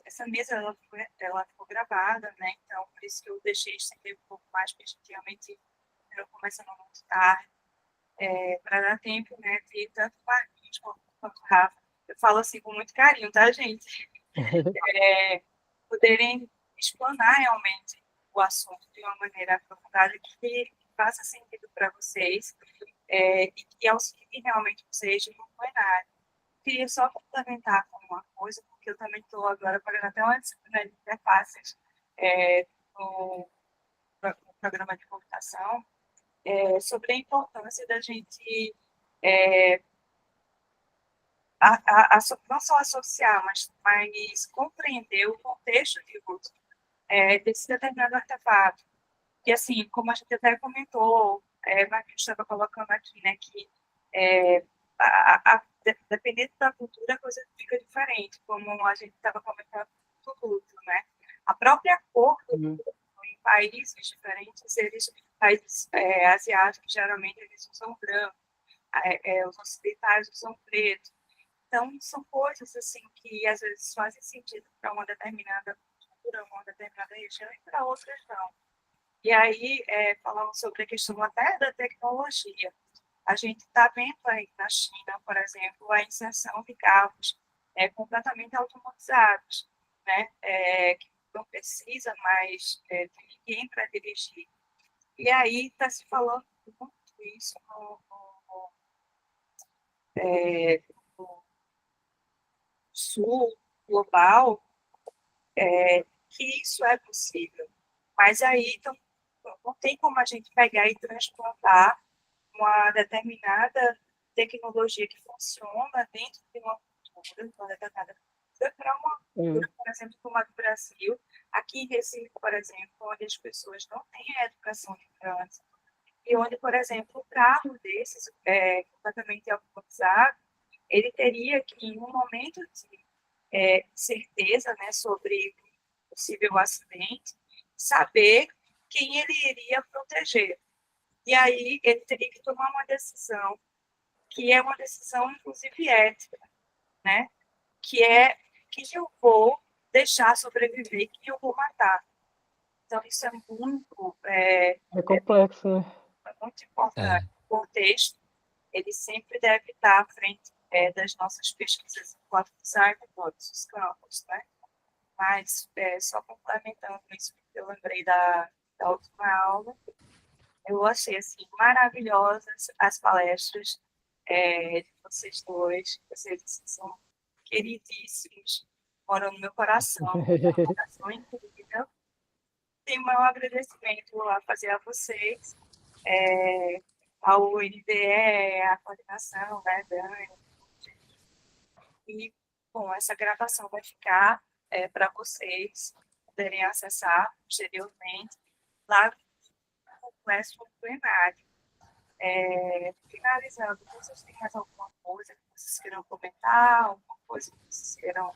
essa mesa ela ficou gravada, né? Então, por isso que eu deixei estender um pouco mais, porque a gente realmente eu começando muito tarde, para dar tempo, né, de tanto Marquinhos quanto Rafa. Eu falo assim com muito carinho, tá, gente? Poderem explanar realmente o assunto de uma maneira aprofundada que faça sentido para vocês e que auxilie realmente vocês de uma maneira. Queria só complementar com uma coisa, porque eu também estou agora fazendo até uma disciplina de interfaces no, no programa de computação, sobre a importância da gente não só associar, mas compreender o contexto de uso desse determinado artefato. E assim, como a gente até comentou, Marquinhos estava colocando aqui, né, que dependendo da cultura, a coisa fica diferente, como a gente estava comentando tudo, né? A própria cor do luto em países diferentes, países asiáticos, geralmente eles usam branco, os ocidentais usam preto. Então, são coisas assim que às vezes fazem sentido para uma determinada cultura, uma determinada região e para outras não. E aí, falando sobre a questão até da tecnologia, a gente está vendo aí na China, por exemplo, a inserção de carros completamente automatizados, né? Que não precisa mais de ninguém para dirigir. E aí está se falando muito isso no sul global, que isso é possível. Mas aí então, não tem como a gente pegar e transplantar uma determinada tecnologia que funciona dentro de uma cultura, uma determinada cultura, para uma cultura, por exemplo, como a do Brasil. Aqui em Recife, por exemplo, onde as pessoas não têm a educação de trânsito, e onde, por exemplo, um carro desses, completamente automatizado, ele teria que, em um momento de certeza, né, sobre possível acidente, saber quem ele iria proteger. E aí ele teria que tomar uma decisão, que é uma decisão, inclusive, ética, né? Que é quem eu vou deixar sobreviver e quem eu vou matar. Então, isso é É complexo, né? muito importante. É. O contexto, ele sempre deve estar à frente das nossas pesquisas enquanto design de todos os campos, né? Mas, só complementando isso, eu lembrei da última aula, Eu achei assim, maravilhosas as palestras de vocês dois. Vocês assim, são queridíssimos, moram no meu coração, um coração incrível. Tenho o maior agradecimento a fazer a vocês, ao NDE, à coordenação, né, Dani. E, bom, essa gravação vai ficar para vocês poderem acessar posteriormente lá no Classroom Plenário. Finalizando, vocês têm mais alguma coisa que vocês queiram comentar? Alguma coisa que vocês queiram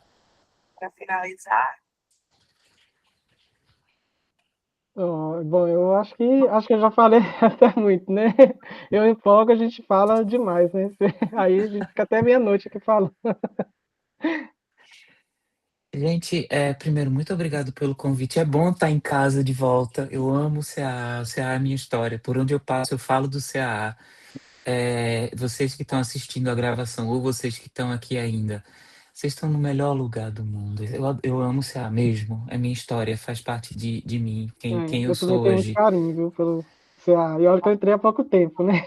para finalizar? Bom, eu acho que eu já falei até muito, né? Eu empolgo, a gente fala demais, né? Aí a gente fica até meia-noite aqui falando. Gente, primeiro, muito obrigado pelo convite. É bom estar em casa de volta. Eu amo o CAA, o CAA é a minha história. Por onde eu passo, eu falo do CAA. Vocês que estão assistindo a gravação, ou vocês que estão aqui ainda, vocês estão no melhor lugar do mundo. Eu amo o CAA mesmo. É minha história, faz parte de mim, quem eu Eu também sou tenho muito hoje. carinho, viu, pelo CA. E olha que eu entrei há pouco tempo, né?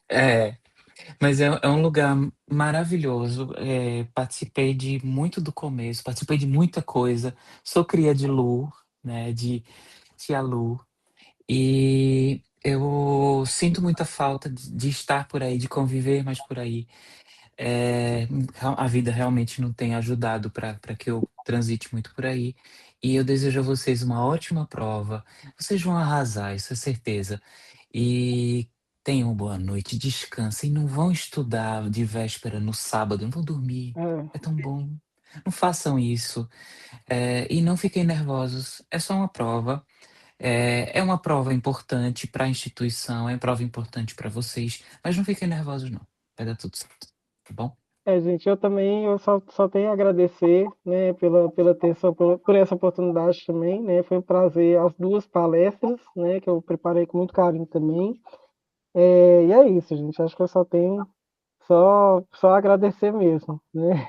É, mas é um lugar maravilhoso. Participei de muito do começo, participei de muita coisa. Sou cria de Lu, né, de tia Lu. E eu sinto muita falta de estar por aí, de conviver mais por aí. A vida realmente não tem ajudado para que eu transite muito por aí. E eu desejo a vocês uma ótima prova. Vocês vão arrasar, isso é certeza. E tenham boa noite, descansem. Não vão estudar de véspera no sábado, não vão dormir. É, É tão bom. Não façam isso. E não fiquem nervosos. É só uma prova. É uma prova importante para a instituição, é uma prova importante para vocês, mas não fiquem nervosos, não. Vai dar tudo certo, tá bom? gente, eu só tenho a agradecer, né, pela atenção, por essa oportunidade também, né? Foi um prazer as duas palestras, né, que eu preparei com muito carinho também. E é isso, gente. Acho que eu só tenho só agradecer mesmo, né?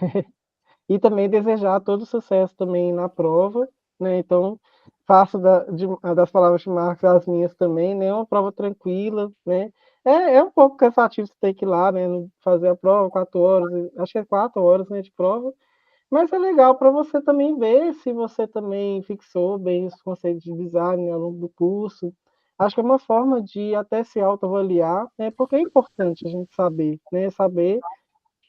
E também desejar todo sucesso também na prova, né? Então, faço das palavras de Marcos as minhas também, né? É uma prova tranquila, né? É um pouco cansativo você ter que ir lá, né? Fazer a prova, 4 horas, acho que é 4 horas, né, de prova, mas é legal para você também ver se você também fixou bem os conceitos de design ao longo do curso. Acho que é uma forma de até se autoavaliar, né? Porque é importante a gente saber, né? Saber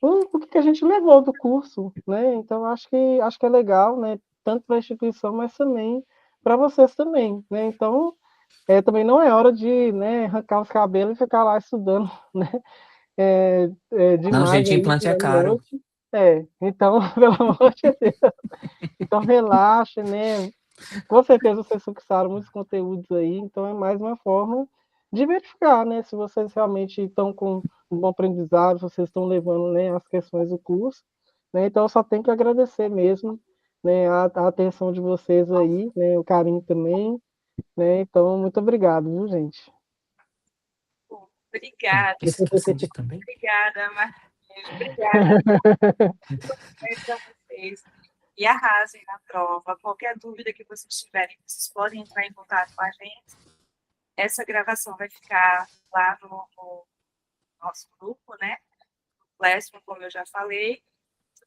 o que a gente levou do curso, né? Então acho que é legal, né? Tanto para a instituição, mas também para vocês também, né? Então também não é hora de, né, arrancar os cabelos e ficar lá estudando, né? Não, Demais gente, aí implante é à caro. noite. Então, pelo amor de Deus, então relaxa, né? Com certeza vocês fixaram muitos conteúdos aí, então é mais uma forma de verificar, né, se vocês realmente estão com um bom aprendizado, se vocês estão levando, né, as questões do curso, né? Então eu só tenho que agradecer mesmo, né, a atenção de vocês aí, né, o carinho também, né? Então muito obrigado, viu, gente? Bom, obrigada, Esqueci de também. obrigada, Marquinhos, obrigada a vocês. E arrasem na prova. Qualquer dúvida que vocês tiverem, vocês podem entrar em contato com a gente. Essa gravação vai ficar lá no nosso grupo, né? No Classroom, como eu já falei.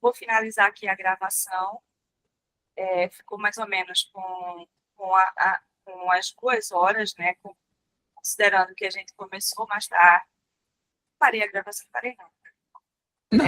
Vou finalizar aqui a gravação. Ficou mais ou menos com as 2 horas, né? Considerando que a gente começou mais tarde. Parei a gravação, parei não. Não.